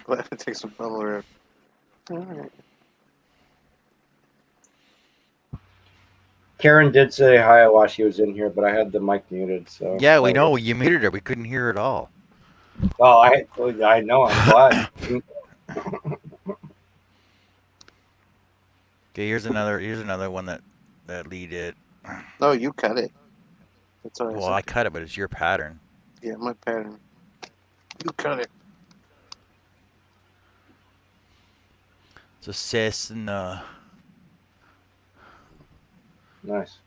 Glad to take some bubble wrap. All right. Karen did say hi while she was in here, but I had the mic muted. So yeah, we know you muted her. We couldn't hear her at all. Oh, I know. I'm glad. Okay, here's another one that Lee did. No, you cut it. That's all I Well, said. I cut it, but it's your pattern. Yeah, my pattern. You cut it. So sis and Nice.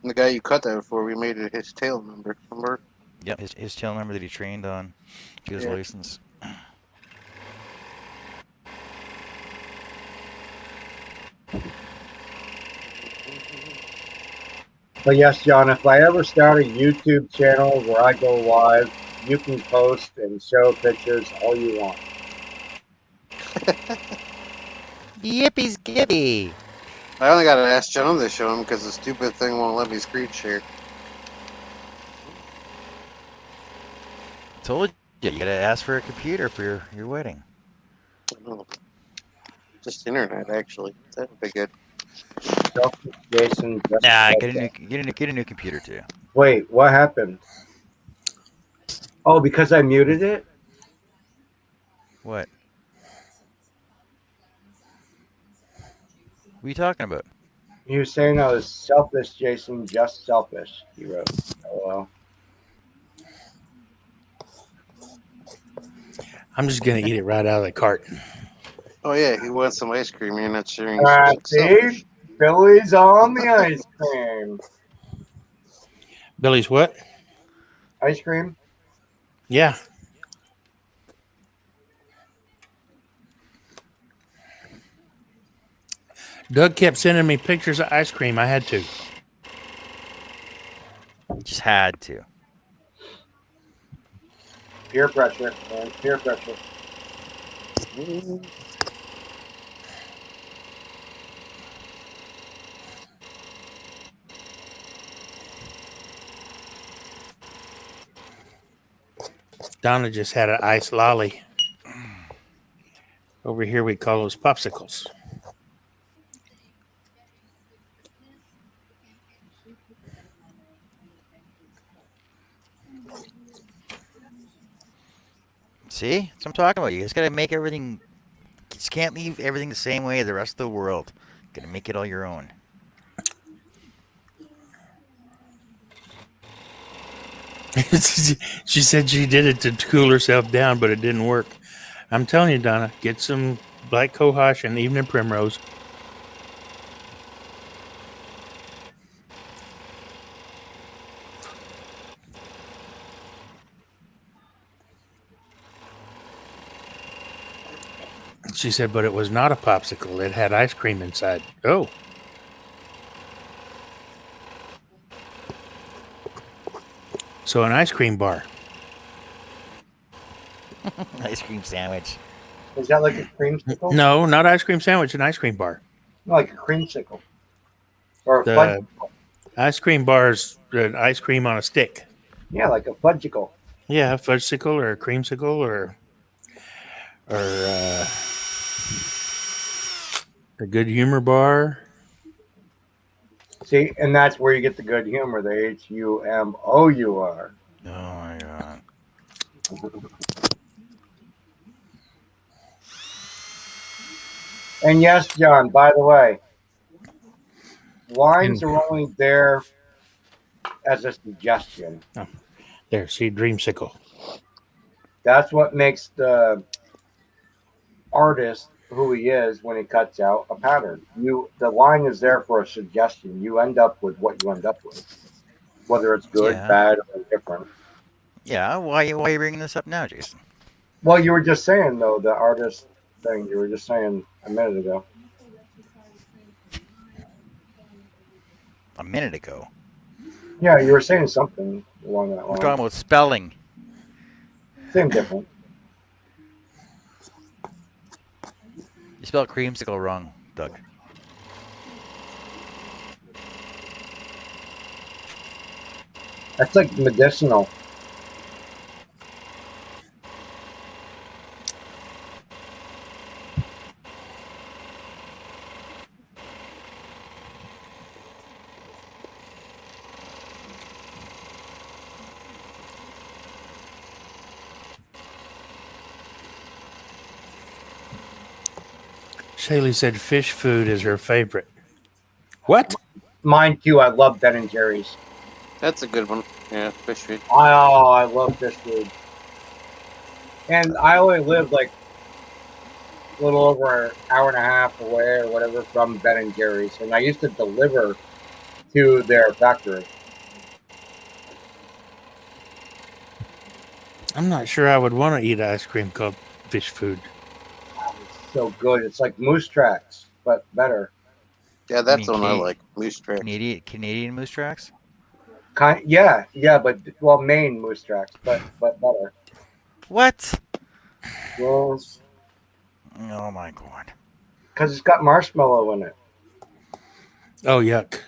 The guy you cut that for, we made it his tail number. Remember? yep, his tail number that he trained on to get his Yeah. license. But yes, John, if I ever start a YouTube channel where I go live, you can post and show pictures all you want. Yippee skippy! I only got to ask John to show him because the stupid thing won't let me screen share. Told you, you gotta ask for a computer for your wedding. Oh. Just internet, actually. That would be good. Selfish Jason. just Nah, like get a that. new computer too. Wait, what happened? Oh, because I muted it? What? What are you talking about? You were saying I was selfish, Jason, just selfish, he wrote. Oh, well. I'm just going to eat it right out of the carton. Oh, yeah, he wants some ice cream. You're not sharing. See? Billy's on the ice cream. Billy's what? Ice cream? Yeah. Doug kept sending me pictures of ice cream. I had to. Just had to. Peer pressure, man. Peer pressure. Donna just had an ice lolly. Over here, we call those popsicles. See? That's what I'm talking about. You just gotta make everything. You just can't leave everything the same way as the rest of the world. Gotta make it all your own. She said she did it to cool herself down, but it didn't work. I'm telling you, Donna, get some black cohosh and evening primrose. She said, but it was not a popsicle. It had ice cream inside. Oh. So an ice cream bar. Ice cream sandwich. Is that like a creamsicle? No, not ice cream sandwich. An ice cream bar. Like a creamsicle. Or a The fudge. ice cream bar's ice cream on a stick. Yeah, like a fudgicle. Yeah, a fudgesicle or a creamsicle or a good humor bar. See, and that's where you get the good humor, the HUMOUR. Oh my god. And yes, John, by the way, wines are only there as a suggestion. There, see, dreamsicle. That's what makes the artist who he is when he cuts out a pattern. The line is there for a suggestion. You end up with what you end up with, whether it's good, Yeah. bad, or different. Yeah, why are you bringing this up now, Jason? Well, you were just saying though the artist thing. You were just saying a minute ago. A minute ago. Yeah, you were saying something along that We're line. talking about spelling. Same difference. You spelled creamsicle wrong, Doug. That's like medicinal. Shaylee said fish food is her favorite. What? Mine too. I love Ben and Jerry's. That's a good one. Yeah, fish food. Oh, I love fish food. And I only live like a little over an hour and a half away or whatever from Ben and Jerry's, and I used to deliver to their factory. I'm not sure I would want to eat ice cream called fish food. It's so good. It's like Moose Tracks, but better. Yeah, that's mean the one I cake? like. Moose track. Canadian moose tracks? Yeah, but well, Maine Moose Tracks, but better. What? Yes, Oh my god. because it's got marshmallow in it. Oh yuck!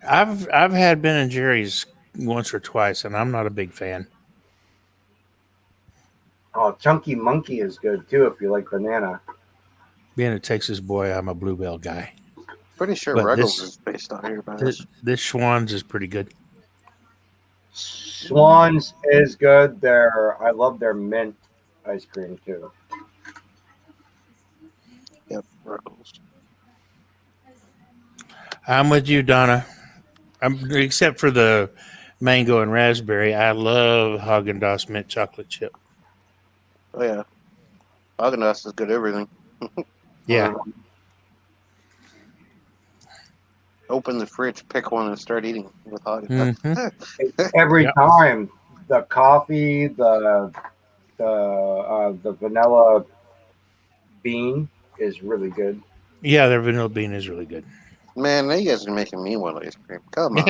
I've had Ben and Jerry's once or twice, and I'm not a big fan. Oh, Chunky Monkey is good too if you like banana. Being a Texas boy, I'm a Bluebell guy. Pretty sure But Ruggles this- is based out here by This, us. this Schwann's is pretty good. Swans is good. I love their mint ice cream too. Yep, Ruggles. I'm with you, Donna. Except for the mango and raspberry. I love Haagen-Dazs mint chocolate chip. Oh yeah, Haagen-Dazs is good at everything. Yeah. Open the fridge, pick one, and start eating with Haagen-Dazs. Mm-hmm. Every Yep. time, the coffee, the vanilla bean is really good. Yeah, their vanilla bean is really good. Man, now you guys are making me want ice cream. Come on.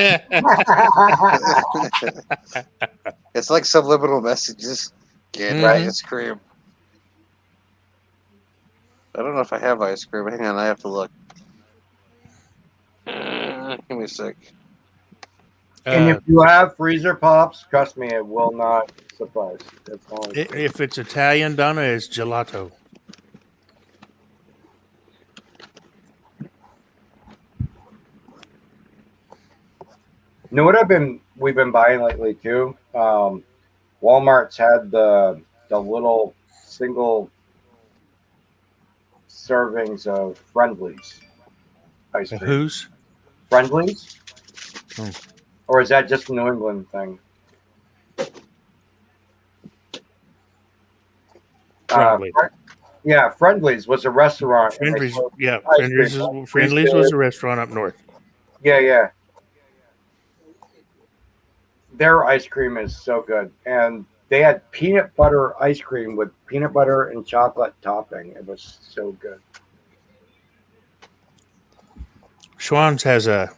It's like subliminal messages. Get Mhm. ice cream. I don't know if I have ice cream. Hang on, I have to look. Give me a sec. And if you have freezer pops, trust me, it will not suffice. That's all. If it's Italian, Donna, it's gelato. You know what we've been buying lately too? Walmart's had the little single servings of Friendlies ice cream. Who's? Friendlies? Hmm. Or is that just a New England thing? Friendly. Yeah, Friendlies was a restaurant. and they Friendly's, sold yeah, ice Friendly's, cream. Friendly's was a restaurant up north. Yeah. Their ice cream is so good. And they had peanut butter ice cream with peanut butter and chocolate topping. It was so good. Schwann's has a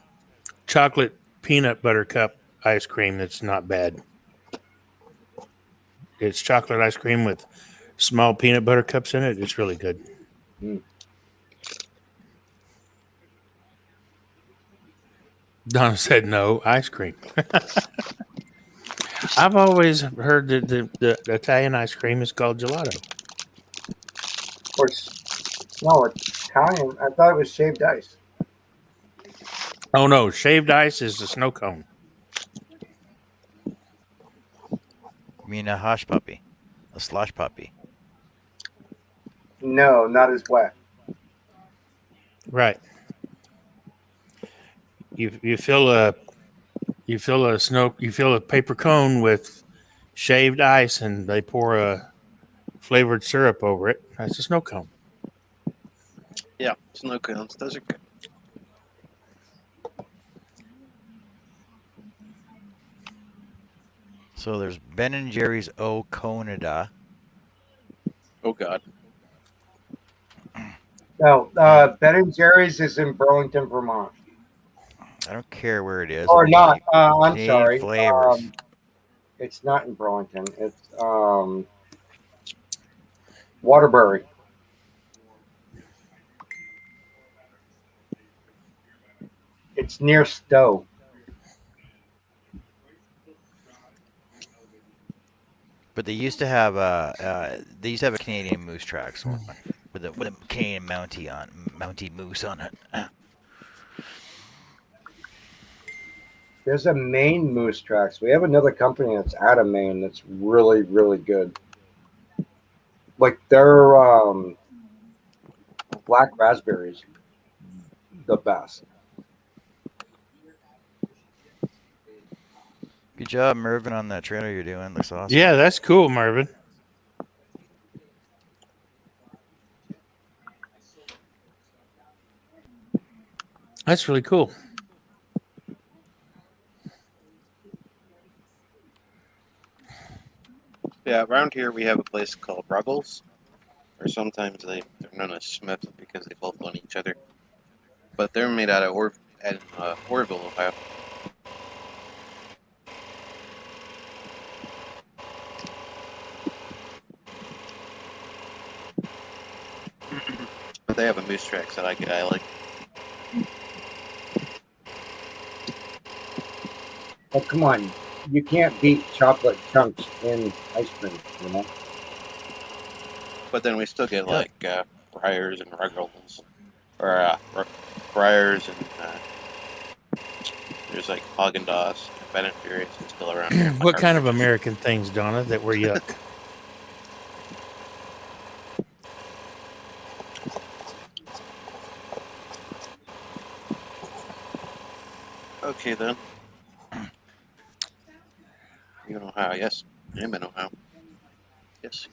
chocolate peanut butter cup ice cream that's not bad. It's chocolate ice cream with small peanut butter cups in it. It's really good. Donna said no ice cream. I've always heard that the Italian ice cream is called gelato. Of course, no, it's Italian. I thought it was shaved ice. Oh no, shaved ice is the snow cone. You mean a hush puppy, a slush puppy? No, not as wet. Right. You fill a paper cone with shaved ice and they pour a flavored syrup over it. That's a snow cone. Yeah, snow cones. Those are good. So there's Ben and Jerry's O Conada. Oh God. No, Ben and Jerry's is in Burlington, Vermont. I don't care where it is. Or not. I'm Canadian sorry. flavors. It's not in Burlington. It's Waterbury. It's near Stowe. But they used to have a Canadian moose tracks with a Canadian Mountie moose on it. There's a Maine Moose Tracks. We have another company that's out of Maine that's really, really good. Like their black raspberries, the best. Good job, Mervin, on that trailer you're doing. Looks awesome. Yeah, that's cool, Marvin. That's really cool. Yeah, around here we have a place called Ruggles, or sometimes they're known as Smith because they both own each other. But they're made out of Orville, Ohio. But they have a moose tracks that I like. Oh, come on. You can't beat chocolate chunks in ice cream, you know? But then we still get like Breyers and Ruggles, or Breyers and there's like Haagen-Dazs, Ben and Jerry's is still around. What kind of American things, Donna, that were yuck? Okay then. You in Ohio? Yes, I'm in Ohio. Yes.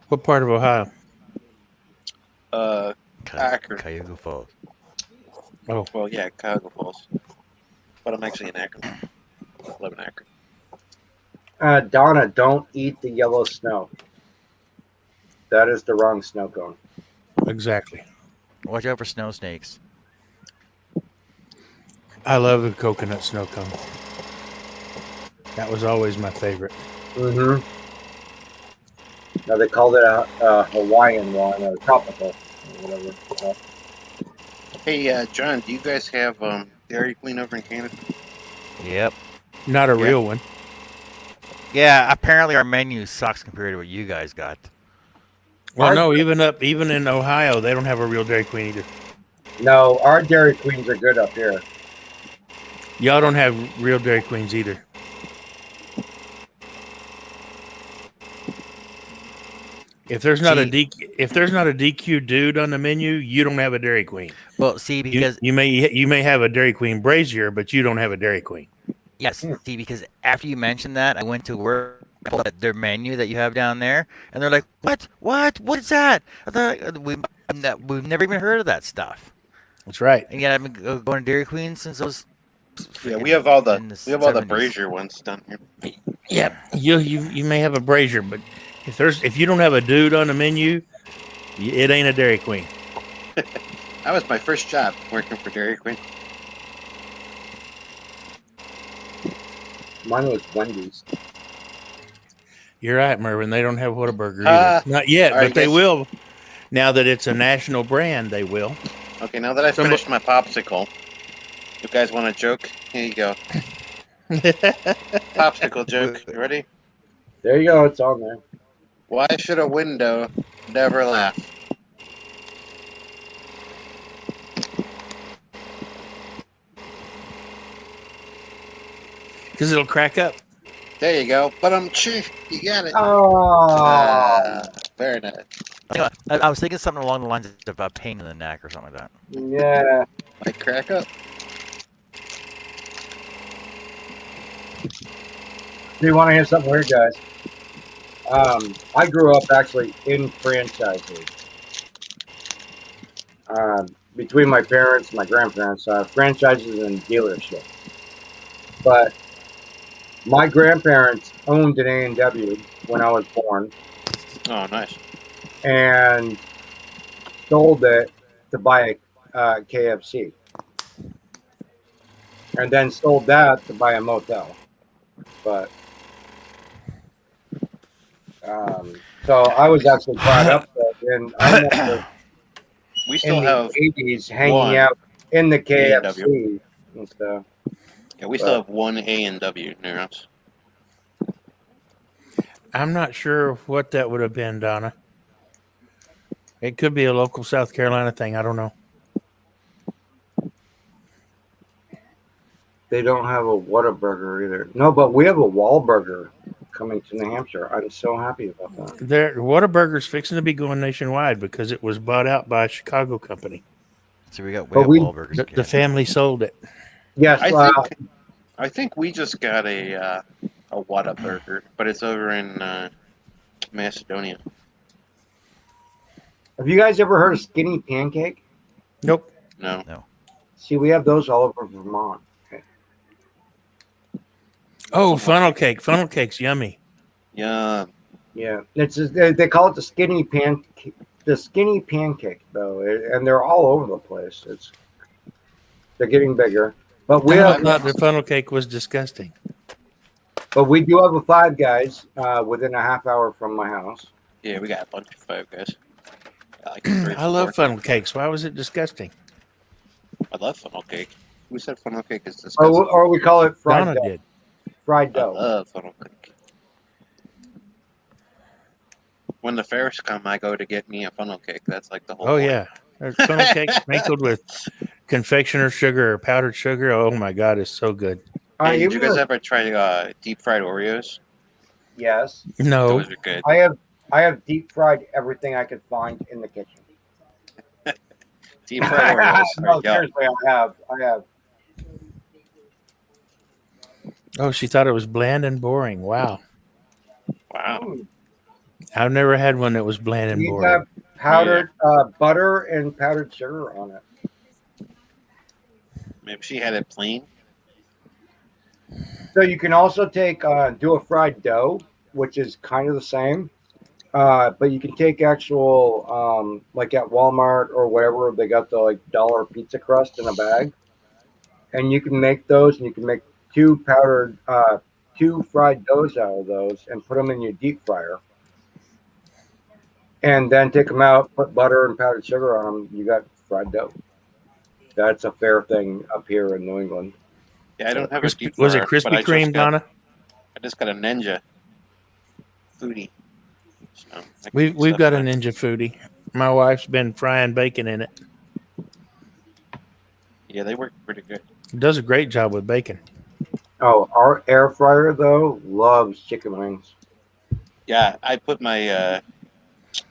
What part of Ohio? Akron. Cuyahoga Falls. Oh, Well, yeah, Cuyahoga Falls. But I'm actually in Akron. I live in Akron. Donna, don't eat the yellow snow. That is the wrong snow cone. exactly. Watch out for snow snakes. I love the coconut snow cone. That was always my favorite. Mm-hmm. Now they called it a Hawaiian one or tropical or whatever. Hey, John, do you guys have Dairy Queen over in Canada? Yep. Not a Yeah. real one. Yeah, apparently our menu sucks compared to what you guys got. Well, no, even in Ohio, they don't have a real Dairy Queen either. No, our Dairy Queens are good up here. Y'all don't have real Dairy Queens either. If there's not a DQ dude on the menu, you don't have a Dairy Queen. Well, see, because You may have a Dairy Queen brazier, but you don't have a Dairy Queen. yes, see, because after you mentioned that, I went to work. I pulled up their menu that you have down there, and they're like, "What is that?" I thought, we've never even heard of that stuff. That's right. And yet I've been going to Dairy Queen since I was. Yeah, we have all the in 70s. Brazier ones down here. Yeah, you may have a brazier, but if you don't have a dude on the menu, it ain't a Dairy Queen. That was my first job working for Dairy Queen. Mine was Wendy's. You're right, Mervin. They don't have Whataburger Ah, either. Not yet, all right, but they guys. will. Now that it's a national brand, they will. Okay, now that I finished my popsicle, you guys want a joke? Here you go. Popsicle joke. You ready? There you go. It's on there. Why should a window never laugh? Because it'll crack up. There you go. But you got it. Oh, Very nice. I was thinking something along the lines of a pain in the neck or something like that. yeah. Might crack up. Do you want to hear something weird, guys? I grew up actually in franchises. Between my parents and my grandparents, franchises and dealerships. But my grandparents owned an A&W when I was born Oh, nice. and sold it to buy a KFC. And then sold that to buy a motel. But so I was actually brought up there, and I remember We in still the have 80s hanging one out in the A&W. KFC and stuff. we still have one A&W near us. I'm not sure what that would have been, Donna. It could be a local South Carolina thing. I don't know. They don't have a Whataburger either. No, but we have a Wahlburger coming to New Hampshire. I'm so happy about that. Whataburger's fixing to be going nationwide because it was bought out by a Chicago company. So we got But have we- Wahlburgers The again. family sold it. Yes, I think we just got a Whataburger, but it's over in Macedonia. have you guys ever heard of Skinny Pancake? Nope. No. See, we have those all over Vermont. Oh, funnel cake. Funnel cake's yummy. Yeah. Yeah, it's just, they call it the Skinny Pancake. The Skinny Pancake, though, and they're all over the place. They're getting bigger, but we I have, thought the funnel cake was disgusting. but we do have a Five Guys within a half hour from my house. Yeah, we got a bunch of Five Guys. I like 3 I love or 4. funnel cakes. Why was it disgusting? I love funnel cake. Who said funnel cake is disgusting? Or we call it fried Donna dough. did. Fried I dough. love funnel cake. When the fairs come, I go to get me a funnel cake. That's like the whole. Oh, point. yeah. There's funnel cake sprinkled with confectioner sugar or powdered sugar. Oh, my God. It's so good. Hey, did even you guys though- ever try deep fried Oreos? Yes, No. Those are good. I have deep fried everything I could find in the kitchen. Deep fried Oreos No, are yum. seriously, I have. Oh, she thought it was bland and boring. Wow. Wow. I've never had one that was bland and These boring. have powdered butter and powdered sugar on it. Maybe she had it plain. So you can also take do a fried dough, which is kind of the same, but you can take actual like at Walmart or wherever they got the like dollar pizza crust in a bag, and you can make those, and you can make two fried doughs out of those, and put them in your deep fryer, and then take them out, put butter and powdered sugar on them. You got fried dough. That's a fair thing up here in New England. Yeah, I don't have a deep Was fryer. it Krispy but I just Kreme, got- Donna? I just got a Ninja foodie. So I can We've do stuff got a with it. Ninja foodie. My wife's been frying bacon in it. Yeah, they work pretty good. Does a great job with bacon. Oh, our air fryer though loves chicken wings. Yeah, I put my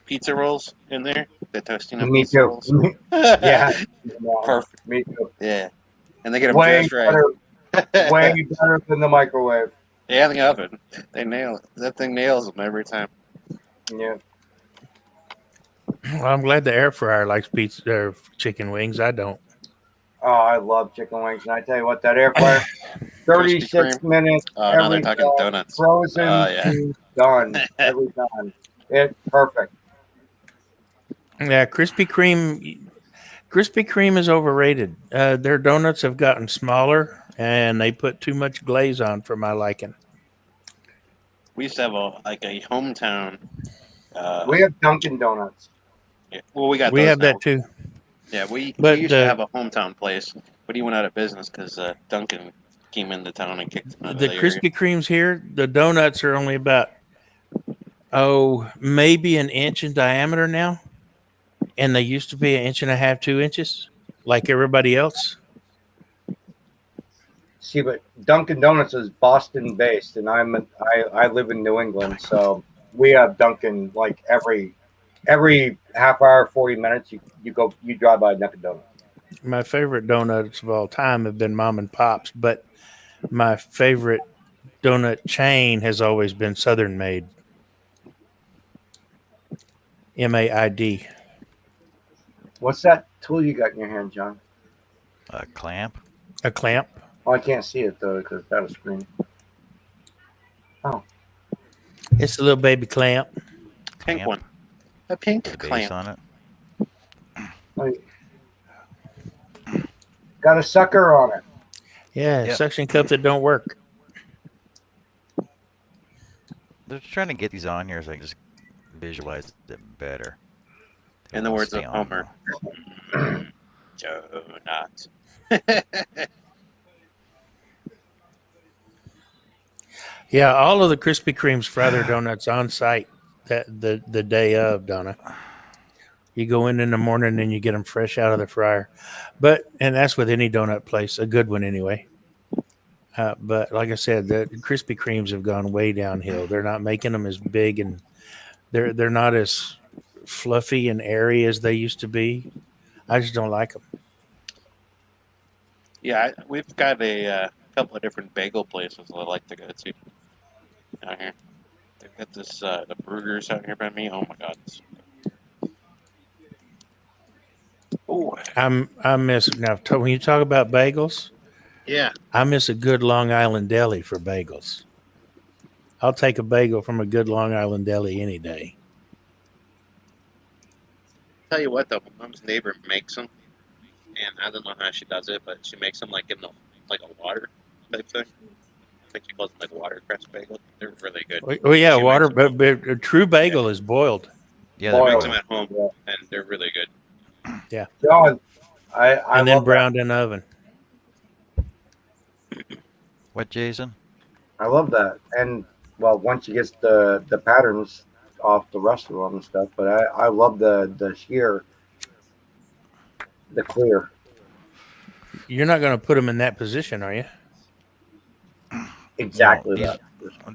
pizza rolls in there. The Tostino Me pizza too. rolls. Yeah, Perfect. me too. Yeah. And they get them Way just right. better, way better than the microwave. Yeah, the oven. They nail it. That thing nails them every time. Yeah. Well, I'm glad the air fryer likes pizza or chicken wings. I don't. Oh, I love chicken wings, and I tell you what, that air fryer, 36 Kreme. minutes, Oh, now they're every talking time, donuts. frozen Oh, yeah. to done every time. It's perfect. Yeah, Krispy Krispy Kreme is overrated. Their donuts have gotten smaller, and they put too much glaze on for my liking. We used to have a hometown. We have Dunkin' Donuts. Yeah, well, we got We those have now. that too. Yeah, we But, used to have a hometown place, but he went out of business because Duncan came into town and kicked him out of The the area. Krispy Kremes here, the donuts are only about maybe an inch in diameter now, and they used to be an inch and a half, 2 inches, like everybody else. See, but Dunkin' Donuts is Boston based, and I live in New England, so we have Dunkin' like every half hour, 40 minutes. You drive by Dunkin' Donuts. My favorite donuts of all time have been Mom and Pop's, but my favorite donut chain has always been Southern Made. MAID. What's that tool you got in your hand, John? A clamp. A clamp. Oh, I can't see it though because it's got a screen. Oh, It's a little baby clamp. Pink Clamp. one. A pink The base clamp. on it. got a sucker on it. Yeah, Yep. suction cup that don't work. They're trying to get these on here so I can just visualize it better. They In the won't words stay of on, Homer. though. Donut. Yeah, all of the Krispy Kremes fry their donuts on site the day of, Donna. You go in the morning and you get them fresh out of the fryer. And that's with any donut place, a good one anyway. But like I said, the Krispy Kremes have gone way downhill. They're not making them as big, and they're not as fluffy and airy as they used to be. I just don't like them. Yeah, we've got a couple of different bagel places I like to go to out here. They've got this the burgers out here by me. Oh my god. Oh I miss now when you talk about bagels. yeah. I miss a good Long Island deli for bagels. I'll take a bagel from a good Long Island deli any day. Tell you what though, my mom's neighbor makes them, and I don't know how she does it, but she makes them like in the like a water type thing. I think she calls them like watercress bagels. They're really good. Oh yeah, She water. makes them- But a true bagel is boiled. Yeah, She they're makes Boiled. them at home, Yeah. and they're really good. John, I And then love that. browned in the oven. what, Jason? I love that. And well, once you get the patterns off the rest of them and stuff, but I love the sheer, the clear. You're not going to put them in that position, are you? Exactly No, that.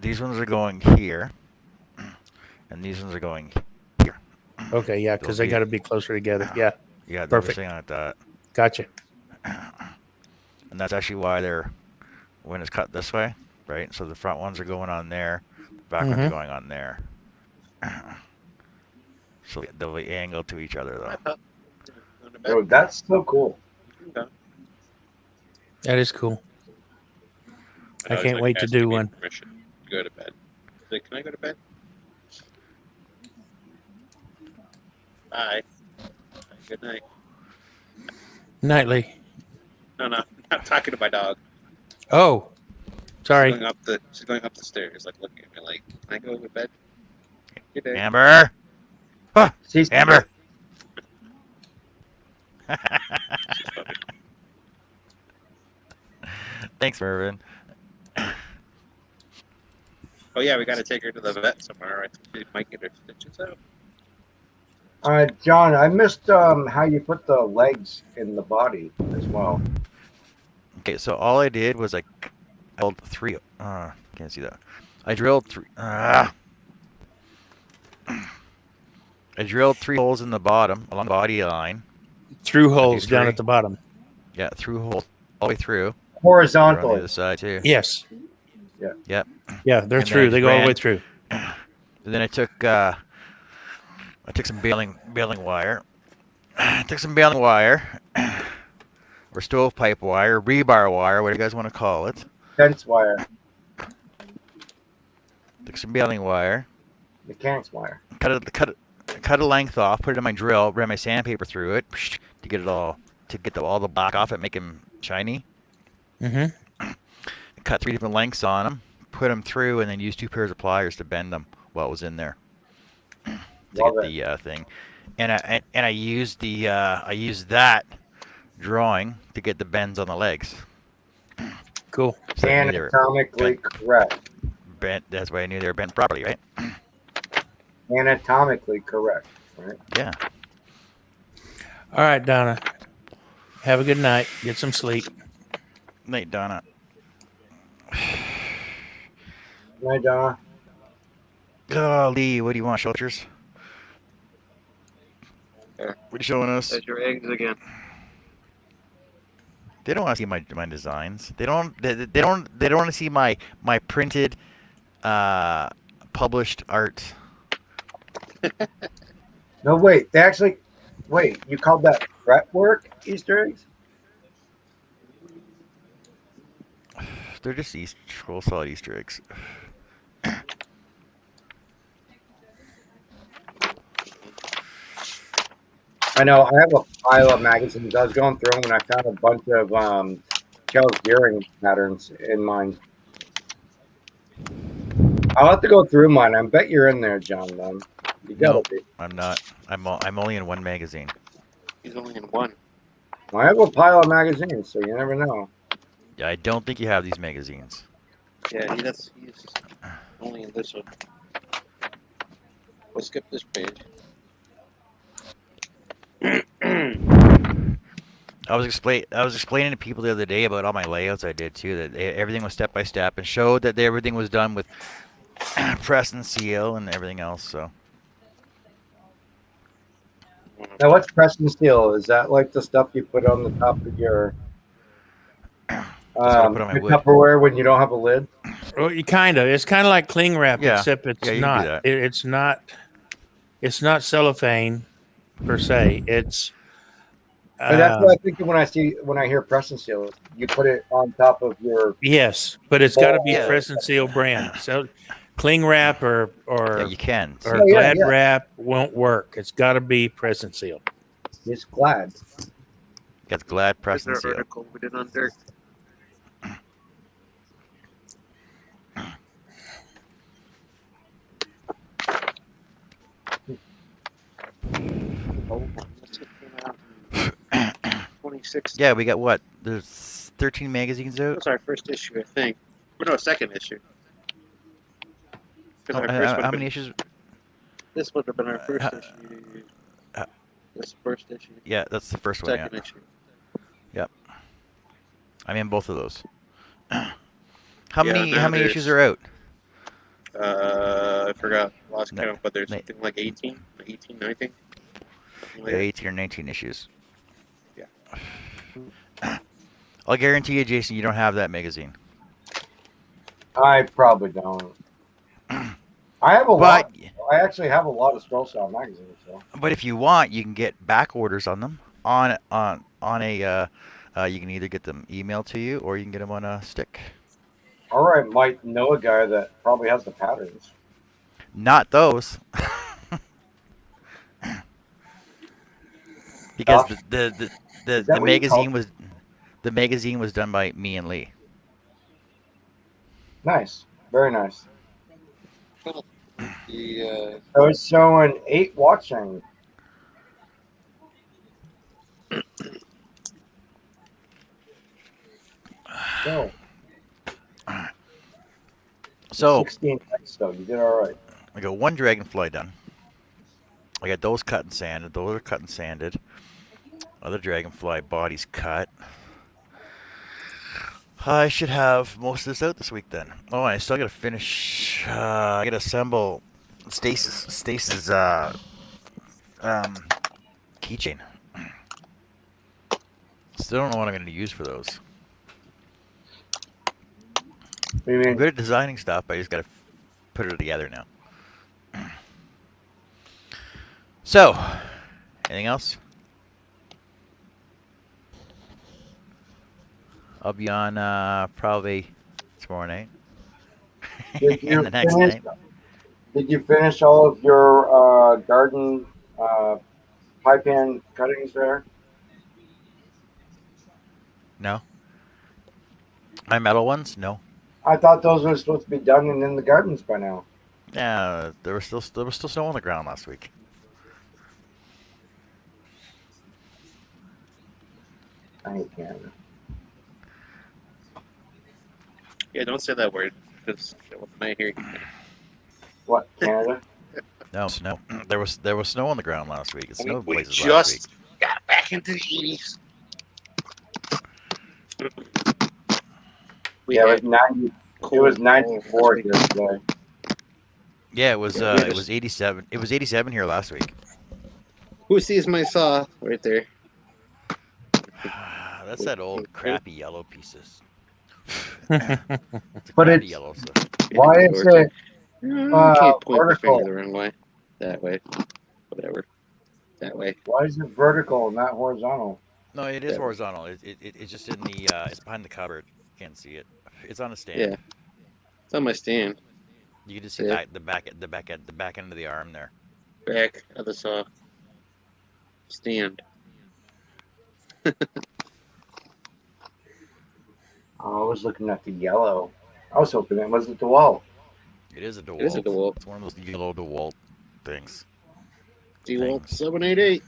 These ones are going here, and these ones are going here. Okay, yeah, because they They'll be- got to be closer together. Yeah, Yeah, they're Perfect. saying like that. gotcha. And that's actually why they're when it's cut this way, right? So the front ones are going on there, the back ones are Mhm. going on there. So they'll be angled to each other though. Dude, that's so cool. That is cool. I was can't like wait to asking do me one. permission to go to bed. He's like, can I go to bed? Bye. Good night. Nightly. No, I'm not talking to my dog. Oh, sorry. She's going up the stairs, like looking at me like, can I go to bed? Good day. Amber, See, Amber. She's funny. Thanks, Mervin. Oh yeah, we got to take her to the vet somewhere. Right? She might get her stitches out. John, I missed how you put the legs in the body as well. Okay, so all I did was I drilled three. Can't see that. I drilled three. I drilled 3 holes in the bottom along the body line. Through holes down three. at the bottom. Yeah, through holes all the way through. They're on the Horizontally. other side too. Yes. Yeah. Yep. Yeah, they're And then through. I They just go all the ran- way through. And then I took some baling wire. I took some baling wire, or stovepipe wire, rebar wire, whatever you guys want to call it. Fence wire. Took some baling wire, Mechanics wire. cut a length off, put it in my drill, ran my sandpaper through it, to get all the black off it, make them shiny. Mm-hmm. Cut 3 different lengths on them, put them through, and then use 2 pairs of pliers to bend them while it was in there to Love get the thing. And I used that drawing to get the bends on the legs. Cool. So I knew they were Anatomically correct. bent. That's why I knew they were bent properly, right? Anatomically correct. Right. Yeah. All right, Donna. Have a good night. Get some sleep. Night, Donna. Right, Donna. Oh, Lee, what do you want, shelters? There. What are you showing us? There's your eggs again. They don't want to see my designs. They don't want to see my printed published art. No, wait. They actually. Wait. You called that fretwork Easter eggs? They're just full solid Easter eggs. I know. I have a pile of magazines. I was going through them and I found a bunch of Charles Gearing patterns in mine. I'll have to go through mine. I bet you're in there, John. Then you gotta Nope. be. I'm not. I'm only in one magazine. He's only in one. I have a pile of magazines, so you never know. Yeah, I don't think you have these magazines. Yeah, he's only in this one. We'll skip this page. I was explaining to people the other day about all my layouts I did too. That everything was step by step, and showed that everything was done with press and seal and everything else. So Now, what's press and seal? Is that like the stuff you put on the top of your what I put on my your wood. Tupperware when you don't have a lid? Well, you kind of. It's kind of like cling wrap, Yeah. except it's Yeah, you can do not. that. It's not. It's not cellophane per se. It's. But that's what I think when I hear press and seal. You put it on top of your. Yes, but it's got to be Yeah. press and seal brand. So, cling wrap or yeah, you can. or Oh, yeah, glad yeah. wrap won't work. It's got to be press and seal. It's glad. Got the Glad press There's and our seal. article we did on dirt. Oh, this came out 26. Yeah, we got what? There's 13 magazines out. That's our first issue, I think. Or no, second issue. 'Cause our first How would've many been- issues? This would have been our first uh, issue. uh, This first issue. Yeah, that's the first one. Second Yeah. issue. I'm in both of those. How Yeah, many now issues there's- are out? I forgot. Lost No, count, but there's no. something like 18, 19. Something like Yeah, that. 18 or 19 issues. Yeah. I'll guarantee you, Jason, you don't have that magazine. I probably don't. I have a But lot. I actually have a lot of Scroll Shop magazines. So. but if you want, you can get back orders on them on a. You can either get them emailed to you or you can get them on a stick. Or I might know a guy that probably has the patterns. Not those. Because Josh? the Is that what you the magazine was done by me and Lee. Nice. Very nice. The, So it's showing 8 watching. So, So 16 likes though. You did all right. I got one dragonfly done. I got those cut and sanded. Those are cut and sanded. Other dragonfly bodies cut. I should have most of this out this week then. Oh, and I still gotta finish. I gotta assemble Stasis keychain. Still don't know what I'm gonna use for those. What do you I'm mean? good at designing stuff, but I just gotta put it together now. So, anything else? I'll be on probably tomorrow night. Did you And the next finish? night. Did you finish all of your garden pipe pan cuttings there? No. My metal ones? No. I thought those were supposed to be done and in the gardens by now. Yeah, there was still snow on the ground last week. I hate Canada. Yeah, don't say that word because I hear you. What, Canada? No snow. There was snow on the ground last week. It snowed We places last week. just got back into the 80s. We Yeah, had it was 94 here today. Yeah, it was. Yeah, we It was 87. It was 87 here last week. Who sees my saw right there? That's that old crappy yellow pieces. But Crappy it's yellow stuff. why is it I can't point my vertical? finger the wrong way. That way. Whatever. That way. Why is it vertical and not horizontal? No, it is Yeah. horizontal. It's just in the. It's behind the cupboard. You can't see it. It's on a stand. Yeah. It's on my stand. You can just see Yeah. the back end of the arm there. Back of the saw. Stand. I was looking at the yellow. I was hoping it was the DeWalt. It is a DeWalt. It is a DeWalt. It's one of those yellow DeWalt things. DeWalt Things. 788.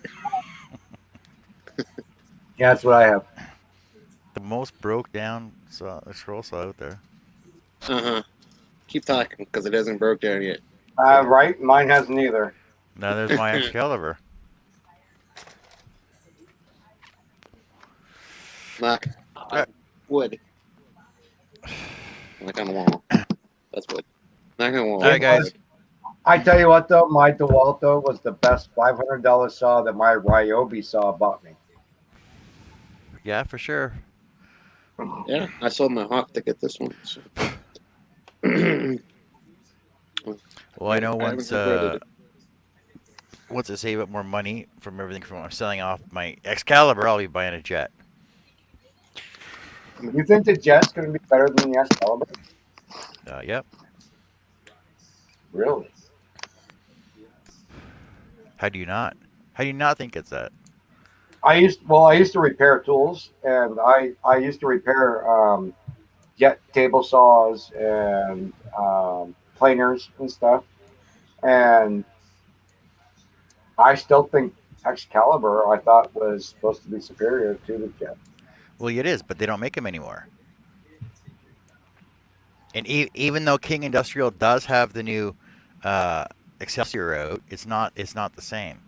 Yeah, that's what I have. The most broke down scroll saw out there. Uh-huh. Keep talking because it hasn't broke down yet. Right? Mine hasn't either. Now there's my Excalibur. Knock on wood. Knock on the wall. That's wood. Knock on the wall. All right, guys. I tell you what, though, my DeWalt, though, was the best $500 saw that my Ryobi saw bought me. Yeah, for sure. Yeah, I sold my Hawk to get this one. So. Well, I know I haven't once regretted it. once I save up more money from everything from selling off my Excalibur, I'll be buying a jet. You think the Jet's going to be better than the Excalibur? Yep. Really? How do you not? How do you not think it's that? I used to repair tools, and I used to repair jet table saws and planers and stuff, and I still think Excalibur I thought was supposed to be superior to the Jet. Well, it is, but they don't make them anymore. And even though King Industrial does have the new Excelsior out, it's not the same.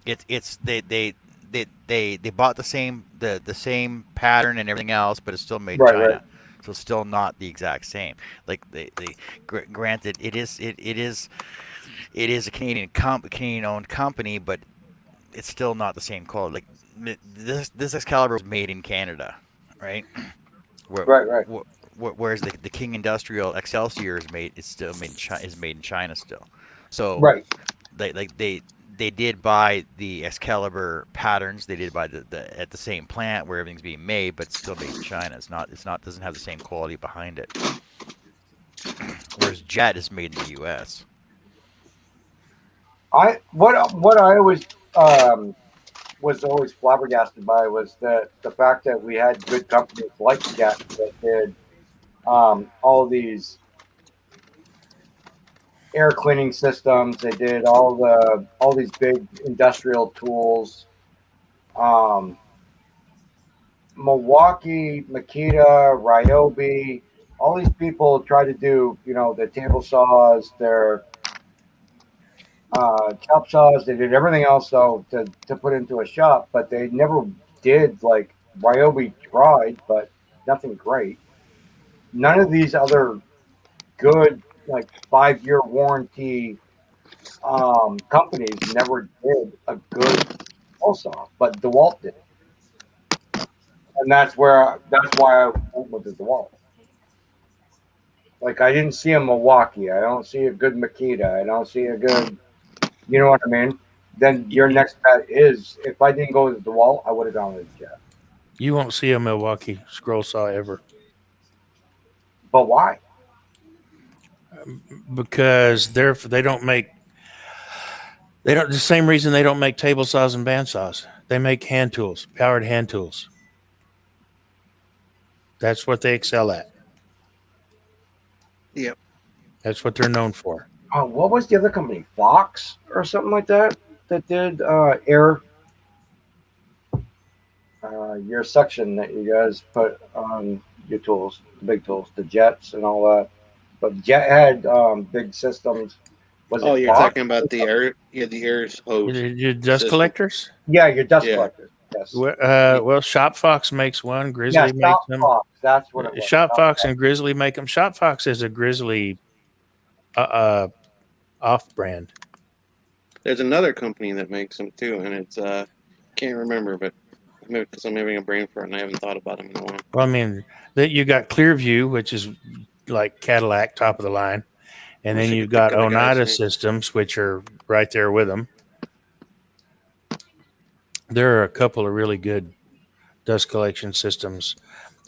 It's they bought the same pattern and everything else, but it's still made in Right, China. right. So it's still not the exact same. Like granted, it is a Canadian owned company, but it's still not the same quality. Like this Excalibur was made in Canada, right? Right. Whereas the King Industrial Excelsior is still made in China still. So Right. they did buy the Excalibur patterns. They did buy the at the same plant where everything's being made, but it's still made in China. It's not doesn't have the same quality behind it. Whereas Jet is made in the U.S. What I always was always flabbergasted by was the fact that we had good companies like Jet that did all these air cleaning systems. They did all these big industrial tools. Milwaukee, Makita, Ryobi, all these people try to do, the table saws, their chop saws. They did everything else though to put into a shop, but they never did like Ryobi tried, but nothing great. None of these other good 5-year warranty companies never did a good pole saw, but DeWalt did, and that's why I went with the DeWalt. Like I didn't see a Milwaukee, I don't see a good Makita, I don't see a good, you know what I mean? Then your next bet is, if I didn't go with the DeWalt, I would have gone with the Jet. You won't see a Milwaukee scroll saw ever But why? because they don't the same reason they don't make table saws and band saws. They make hand tools, powered hand tools. That's what they excel at. Yep. That's what they're known for. Oh, what was the other company? Fox or something like that did air your suction that you guys put on your tools, the big tools, the jets and all that. But Jet had big systems. Was Oh, it you're Fox? talking about the air, the air hose. Your dust system. collectors? Yeah, your dust Yeah. collectors. Yes. Well, Shop Fox makes one. Grizzly Yeah, makes Shop them. Fox. That's what it was. Shop Fox and Grizzly make them. Shop Fox is a Grizzly off brand. There's another company that makes them too, and it's can't remember, but maybe because I'm having a brain fart and I haven't thought about them in a while. Well, I mean, that you got Clearview, which is like Cadillac, top of the line, and Wish then I you've could think got of the guy's Oneida name. Systems, which are right there with them. There are a couple of really good dust collection systems.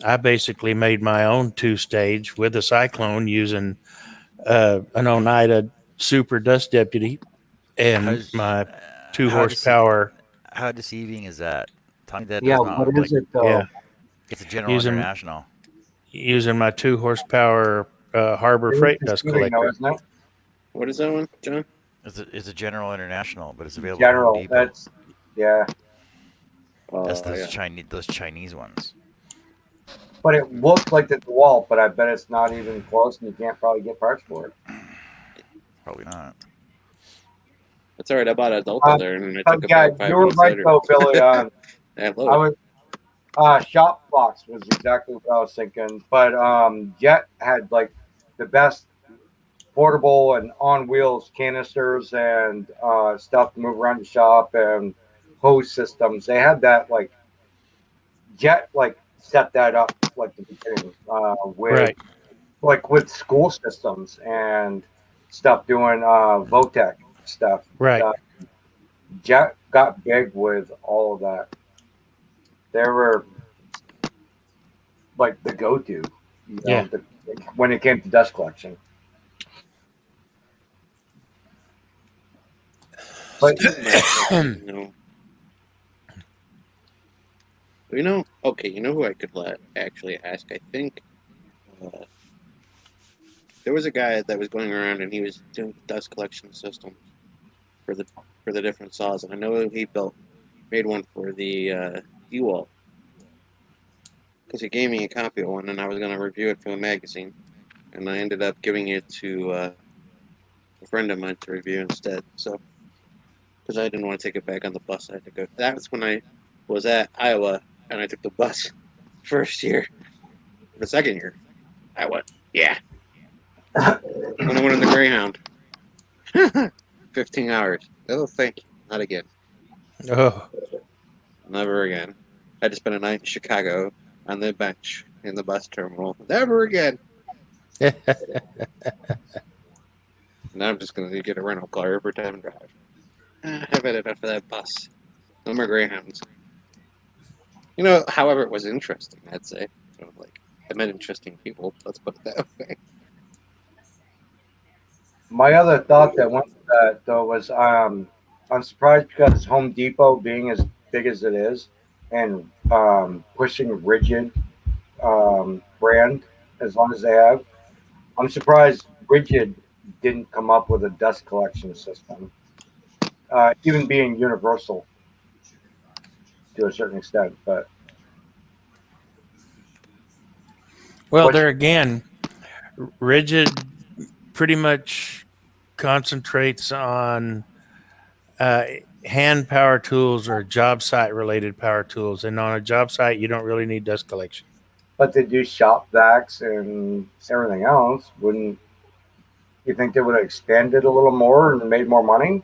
I basically made my own 2-stage with a Cyclone using an Oneida Super Dust Deputy and How's- my 2 how dece- horsepower. How deceiving is that? Tell me that Yeah, does not what look is like it though? Yeah, it's a General Using- International. using my 2 horsepower Harbor It is Freight the dust steering, though, collector. isn't it? What is that one, John? It's a General International, but it's available. General. At Home Depot. That's yeah. That's Oh, yeah. those Chinese ones. But it looks like the DeWalt, but I bet it's not even close, and you can't probably get parts for it. Probably not. That's all right. I bought a Delta there, and I Oh, took it yeah, back 5 you were minutes right later. though, Billy. I I love it. was Shop Box was exactly what I was thinking, but Jet had like the best portable and on wheels canisters and stuff to move around the shop and hose systems. They had that like Jet like set that up like the beginning with Right. like with school systems and stuff doing Votech stuff. Right. Jet got big with all of that. They were like the go-to, Yeah. when it came to dust collection. But Okay, you know who I could actually ask? I think there was a guy that was going around and he was doing dust collection systems for the different saws, and I know he made one for the DeWalt because he gave me a copy of one, and I was going to review it for the magazine, and I ended up giving it to a friend of mine to review instead. So, because I didn't want to take it back on the bus, I had to go. That was when I was at Iowa, and I took the bus first year. The second year, I went, yeah. When I went on the Greyhound, 15 hours. Oh, thank you. Not again. Oh, Never again. I had to spend a night in Chicago on the bench in the bus terminal. Never again. Now I'm just going to get a rental car every time I drive. I've had enough of that bus. No more Greyhounds. However, it was interesting, I'd say. I met interesting people. Let's put it that way. my other thought that went with that though was I'm surprised because Home Depot being as big as it is and pushing Rigid brand as long as they have, I'm surprised Rigid didn't come up with a dust collection system, even being universal to a certain extent. But well, What's- there again, Rigid pretty much concentrates on hand power tools or job site related power tools, and on a job site, you don't really need dust collection. they do shop vacs and everything else. Wouldn't you think they would have expanded a little more and made more money?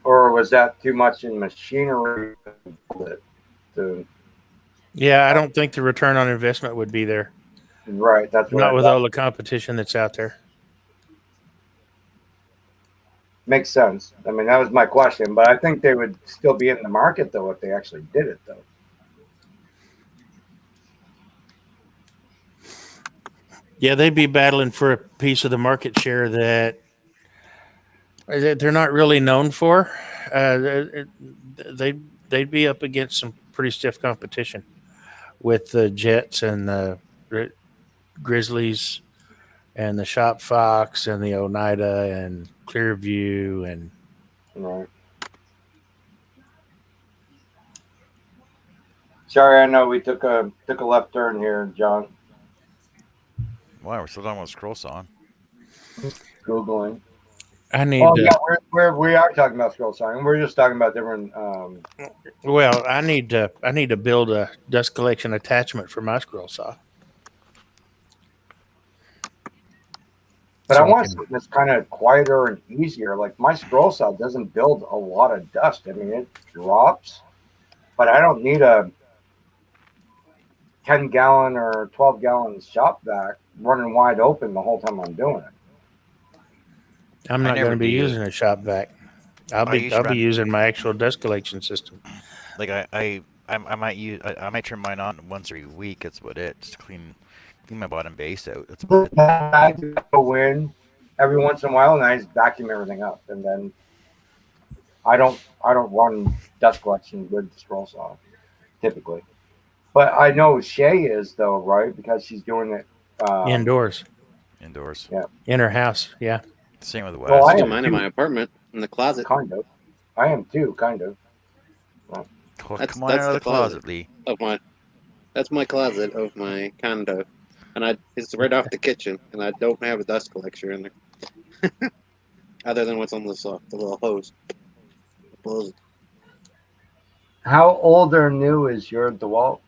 Or was that too much in machinery to Yeah, I don't think the return on investment would be there. right? That's what Not I with thought. all the competition that's out there. Makes sense. I mean, that was my question, but I think they would still be in the market though if they actually did it though. Yeah, they'd be battling for a piece of the market share that they're not really known for. They'd be up against some pretty stiff competition. with the Jets and the Grizzlies and the Shop Fox and the Oneida and Clearview and Right. Sorry, I know we took a left turn here, John. Why we're still talking about Scroll Song? Googling. I need Oh to. yeah, we are talking about scroll song. We're just talking about different. Well, I need to build a dust collection attachment for my scroll saw. But So I want can- something that's kind of quieter and easier. Like my scroll saw doesn't build a lot of dust. I mean, it drops, but I don't need a 10-gallon or 12-gallon shop vac running wide open the whole time I'm doing it. I'm I not never going to be do. using a shop vac. I'll I be usually run- using my actual dust collection system. Like I might turn mine on once every week. That's about it. Just clean my bottom base out. That's about it. I go in every once in a while and I just vacuum everything up, and then I don't run dust collection with the scroll saw typically. But I know Shay is though, right? Because she's doing it Indoors, Indoors. Yeah. in her house. Yeah. Same with West. Well, I I do am mine in too. my apartment in the closet Kind of. I am too, kind of. Oh, That's- come on that's out of the the closet, Lee. of my. That's my closet of my condo, and it's right off the kitchen, and I don't have a dust collector in there, other than what's on the little hose. It blows. How old or new is your DeWalt?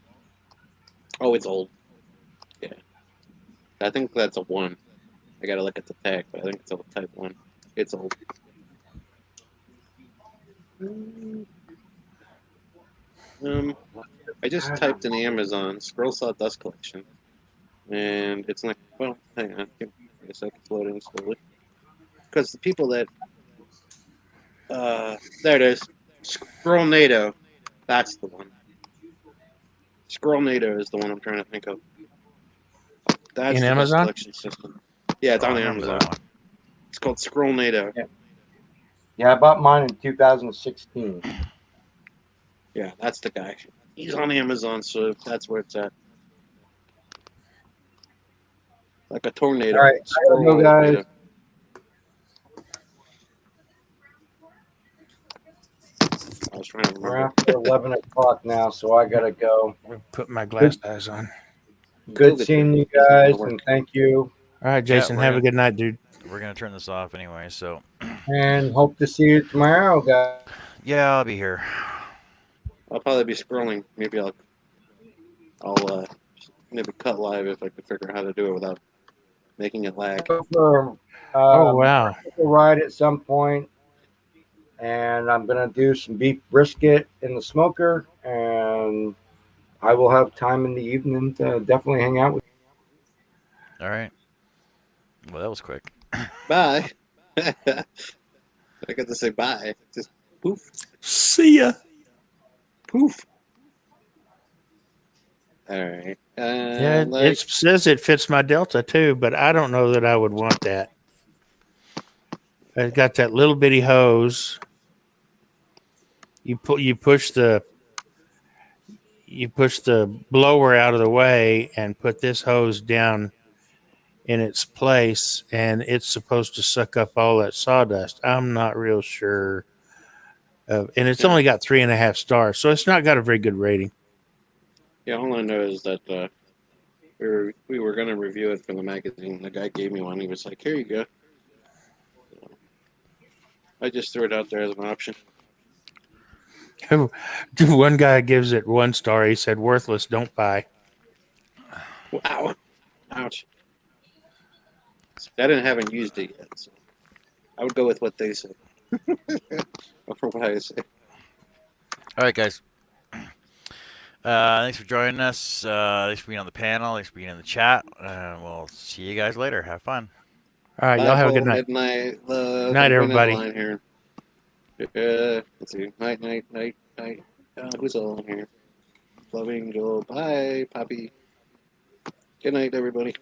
Oh, it's old. Yeah, I think that's a 1. I gotta look at the tag, but I think it's a type 1. It's old. I just typed in Amazon scroll saw dust collection, and it's like, well, hang on, give me a second, it's loading slowly. Because the people that, there it is, Scrollnado, that's the one. Scrollnado is the one I'm trying to think of. That's In the dust Amazon? collection system. Yeah, it's Oh, I on remember Amazon. that one. It's called Scrollnado. Yeah, I bought mine in 2016. Yeah, that's the guy. He's on Amazon, so that's where it's at. Like a tornado. All right, I gotta go, guys. I was trying to We're remember. after 11 o'clock now, so I gotta go. I'll put my glass eyes on. Good seeing you guys, and thank you. All right, Jason. we're Have a gonna- good night, dude. We're gonna turn this off anyway. So And hope to see you tomorrow, guys. yeah, I'll be here. I'll probably be scrolling. Maybe I'll maybe cut live if I can figure out how to do it without making it lag. Go for Oh wow. a ride at some point, and I'm gonna do some beef brisket in the smoker, and I will have time in the evening to definitely hang out with you. All right. Well, that was quick. Bye. I got to say bye. Just poof, See ya. poof. All right. Yeah, it says it fits my Delta too, but I don't know that I would want that. It's got that little bitty hose. You push the blower out of the way and put this hose down in its place, and it's supposed to suck up all that sawdust. I'm not real sure. And it's only got 3.5 stars, so it's not got a very good rating. Yeah, all I know is that we were gonna review it for the magazine. The guy gave me one. He was like, "Here you go." I just threw it out there as an option. One guy gives it 1 star. He said, "Worthless, don't buy." Wow. Ouch. I haven't used it yet, so I would go with what they say. Or from what I say. All right, guys. Thanks for joining us. Thanks for being on the panel. Thanks for being in the chat. We'll see you guys later. Have fun. All right, y'all have a good night. Midnight, Night, everybody. Line here. Let's see. Night. Who's all on here? Loving Joel. Bye, Poppy. Good night, everybody.